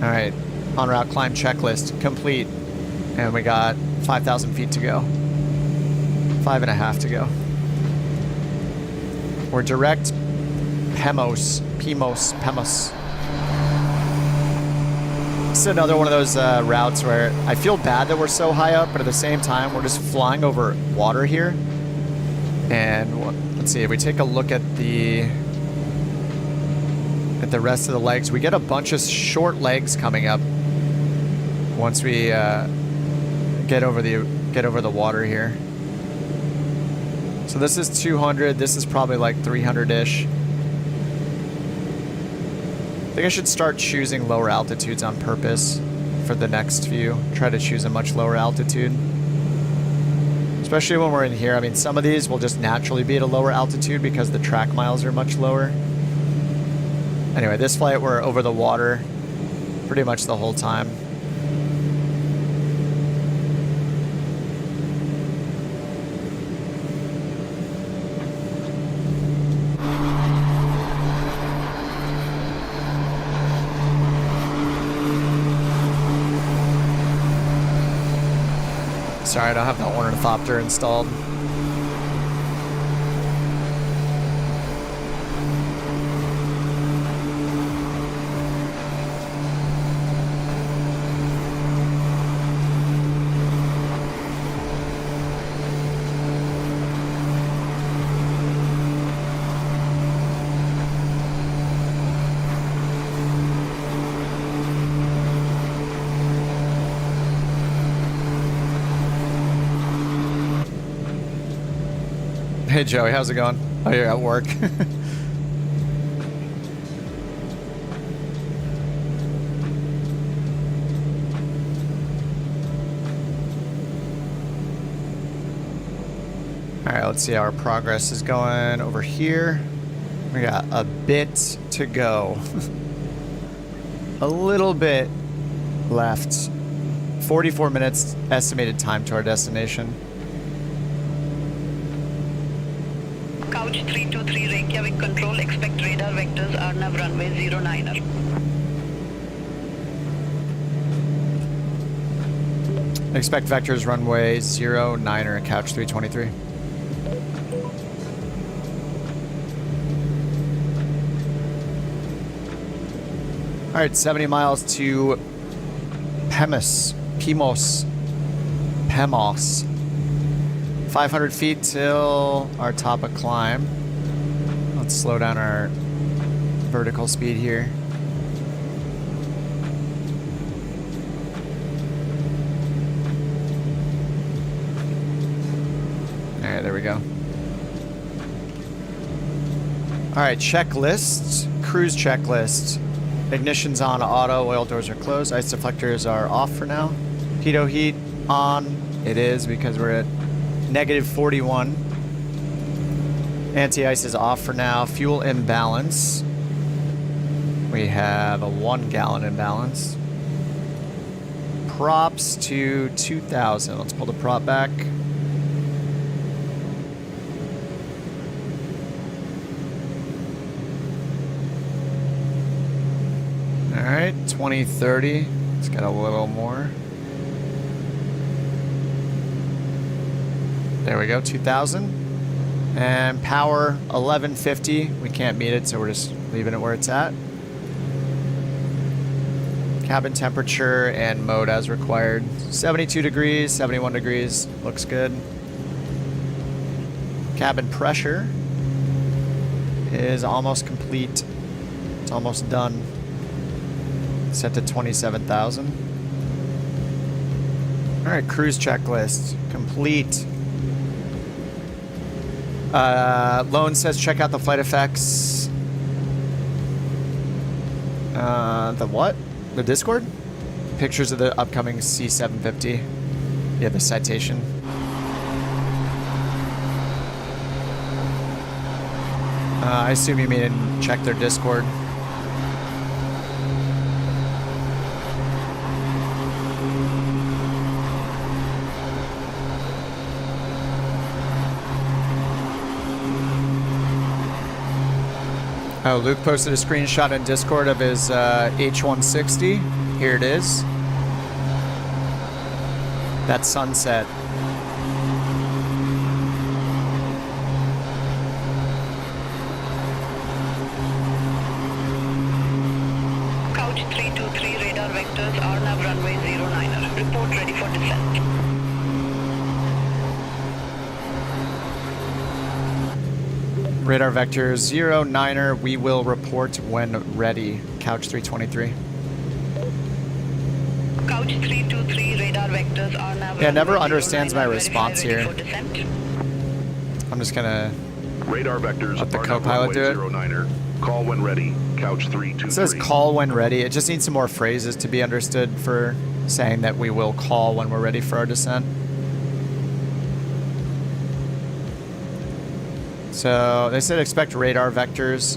All right, en route climb checklist complete. And we got 5,000 feet to go. 5.5 to go. We're direct Pemos. This is another one of those routes where I feel bad that we're so high up, but at the same time, we're just flying over water here. And let's see, if we take a look at the rest of the legs, we get a bunch of short legs coming up once we get over the water here. So this is 200. This is probably like 300-ish. I think I should start choosing lower altitudes on purpose for the next few. Try to choose a much lower altitude. Especially when we're in here. I mean, some of these will just naturally be at a lower altitude because the track miles are much lower. Anyway, this flight we're over the water pretty much the whole time. Sorry, I don't have the ornithopter installed. Hey Joey, how's it going? Oh, you're at work. Alright, let's see how our progress is going over here. We got a bit to go. A little bit left. 44 minutes estimated time to our destination. Couch 323 Reykjavik control, expect radar vectors Arnav runway 09er. Expect vectors runway 09er at Couch 323. Alright, 70 miles to Pemos. 500 feet till our top of climb. Let's slow down our vertical speed here. Alright, there we go. Alright, checklist. Cruise checklist. Ignition's on auto, oil doors are closed, ice deflectors are off for now. Pitot heat on. It is because we're at negative 41. Anti-ice is off for now. Fuel imbalance. We have a 1 gallon imbalance. Props to 2,000. Let's pull the prop back. Alright, 2030. Let's get a little more. There we go, 2,000. And power, 1150. We can't meet it, so we're just leaving it where it's at. Cabin temperature and mode as required. 72 degrees, 71 degrees. Looks good. Cabin pressure is almost complete. It's almost done. Set to 27,000. Alright, cruise checklist. Complete. Lone says check out the flight effects. The what? The Discord? Pictures of the upcoming C750. Yeah, the citation. I assume you mean check their Discord. Oh, Luke posted a screenshot in Discord of his H160. Here it is. That sunset. Couch 323 radar vectors Arnav runway 09er. Report ready for descent. Radar vector 09er, we will report when ready. Couch 323. Couch 323 radar vectors Arnav. Yeah, it never understands my response here. I'm just gonna Radar vectors let the Arnav co-pilot do it. runway 09er. Call when ready. Couch 323. It says call when ready. It just needs some more phrases to be understood for saying that we will call when we're ready for our descent. So they said expect radar vectors.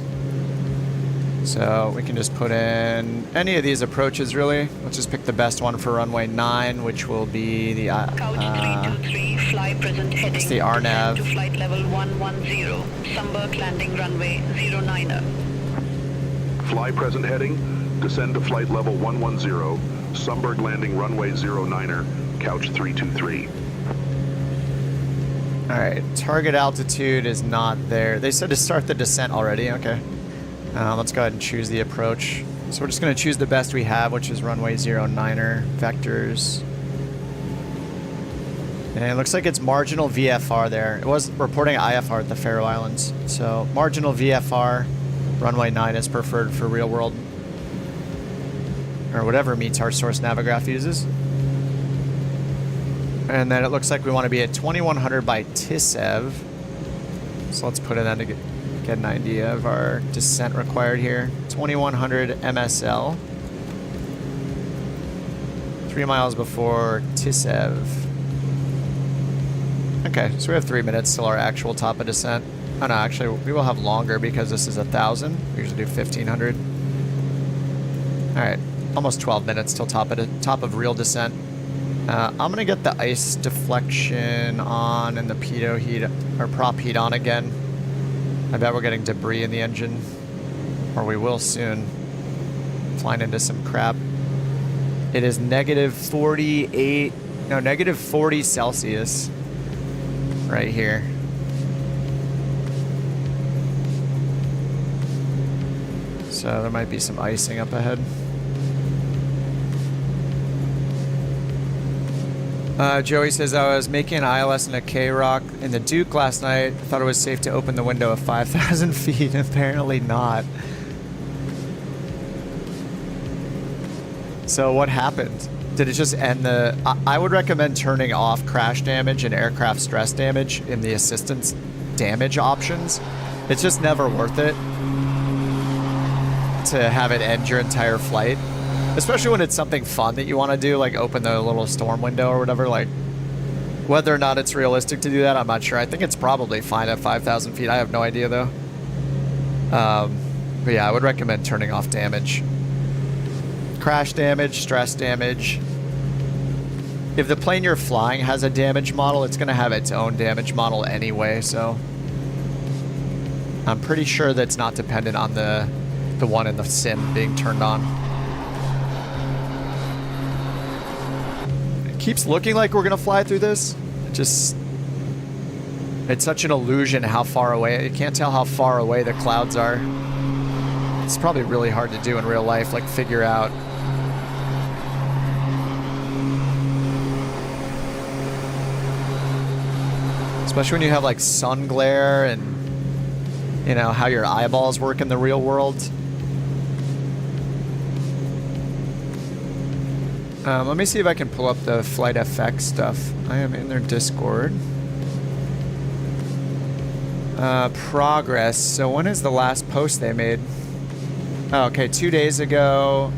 So we can just put in any of these approaches really. Let's just pick the best one for runway 9, which will be the Couch 323 fly present heading. it's the RNAV. To flight level 110. Sunburk landing runway 09er. Fly present heading. Descend to flight level 110. Sunburg landing runway 09er. Couch 323. Alright, target altitude is not there. They said to start the descent already, okay. Let's go ahead and choose the approach. So we're just going to choose the best we have, which is runway 09er, vectors. And it looks like it's marginal VFR there. It was reporting IFR at the Faroe Islands. So marginal VFR, runway 9 is preferred for real world. Or whatever meets our source Navigraph uses. And then it looks like we want to be at 2100 by Tisev. So let's put it in to get an idea of our descent required here. 2100 MSL. 3 miles before Tisev. Okay, so we have 3 minutes till our actual top of descent. Oh no, actually we will have longer because this is 1,000. We usually do 1,500. All right, almost 12 minutes till top of real descent. I'm gonna get the ice deflection on and the pitot heat or prop heat on again. I bet we're getting debris in the engine, or we will soon. Flying into some crap. It is negative 40 Celsius right here. So there might be some icing up ahead. Joey says, I was making an ILS in a K-Rock in the Duke last night. I thought it was safe to open the window at 5,000 feet. Apparently not. So what happened? Did it just end the... I would recommend turning off crash damage and aircraft stress damage in the assistance damage options. It's just never worth it to have it end your entire flight. Especially when it's something fun that you want to do, like open the little storm window or whatever. Like, whether or not it's realistic to do that, I'm not sure. I think it's probably fine at 5,000 feet. I have no idea, though. But yeah, I would recommend turning off damage. Crash damage, stress damage. If the plane you're flying has a damage model, it's going to have its own damage model anyway, so... I'm pretty sure that's not dependent on the one in the sim being turned on. Keeps looking like we're gonna fly through this. It's such an illusion how far away. You can't tell how far away the clouds are. It's probably really hard to do in real life, like figure out. Especially when you have like sun glare and you know how your eyeballs work in the real world. Let me see if I can pull up the flight FX stuff. I am in their Discord. Progress. So when is the last post they made? Oh, okay, 2 days ago.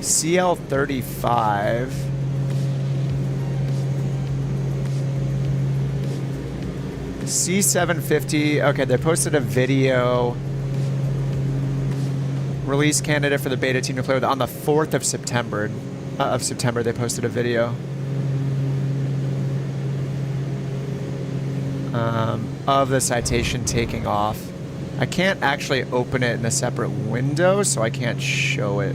CL35. C750. Okay, they posted a video. Release candidate for the beta team to play with on the 4th of September. They posted a video of the citation taking off. I can't actually open it in a separate window, so I can't show it.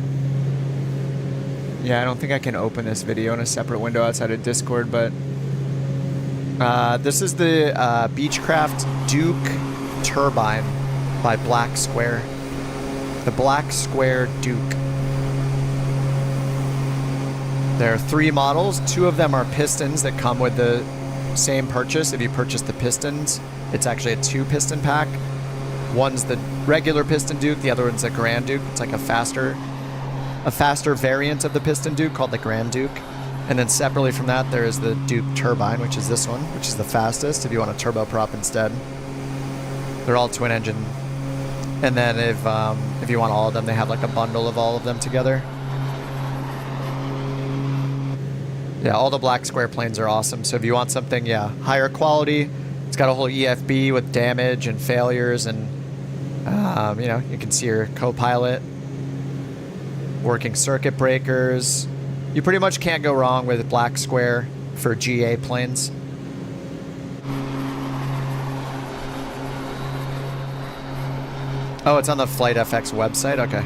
Yeah, I don't think I can open this video in a separate window outside of Discord, but this is the Beechcraft Duke turbine by Black Square. The Black Square Duke. There are 3 models. 2 of them are pistons that come with the same purchase. If you purchase the pistons, it's actually a 2 piston pack. One's the regular piston Duke, the other one's a Grand Duke. It's like a faster variant of the piston Duke called the Grand Duke. And then separately from that, there is the Duke turbine, which is this one, which is the fastest if you want a turboprop instead. They're all twin engine. And then if you want all of them, they have like a bundle of all of them together. Yeah, all the Black Square planes are awesome. So if you want something, yeah, higher quality, it's got a whole EFB with damage and failures, and you know, you can see your co-pilot, working circuit breakers. You pretty much can't go wrong with Black Square for GA planes. Oh, it's on the Flight FX website? Okay.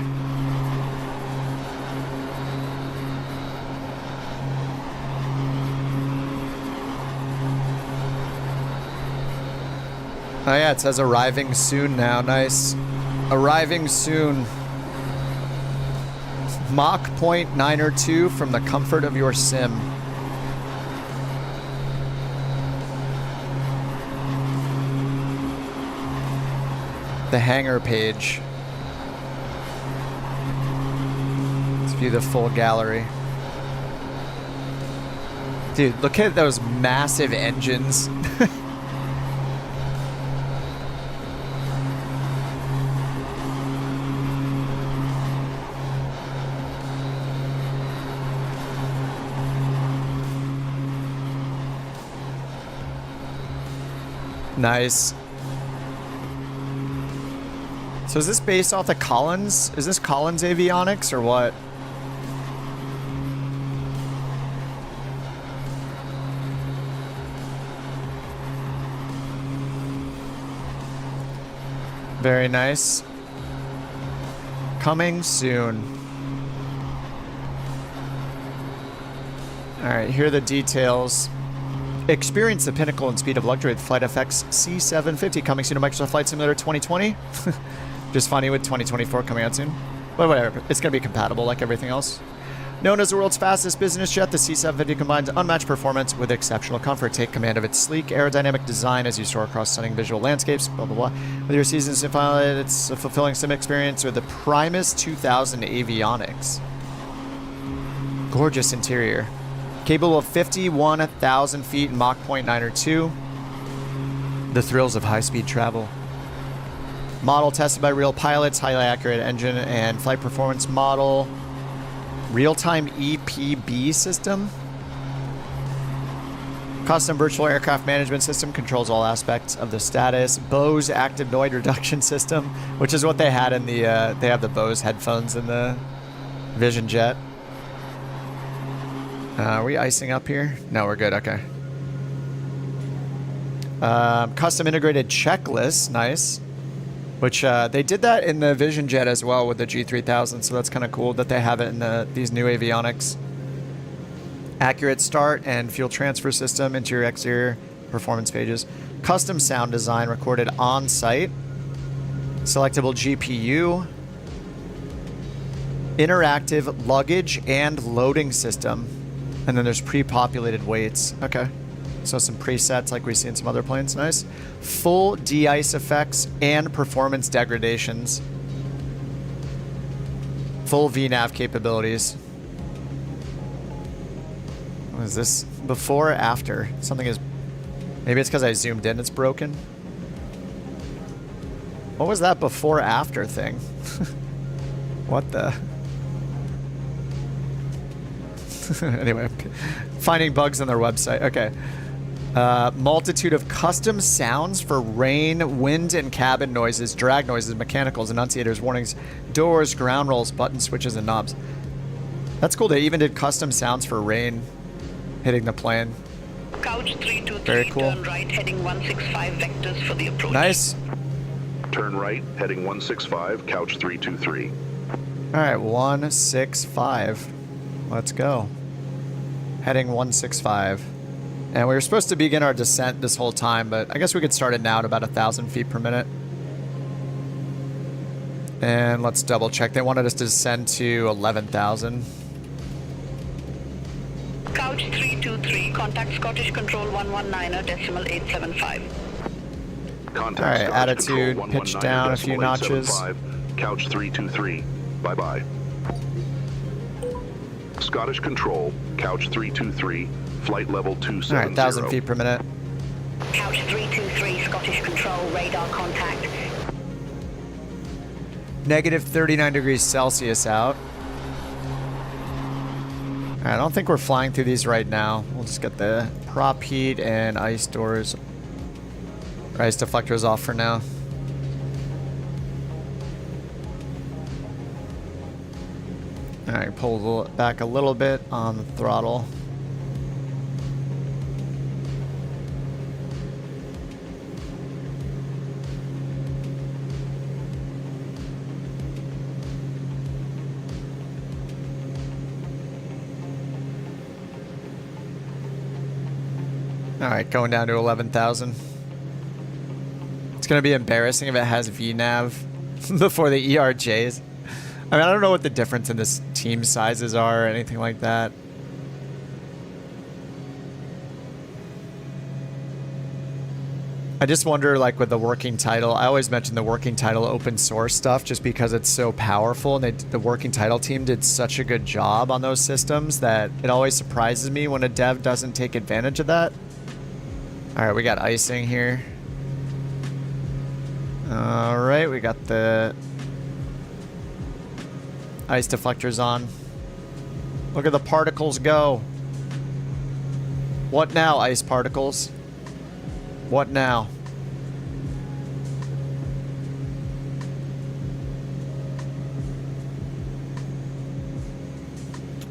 Oh yeah, it says arriving soon now. Nice. Arriving soon. Mach point 9 or 2 from the comfort of your sim. The hangar page. Let's view the full gallery. Dude, look at those massive engines. Nice. So is this based off the Collins? Is this Collins avionics or what? Very nice. Coming soon. All right, here are the details. Experience the pinnacle and speed of luxury with Flight FX C750 coming soon to Microsoft Flight Simulator 2020. Just funny with 2024 coming out soon. But whatever, it's going to be compatible like everything else. Known as the world's fastest business jet, the C750 combines unmatched performance with exceptional comfort. Take command of its sleek, aerodynamic design as you soar across stunning visual landscapes, blah, blah, blah. With your seasons pilot, it's a fulfilling sim experience with the Primus 2000 avionics. Gorgeous interior. Capable of 51,000 feet in Mach 0.9 or 2. The thrills of high-speed travel. Model tested by real pilots, highly accurate engine and flight performance model. Real-time EPB system. Custom virtual aircraft management system controls all aspects of the status. Bose active noise reduction system, which is what they had in the, they have the Bose headphones in the Vision Jet. Are we icing up here? No, we're good. Okay. Custom integrated checklist. Nice. Which they did that in the Vision Jet as well with the G3000, so that's kind of cool that they have it in these new avionics. Accurate start and fuel transfer system, interior, exterior, performance pages. Custom sound design recorded on site. Selectable GPU. Interactive luggage and loading system. And then there's pre-populated weights. Okay. So some presets like we see in some other planes. Nice. Full de-ice effects and performance degradations. Full VNAV capabilities. What is this? Before or after? Something is... Maybe it's because I zoomed in it's broken. What was that before after thing? What the... Anyway, finding bugs on their website. Okay. Multitude of custom sounds for rain, wind, and cabin noises, drag noises, mechanicals, enunciators, warnings, doors, ground rolls, button switches, and knobs. That's cool. They even did custom sounds for rain hitting the plane. Couch 323, very cool. Turn right, heading 165 vectors for the approach. Nice. Turn right, heading 165, Couch 323. All right, 165. Let's go. Heading 165. And we were supposed to begin our descent this whole time, but I guess we could start it now at about 1,000 feet per minute. And let's double check. They wanted us to descend to 11,000. Couch 323, contact Scottish Control 119.875. Contact All right, Scottish attitude, Control pitch down a few notches. 119.875, Couch 323. Bye-bye. Scottish Control, Couch 323, flight level 270. All right, 1,000 feet per minute. Couch 323, Scottish Control, radar contact. Negative 39 degrees Celsius out. All right, I don't think we're flying through these right now. We'll just get the prop heat and ice doors, or ice deflectors off for now. All right, pull back a little bit on the throttle. All right, going down to 11,000. It's going to be embarrassing if it has VNAV before the ERJs. I mean, I don't know what the difference in this team sizes are or anything like that. I just wonder, like with the working title, I always mention the working title open source stuff just because it's so powerful, and the working title team did such a good job on those systems that it always surprises me when a dev doesn't take advantage of that. All right, we got icing here. All right, we got the ice deflectors on. Look at the particles go. What now, ice particles? What now?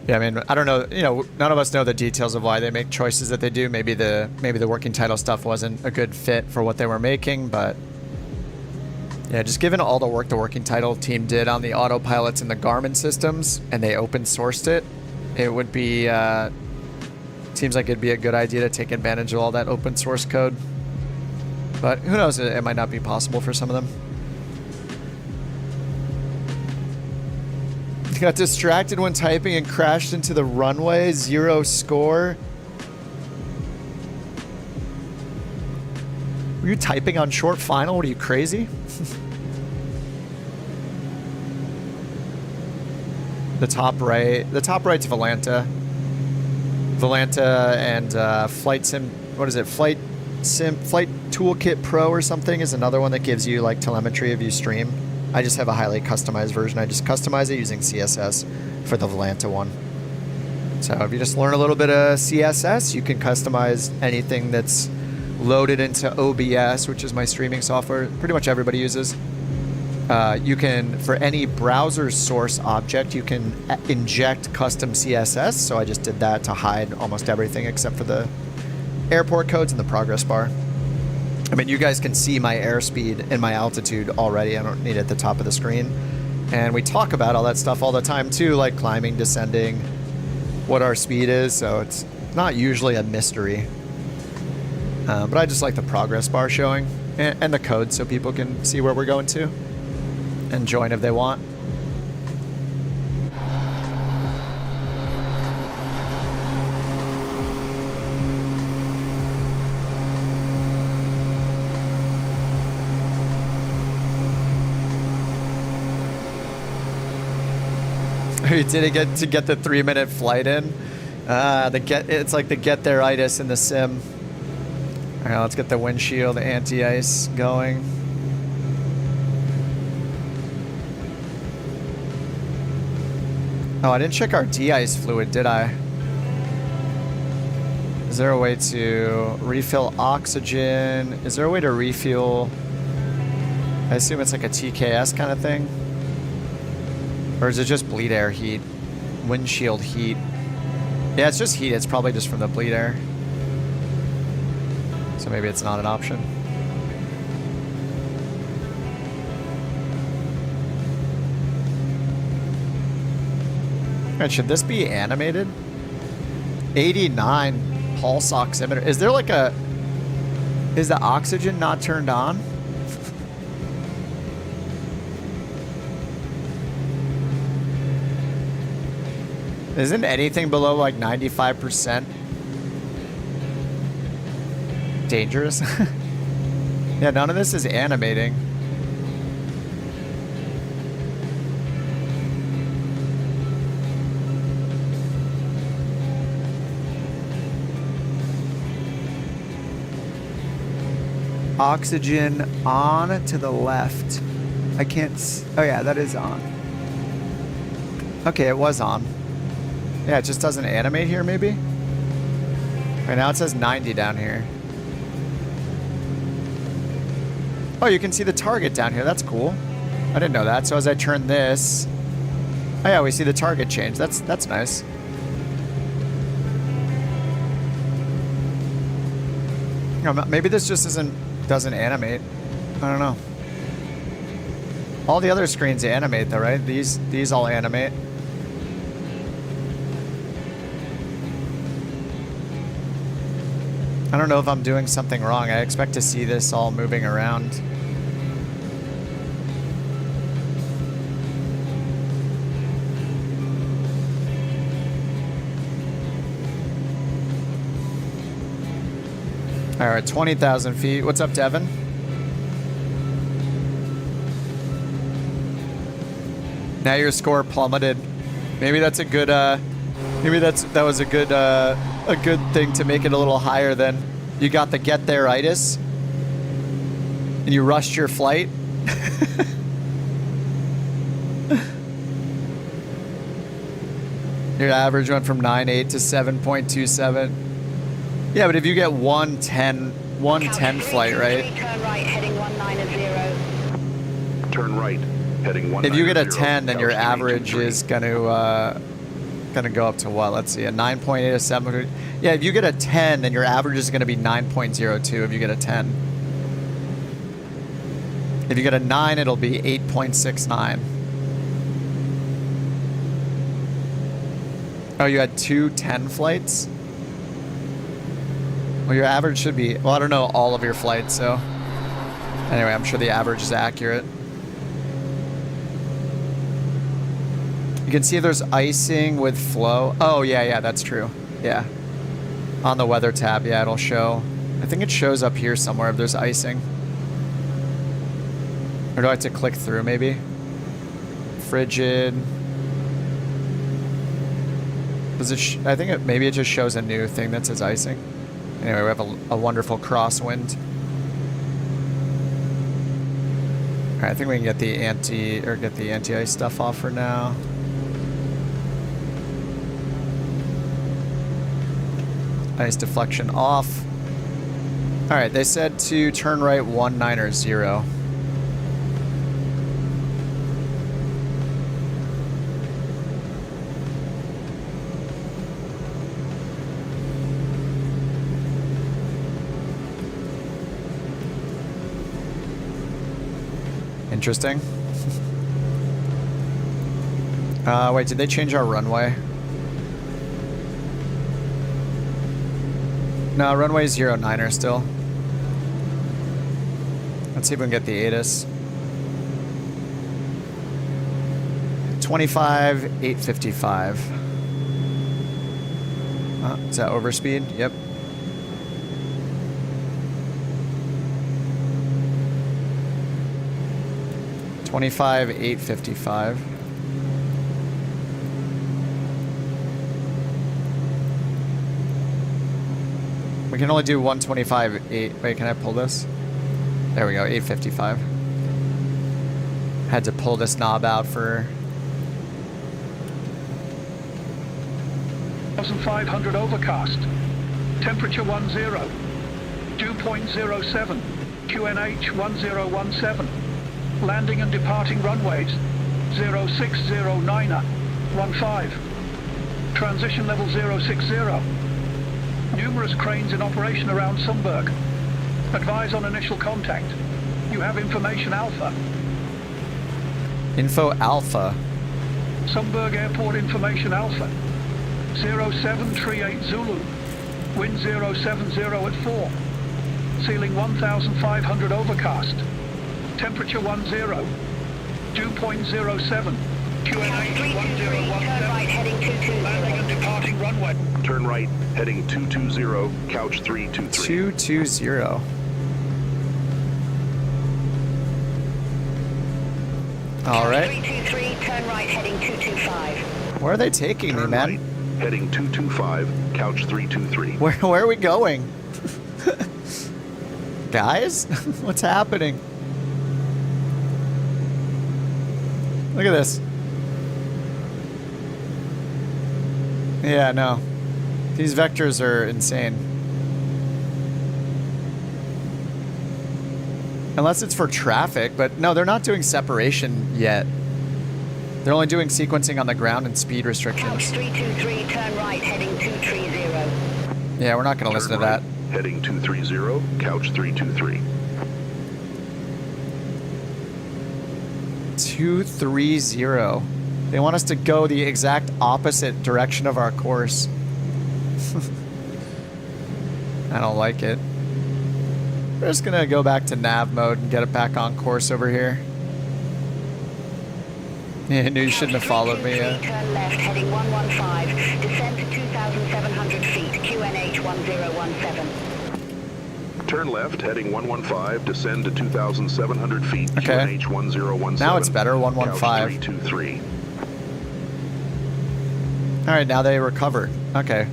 Yeah, I mean, I don't know. You know, none of us know the details of why they make choices that they do. Maybe the working title stuff wasn't a good fit for what they were making, but yeah, just given all the work the working title team did on the autopilots and the Garmin systems, and they open sourced it, it would be seems like it'd be a good idea to take advantage of all that open source code. But who knows, it might not be possible for some of them. Got distracted when typing and crashed into the runway. 0 score. Were you typing on short final? What are you, crazy? The top right's Volanta. Volanta and Flight Sim. What is it? Flight Toolkit Pro or something is another one that gives you like telemetry if you stream. I just have a highly customized version. I just customize it using CSS for the Volanta one. So if you just learn a little bit of CSS, you can customize anything that's loaded into OBS, which is my streaming software. Pretty much everybody uses. You can, for any browser source object, you can inject custom CSS. So I just did that to hide almost everything except for the airport codes and the progress bar. I mean, you guys can see my airspeed and my altitude already. I don't need it at the top of the screen. And we talk about all that stuff all the time too, like climbing, descending, what our speed is. So it's not usually a mystery. But I just like the progress bar showing and the code so people can see where we're going to and join if they want. We didn't get to get the 3-minute flight in. It's like the get there-itis in the sim. All right, let's get the windshield anti-ice going. Oh, I didn't check our de-ice fluid, did I? Is there a way to refill oxygen? Is there a way to refuel? I assume it's like a TKS kind of thing. Or is it just bleed air heat? Windshield heat. Yeah, it's just heat. It's probably just from the bleed air. So maybe it's not an option. Alright, should this be animated? 89 pulse oximeter. Is there like a... Is the oxygen not turned on? Isn't anything below like 95% dangerous? Yeah, none of this is animating. Oxygen on to the left. I can't... Oh yeah, that is on. Okay, it was on. Yeah, it just doesn't animate here, maybe? Right now it says 90 down here. Oh, you can see the target down here. That's cool. I didn't know that. So as I turn this... Oh yeah, we see the target change. That's nice. Maybe this just doesn't animate. I don't know. All the other screens animate though, right? These all animate. I don't know if I'm doing something wrong. I expect to see this all moving around. All right, 20,000 feet. What's up, Devin? Now your score plummeted. Maybe that's a good. Maybe that was a good thing to make it a little higher. Then you got the get there-itis, and you rushed your flight. Your average went from 9.8 to 7.27. Yeah, but if you get 110 flight, right? Turn right, heading 190. Turn right, heading 190. If you get a 10, then your Couch average 323. is gonna go up to what? Let's see, a 9.8 to 7. Yeah, if you get a 10, then your average is gonna be 9.02. If you get a 10, if you get a 9, it'll be 8.69. Oh, you had 2 10 flights? Well, your average should be... Well, I don't know all of your flights, so... Anyway, I'm sure the average is accurate. You can see there's icing with flow. Oh, yeah, that's true. Yeah. On the weather tab, yeah, it'll show. I think it shows up here somewhere if there's icing. Or do I have to click through, maybe? Frigid... Does it I think maybe it just shows a new thing that says icing. Anyway, we have a wonderful crosswind. All right, I think we can get the anti-ice stuff off for now. Ice deflection off. All right, they said to turn right 190. Interesting. Wait, did they change our runway? No, runway 09er still. Let's see if we can get the ATIS. 25,855. Is that overspeed? Yep. $25,855. We can only do 125.8. Wait, can I pull this? There we go, 855. Had to pull this knob out for 1,500 overcast. Temperature 10. Dew point 07. QNH 1017. Landing and departing runways 0609er 15. Transition level 060. Numerous cranes in operation around Sundberg. Advise on initial contact. You have information Alpha. Info Alpha. Sundberg Airport information Alpha. 0738 Zulu. Wind 070 at 4. Ceiling 1,500 overcast. Temperature 10. Dew point 07. QNH 1017. Turn right, heading 220. Landing and departing runway. Turn right, heading 220, Couch 323. 220. All right. 323, turn right, heading 225. Where are they taking me, Turn man? right, heading 225, Couch 323. Where are we going? Guys? What's happening? Look at this. Yeah, no. These vectors are insane. Unless it's for traffic, but no, they're not doing separation yet. They're only doing sequencing on the ground and speed Couch restrictions. 323, turn right, heading 230. Yeah, we're not going to listen to that. Heading 230, Couch 323. 230. They want us to go the exact opposite direction of our course. I don't like it. We're just gonna go back to nav mode and get it back on course over here. Yeah, I knew you shouldn't have followed me. Turn left, heading 115. Descend to 2,700 feet. QNH 1017. Turn left, heading 115, descend to 2,700 feet, Okay. QNH 1017. Now it's better, Couch 115. 323. All right, now they recovered. Okay.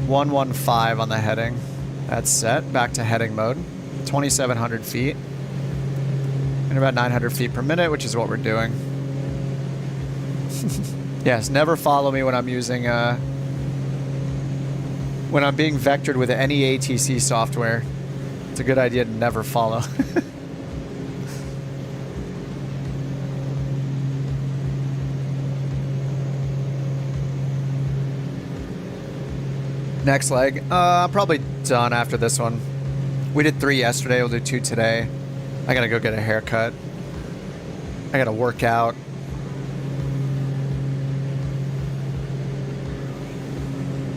115 on the heading. That's set. Back to heading mode. 2,700 feet. And about 900 feet per minute, which is what we're doing. Yes, never follow me when I'm using, when I'm being vectored with any ATC software. It's a good idea to never follow. Next leg. I'm probably done after this one. We did 3 yesterday. We'll do 2 today. I gotta go get a haircut. I gotta work out.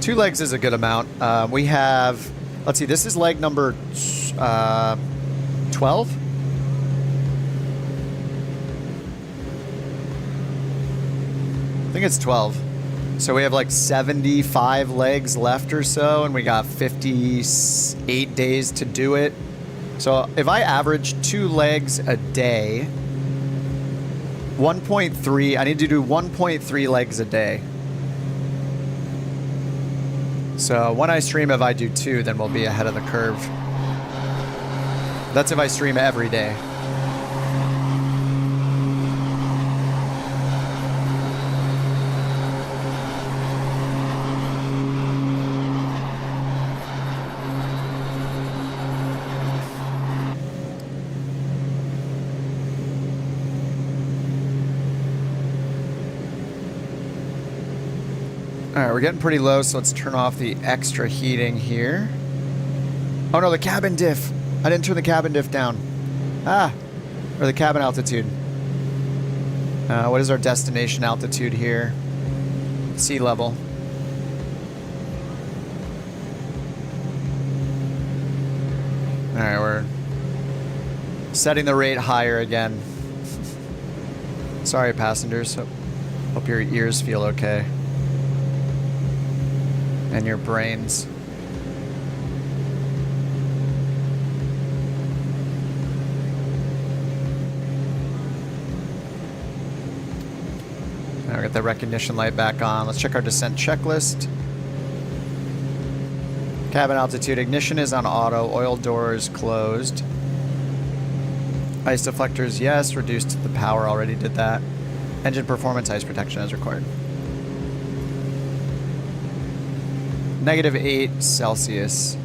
Two legs is a good amount. We have, let's see, this is leg number 12. I think it's 12. So we have like 75 legs left or so, and we got 58 days to do it. So if I average 2 legs a day, 1.3, I need to do 1.3 legs a day. So when I stream, if I do 2, then we'll be ahead of the curve. That's if I stream every day. All right, we're getting pretty low, so let's turn off the extra heating here. Oh no, the cabin diff. I didn't turn the cabin diff down. Ah, or the cabin altitude. What is our destination altitude here? Sea level. All right, we're setting the rate higher again. Sorry, passengers. Hope your ears feel okay. And your brains. Now we got the recognition light back on. Let's check our descent checklist. Cabin altitude, ignition is on auto, oil doors closed. Ice deflectors, yes. Reduced the power, already did that. Engine performance, ice protection as required. -8 Celsius.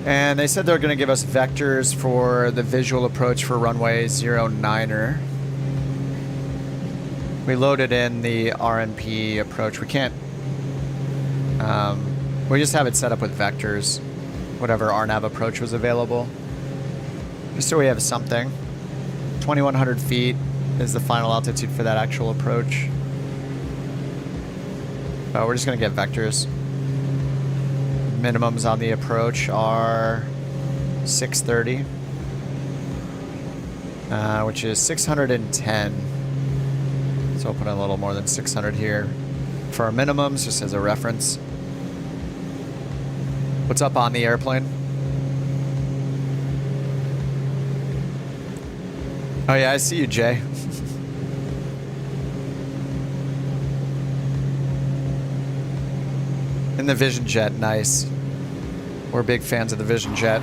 And they said they're going to give us vectors for the visual approach for runway 09er. We loaded in the RNP approach. We can't... we just have it set up with vectors. Whatever RNAV approach was available. Just so we have something. 2,100 feet is the final altitude for that actual approach. We're just going to get vectors. Minimums on the approach are 630, which is 610. So I'll put a little more than 600 here for our minimums, just as a reference. What's up on the airplane? Oh yeah, I see you, Jay. In the Vision Jet, nice. We're big fans of the Vision Jet.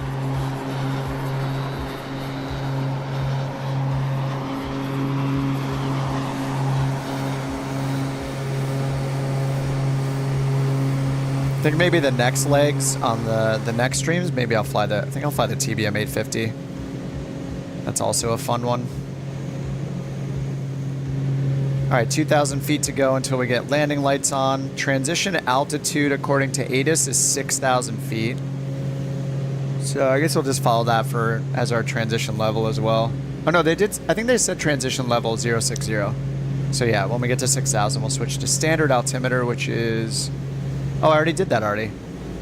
I think maybe the next legs on the next streams, maybe I'll fly the, I think I'll fly the TBM 850. That's also a fun one. All right, 2,000 feet to go until we get landing lights on. Transition altitude, according to ATIS, is 6,000 feet. So I guess we'll just follow that for as our transition level as well. Oh no, they did. I think they said transition level 060. So yeah, when we get to 6,000, we'll switch to standard altimeter, which is... Oh, I already did that already.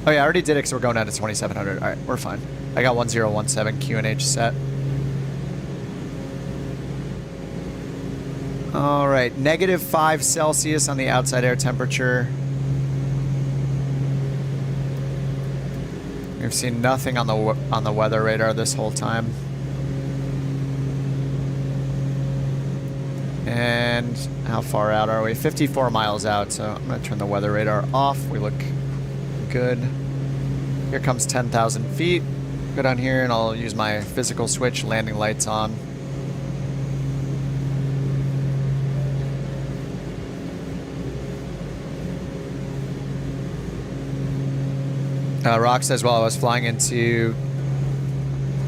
Oh yeah, I already did it because we're going down to 2,700. All right, we're fine. I got 1017 QNH set. All right, -5 Celsius on the outside air temperature. We've seen nothing on the weather radar this whole time. And how far out are we? 54 miles out, so I'm going to turn the weather radar off. We look good. Here comes 10,000 feet. Go down here and I'll use my physical switch, landing lights on. Rock says, well, I was flying into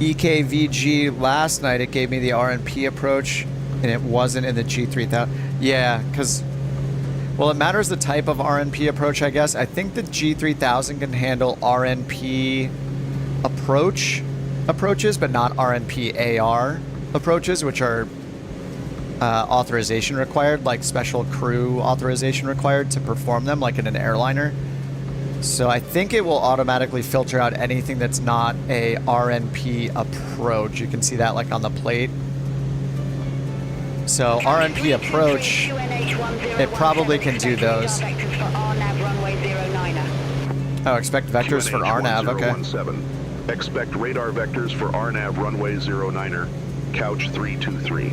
EKVG last night. It gave me the RNP approach, and it wasn't in the G3000. Yeah, because, well, it matters the type of RNP approach, I guess. I think the G3000 can handle RNP approaches, but not RNP AR approaches, which are authorization required, like special crew authorization required to perform them, like in an airliner. So I think it will automatically filter out anything that's not a RNP approach. You can see that like on the plate. So RNP approach, it probably can do those. Oh, expect vectors for RNAV, okay. Expect radar vectors for RNAV runway 09er, Couch 323.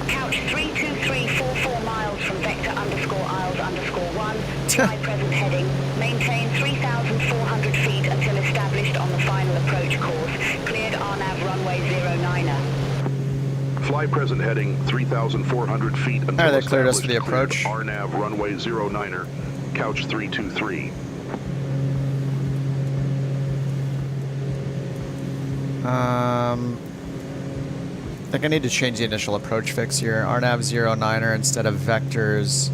Couch 323, 44 miles from vector _Isles _1. Fly present heading. Maintain 3,400 feet until established on the final approach course. Cleared RNAV runway 09er. Fly present heading 3,400 feet until Alright, they cleared us for the established. approach. RNAV runway 09er, Couch 323. I think I need to change the initial approach fix here. RNAV 09er instead of vectors.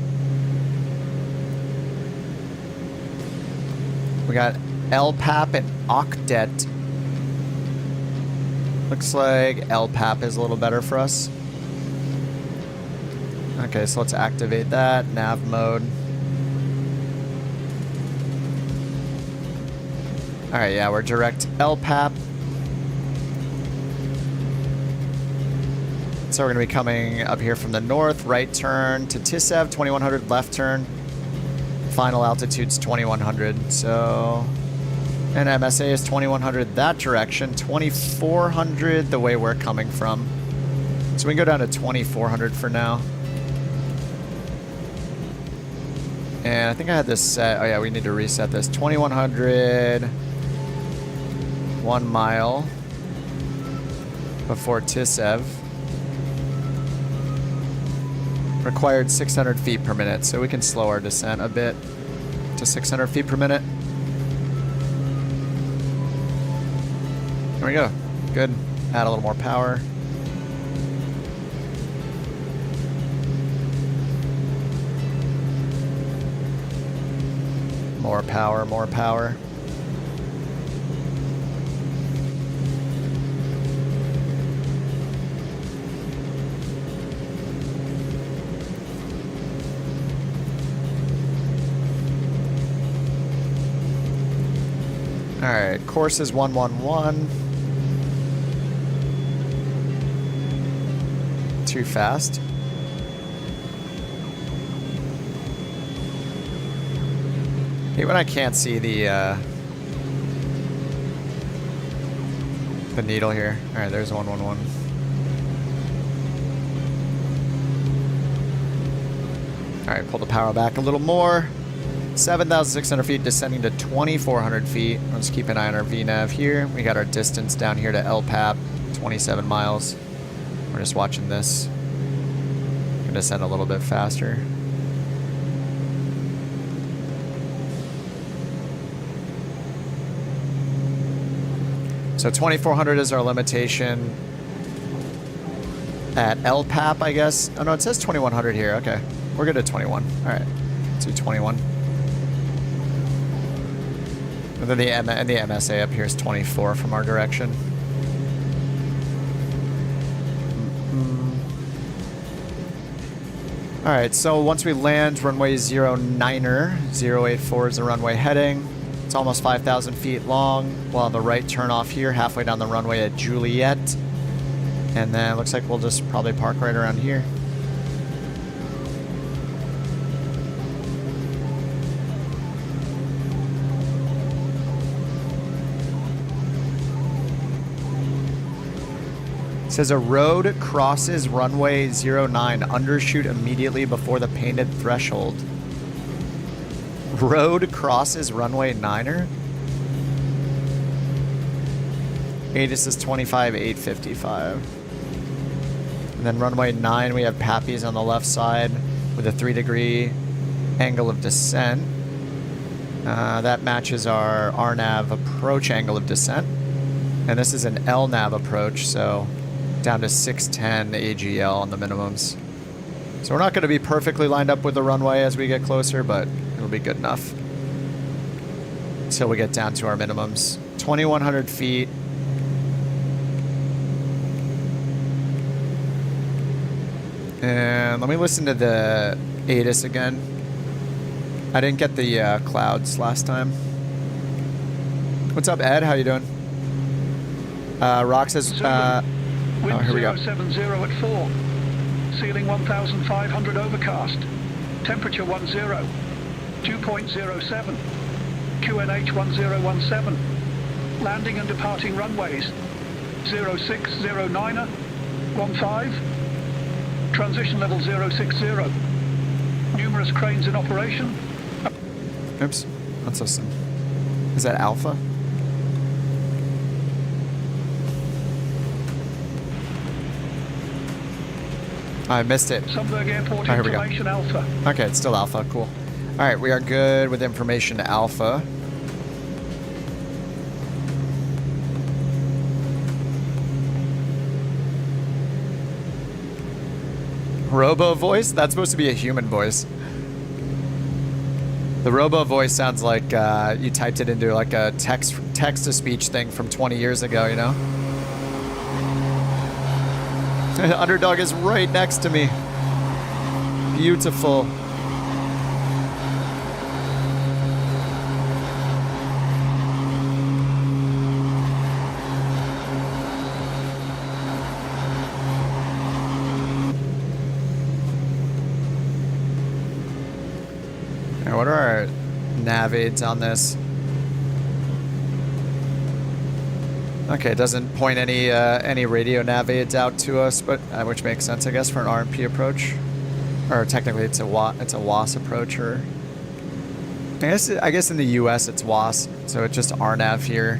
We got LPAP and Octet. Looks like LPAP is a little better for us. Okay, so let's activate that. Nav mode. Alright, yeah, we're direct LPAP. So we're going to be coming up here from the north, right turn to Tisev, 2100, left turn. Final altitude's 2100. So, and MSA is 2100 that direction, 2400 the way we're coming from. So we can go down to 2400 for now. And I think I had this set. Oh yeah, we need to reset this. 2100, 1 mile before Tisev. Required 600 feet per minute, so we can slow our descent a bit to 600 feet per minute. There we go. Good. Add a little more power. More power, more power. Alright, course is 111. Too fast. Hate when I can't see the needle here. Alright, there's 111. Alright, pull the power back a little more. 7,600 feet, descending to 2,400 feet. Let's keep an eye on our VNAV here. We got our distance down here to LPAP, 27 miles. We're just watching this. Gonna descend a little bit faster. So 2,400 is our limitation at LPAP, I guess. Oh no, it says 2,100 here. Okay, we're good at 21. All right, let's do 21. And then the MSA up here is 24 from our direction. All right, so once we land, runway 09er, 084 is the runway heading. It's almost 5,000 feet long. We'll have the right turn off here, halfway down the runway at Juliet. And then it looks like we'll just probably park right around here. It says a road crosses runway 09, undershoot immediately before the painted threshold. Road crosses runway 9er? ATIS is 25, 855. And then runway 9, we have Pappy's on the left side with a 3-degree angle of descent. That matches our RNAV approach angle of descent. And this is an LNAV approach, so down to 610 AGL on the minimums. So we're not going to be perfectly lined up with the runway as we get closer, but it'll be good enough until we get down to our minimums. 2,100 feet. And let me listen to the ATIS again. I didn't get the clouds last time. What's up, Ed? How you doing? Rock says... Wind here we go. 070 at 4. Ceiling 1,500 overcast. Temperature 10. 2.07. QNH 1017. Landing and departing runways 0609er 15. Transition level 060. Numerous cranes in operation. Oops. Let's listen. Is that Alpha? I missed it. Sundberg Airport Here we go. information Alpha. Okay, it's still Alpha. Cool. All right, we are good with information Alpha. Robo voice? That's supposed to be a human voice. The robo voice sounds like you typed it into like a text-to-speech thing from 20 years ago, you know? Underdog is right next to me. Beautiful. Now, what are our nav aids on this? Okay, it doesn't point any radio nav aids out to us, but which makes sense, I guess, for an RMP approach, or technically it's a WAS approach, or I guess in the U.S. it's WAS, so it's just RNAV here.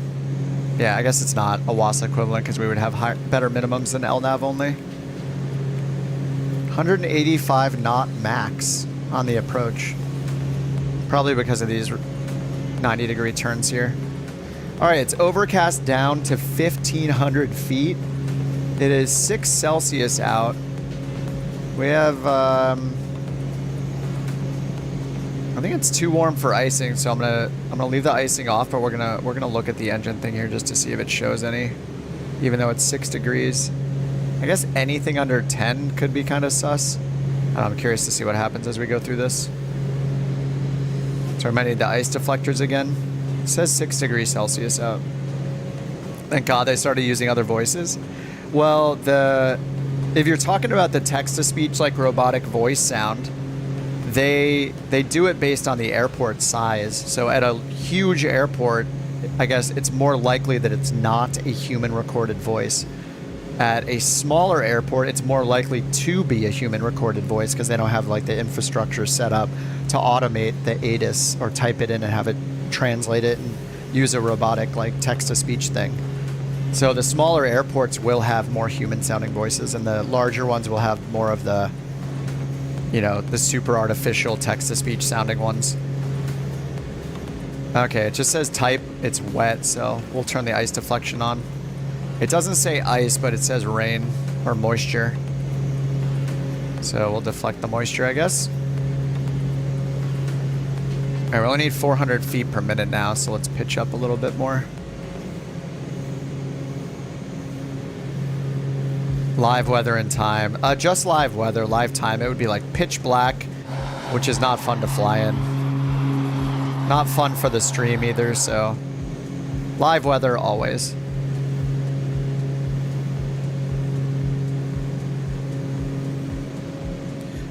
Yeah, I guess it's not a WAS equivalent because we would have better minimums than LNAV only. 185 knot max on the approach, probably because of these 90-degree turns here. All right, it's overcast down to 1,500 feet. It is 6 Celsius out. We have, I think it's too warm for icing, so I'm gonna leave the icing off, but we're gonna look at the engine thing here just to see if it shows any, even though it's 6 degrees. I guess anything under 10 could be kind of sus. And I'm curious to see what happens as we go through this. So I might need the ice deflectors again. It says 6 degrees Celsius out. Thank God they started using other voices. Well, if you're talking about the text-to-speech like robotic voice sound, they do it based on the airport size. So at a huge airport, I guess it's more likely that it's not a human recorded voice. At a smaller airport, it's more likely to be a human recorded voice because they don't have like the infrastructure set up to automate the ATIS or type it in and have it translate it and use a robotic like text-to-speech thing. So the smaller airports will have more human sounding voices, and the larger ones will have more of the, you know, the super artificial text-to-speech sounding ones. Okay, it just says type. It's wet, so we'll turn the ice deflection on. It doesn't say ice, but it says rain or moisture. So we'll deflect the moisture, I guess. All right, we only need 400 feet per minute now, so let's pitch up a little bit more. Live weather and time. Just live weather, live time. It would be like pitch black, which is not fun to fly in. Not fun for the stream either, so live weather always.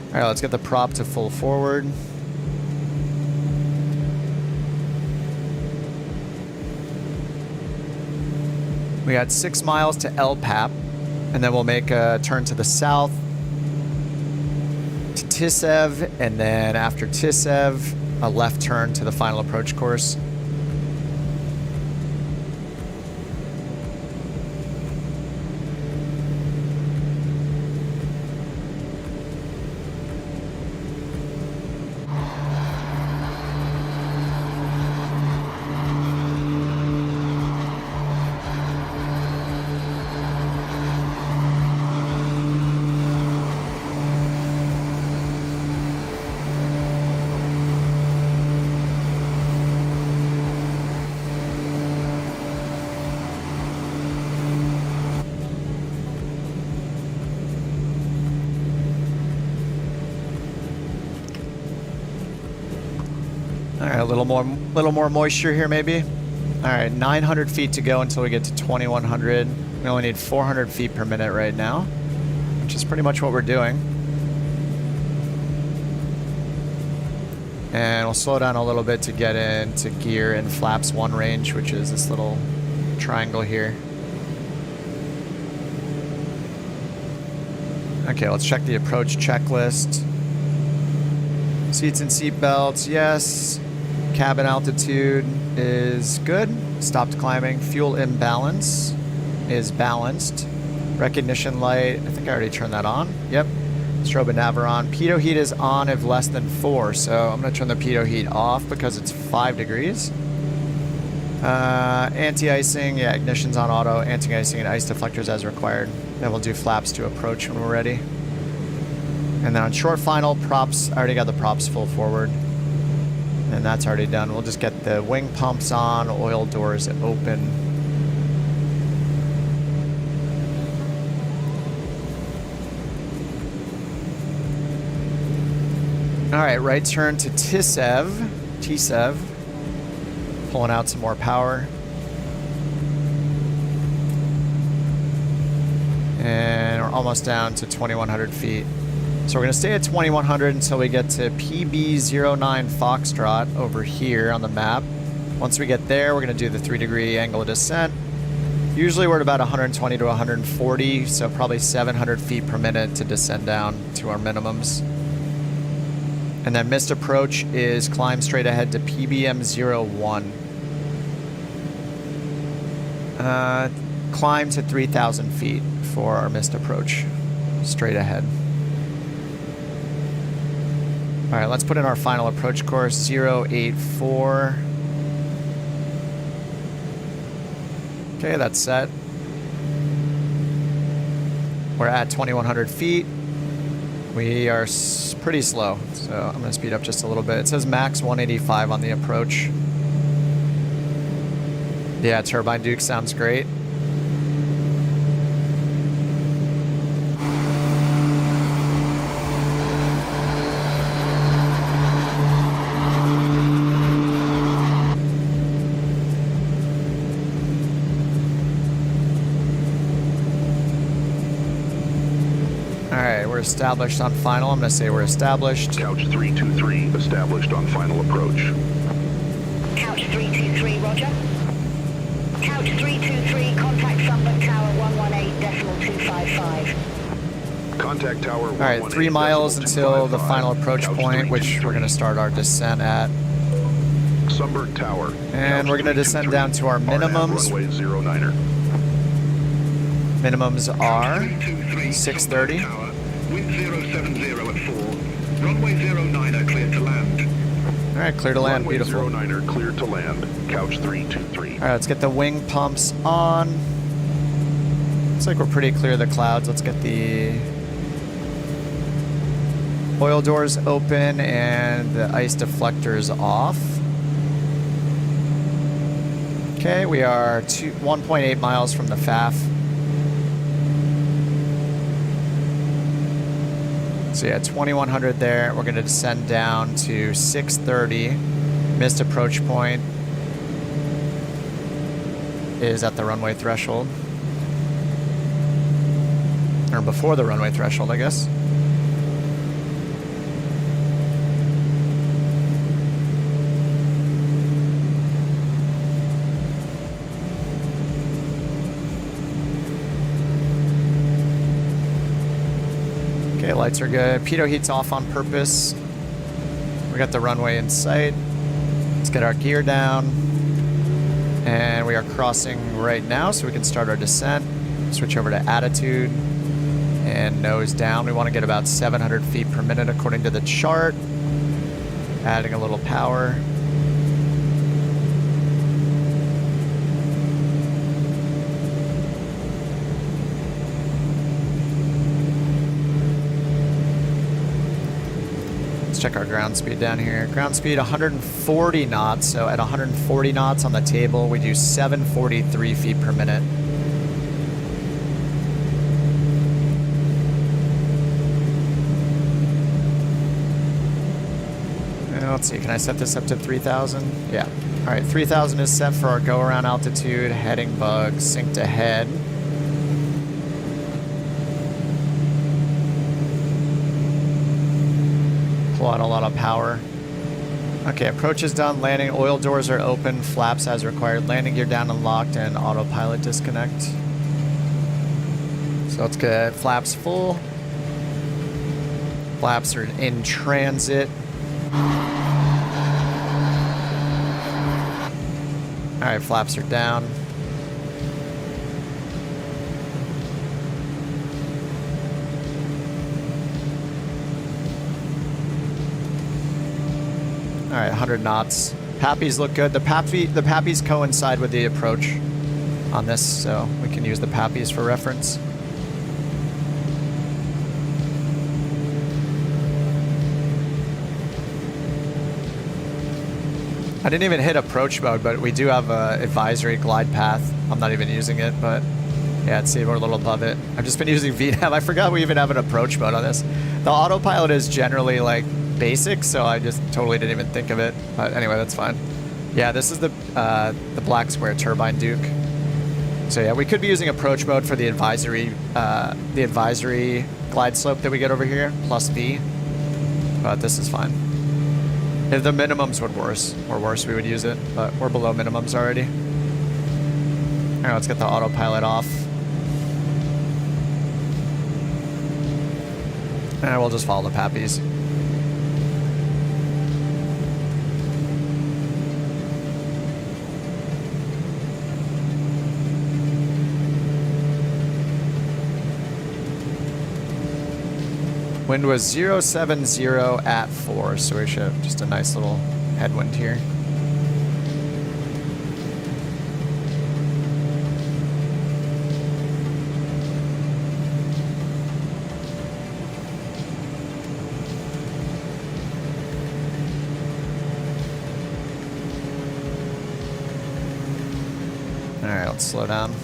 All right, let's get the prop to full forward. We got 6 miles to LPAP. And then we'll make a turn to the south to Tisev, and then after Tisev, a left turn to the final approach course. All right, a little more moisture here maybe. All right, 900 feet to go until we get to 2100. We only need 400 feet per minute right now, which is pretty much what we're doing. And we'll slow down a little bit to get into gear in flaps 1 range, which is this little triangle here. Okay, let's check the approach checklist. Seats and seat belts, yes. Cabin altitude is good. Stopped climbing. Fuel imbalance is balanced. Recognition light, I think I already turned that on. Yep. Strobe and nav are on. Pitot heat is on if less than 4, so I'm going to turn the pitot heat off because it's 5 degrees. Anti-icing, yeah, ignition's on auto. Anti-icing and ice deflectors as required. Then we'll do flaps to approach when we're ready. And then on short final, props, I already got the props full forward. And that's already done. We'll just get the wing pumps on, oil doors open. All right, right turn to Tisev. Pulling out some more power. And we're almost down to 2100 feet. So we're going to stay at 2100 until we get to PB09 Foxtrot over here on the map. Once we get there, we're going to do the 3-degree angle of descent. Usually we're at about 120 to 140, so probably 700 feet per minute to descend down to our minimums. And then missed approach is climb straight ahead to PBM01. Climb to 3,000 feet for our missed approach, straight ahead. All right, let's put in our final approach course, 084. Okay, that's set. We're at 2,100 feet. We are pretty slow, so I'm going to speed up just a little bit. It says max 185 on the approach. Yeah, Turbine Duke sounds great. We're established on final. I'm going to say we're established. Couch 323 established on final approach. Couch 323, roger. Couch 323, contact Sunbird Tower 118.255. Contact tower. All right, 3 miles until the final approach point, which we're going to start our descent at. Sunbird Tower. And we're going to descend down to our minimums. Runway 09er. Minimums are 630. Wind 070 at 4. Runway 09er clear to land. All right, clear to land. Runway Beautiful. 09er clear to land. Couch 323. All right, let's get the wing pumps on. Looks like we're pretty clear of the clouds. Let's get the oil doors open and the ice deflectors off. Okay, we are 1.8 miles from the FAF. So yeah, 2,100 there. We're going to descend down to 630. Missed approach point is at the runway threshold. Or before the runway threshold, I guess. Okay, lights are good. Pitot heat's off on purpose. We got the runway in sight. Let's get our gear down. And we are crossing right now, so we can start our descent. Switch over to attitude and nose down. We want to get about 700 feet per minute according to the chart. Adding a little power. Let's check our ground speed down here. Ground speed 140 knots. So at 140 knots on the table, we do 743 feet per minute. Let's see, can I set this up to 3,000? Yeah. All right, 3,000 is set for our go-around altitude, heading bug, sync to head. Pull out a lot of power. Okay, approach is done, landing, oil doors are open, flaps as required, landing gear down and locked, and autopilot disconnect. So let's get flaps full. Flaps are in transit. Alright, flaps are down. Alright, 100 knots. Pappies look good. The pappies coincide with the approach on this, so we can use the pappies for reference. I didn't even hit approach mode, but we do have a advisory glide path. I'm not even using it, but yeah, I'd say we're a little above it. I've just been using VNAV. I forgot we even have an approach mode on this. The autopilot is generally like basic, so I just totally didn't even think of it. But anyway, that's fine. Yeah, this is the black Square Turbine Duke. So yeah, we could be using approach mode for the advisory glide slope that we get over here, plus V. But this is fine. If the minimums were worse, we would use it, but we're below minimums already. All right, let's get the autopilot off. And we'll just follow the pappies. Wind was 070 at 4, so we should have just a nice little headwind here. All right, let's slow down.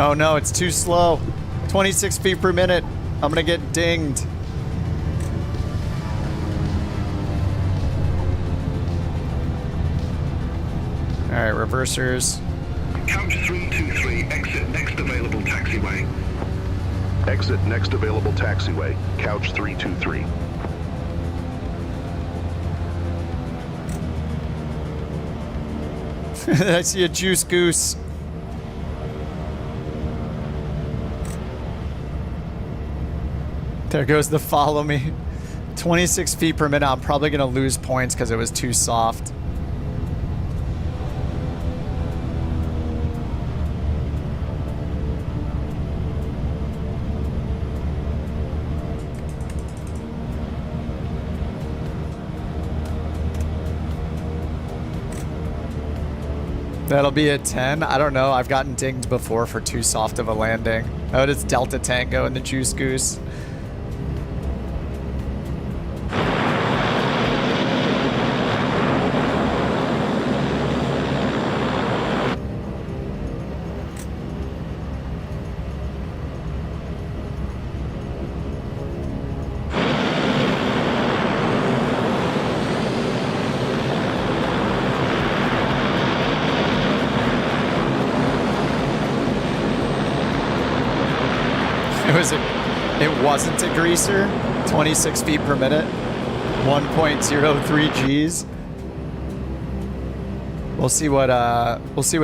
Oh no, it's too slow. 26 feet per minute. I'm gonna get dinged. All right, reversers. Couch 323, exit next available taxiway. Exit next available taxiway, Couch 323. I see a juice goose. There goes the follow me. 26 feet per minute. I'm probably going to lose points because it was too soft. That'll be a 10. I don't know. I've gotten dinged before for too soft of a landing. Oh, it's Delta Tango and the Juice Goose. It wasn't a greaser. 26 feet per minute. 1.03 Gs. We'll see what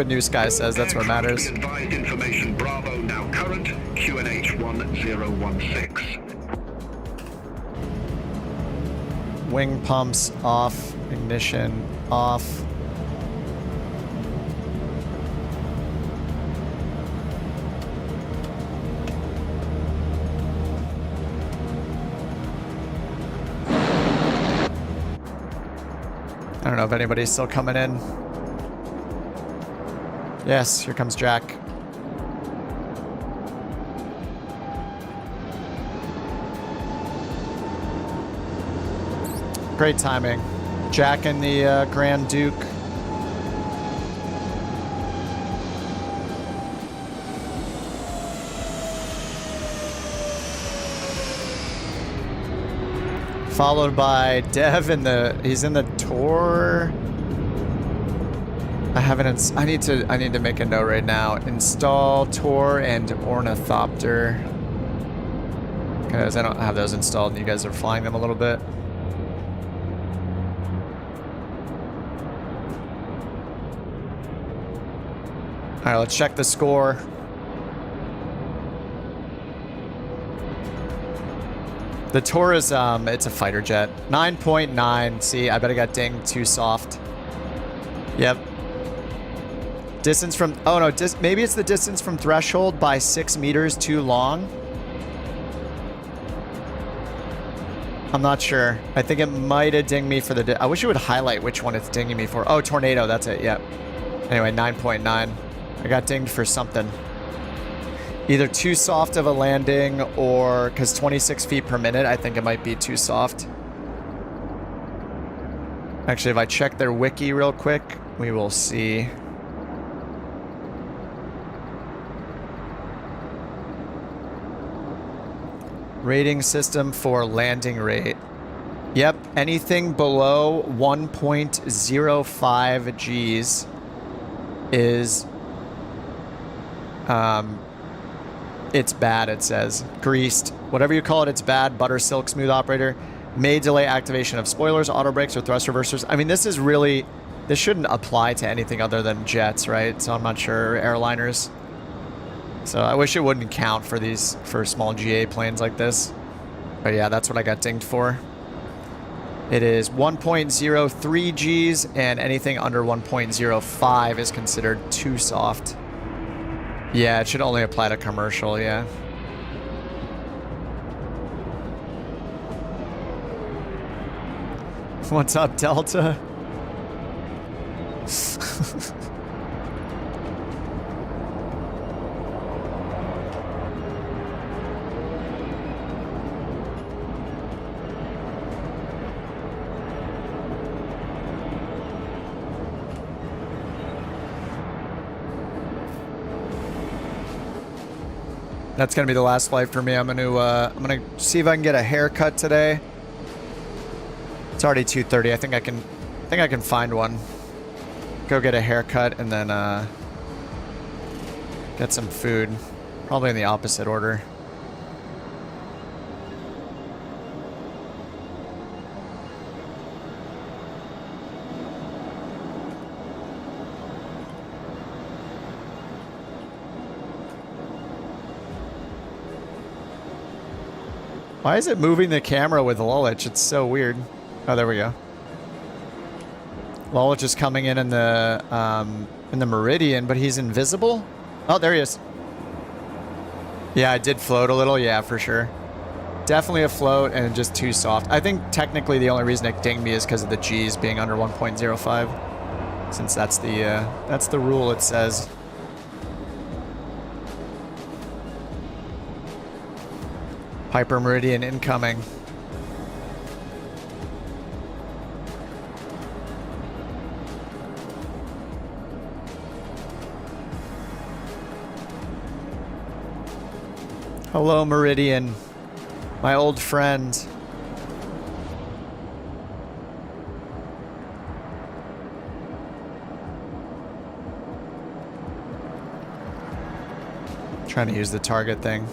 New Sky says. That's what matters. Advised information Bravo now current QNH 1016. Wing pumps off. Ignition off. I don't know if anybody's still coming in. Yes, here comes Jack. Great timing. Jack and the Grand Duke. Followed by Dev in he's in the tour. I need to make a note right now. Install Tor and Ornithopter. Because I don't have those installed and you guys are flying them a little bit. Alright, let's check the score. The Tor is, it's a fighter jet. 9.9. See, I bet I got dinged too soft. Yep. Distance from, oh no, maybe it's the distance from threshold by 6 meters too long. I'm not sure. I think it might have dinged me for the, I wish it would highlight which one it's dinging me for. Oh, tornado, that's it, yep. Anyway, 9.9. I got dinged for something. Either too soft of a landing or, because 26 feet per minute, I think it might be too soft. Actually, if I check their wiki real quick, we will see. Rating system for landing rate. Yep, anything below 1.05 Gs is it's bad, it says. Greased. Whatever you call it, it's bad. Butter silk smooth operator. May delay activation of spoilers, auto brakes, or thrust reversers. I mean, this is really... This shouldn't apply to anything other than jets, right? So I'm not sure. Airliners. So I wish it wouldn't count for these... For small GA planes like this. But yeah, that's what I got dinged for. It is 1.03 Gs, and anything under 1.05 is considered too soft. Yeah, it should only apply to commercial, yeah. What's up, Delta? That's gonna be the last flight for me. I'm gonna see if I can get a haircut today. It's already 2:30. I think I can find one. Go get a haircut and then get some food. Probably in the opposite order. Why is it moving the camera with Lulich? It's so weird. Oh, there we go. Lulich is coming in the Meridian, but he's invisible? Oh, there he is. Yeah, I did float a little. Yeah, for sure. Definitely a float and just too soft. I think technically the only reason it dinged me is because of the G's being under 1.05. Since that's the rule, it says. Piper Meridian incoming. Hello, Meridian, my old friend. Trying to use the target thing.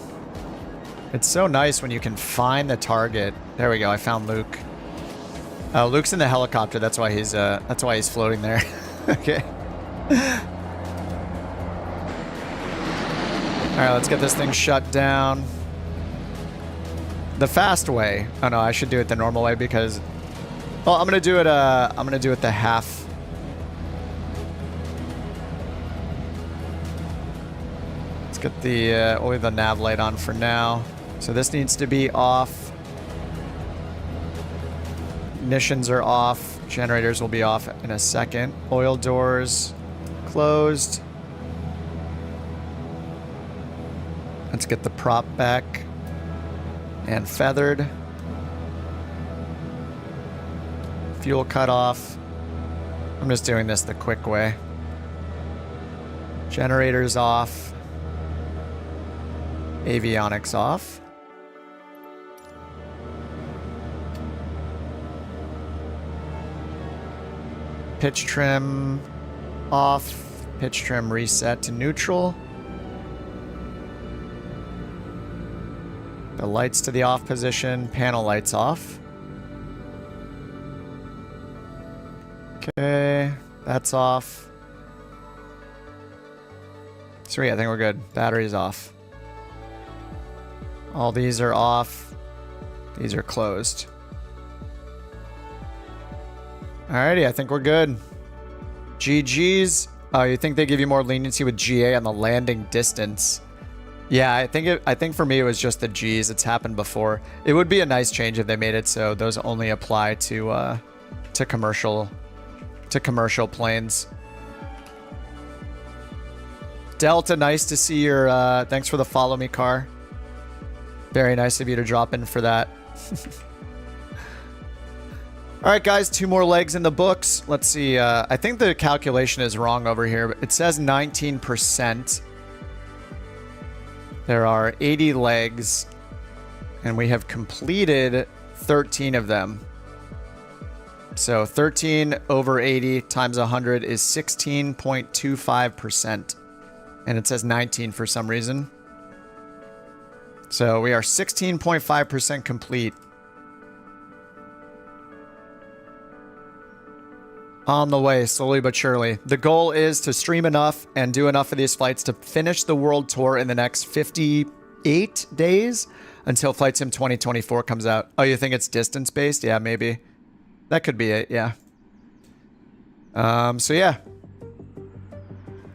It's so nice when you can find the target. There we go. I found Luke. Oh, Luke's in the helicopter. That's why he's floating there. Okay. All right, let's get this thing shut down. The fast way. Oh no, I should do it the normal way because, well, I'm gonna do it the half. Let's get the only the nav light on for now. So this needs to be off. Ignitions are off. Generators will be off in a second. Oil doors closed. Let's get the prop back and feathered. Fuel cut off. I'm just doing this the quick way. Generators off. Avionics off. Pitch trim off. Pitch trim reset to neutral. The lights to the off position. Panel lights off. Okay, that's off. Sweet, I think we're good. Battery's off. All these are off. These are closed. Alrighty, I think we're good. GG's. Oh, you think they give you more leniency with GA on the landing distance? Yeah, I think for me it was just the G's. It's happened before. It would be a nice change if they made it so those only apply to commercial planes. Delta, nice to see your thanks for the follow me car. Very nice of you to drop in for that. All right, guys, 2 more legs in the books. Let's see. I think the calculation is wrong over here, but it says 19%. There are 80 legs, and we have completed 13 of them. So 13 over 80 times 100 is 16.25%. And it says 19 for some reason. So we are 16.5% complete. On the way, slowly but surely. The goal is to stream enough and do enough of these flights to finish the world tour in the next 58 days until Flight Sim 2024 comes out. Oh, you think it's distance-based? Yeah, maybe. That could be it, yeah. So yeah.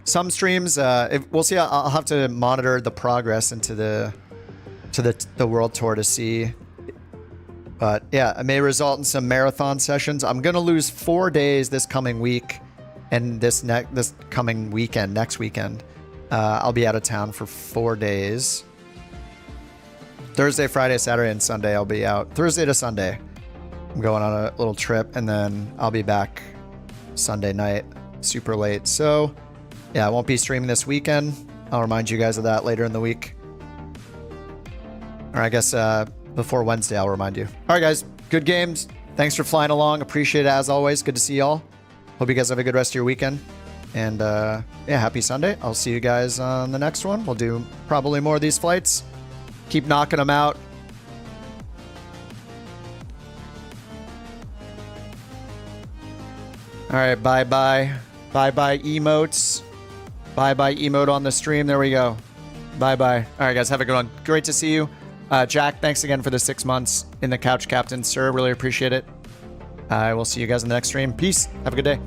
Some streams, we'll see. I'll have to monitor the progress into the world tour to see. But yeah, it may result in some marathon sessions. I'm gonna lose 4 days this coming week, and this coming weekend, next weekend, I'll be out of town for 4 days. Thursday, Friday, Saturday, and Sunday I'll be out. Thursday to Sunday, I'm going on a little trip, and then I'll be back Sunday night, super late. So yeah, I won't be streaming this weekend. I'll remind you guys of that later in the week, or I guess before Wednesday, I'll remind you. All right, guys, good games. Thanks for flying along. Appreciate it as always. Good to see y'all. Hope you guys have a good rest of your weekend. And yeah, happy Sunday. I'll see you guys on the next one. We'll do probably more of these flights. Keep knocking them out. All right, bye-bye. Bye-bye emotes. Bye-bye emote on the stream. There we go. Bye-bye. All right, guys, have a good one. Great to see you. Jack, thanks again for the 6 months in the Couch Captains, sir. Really appreciate it. I will see you guys in the next stream. Peace. Have a good day.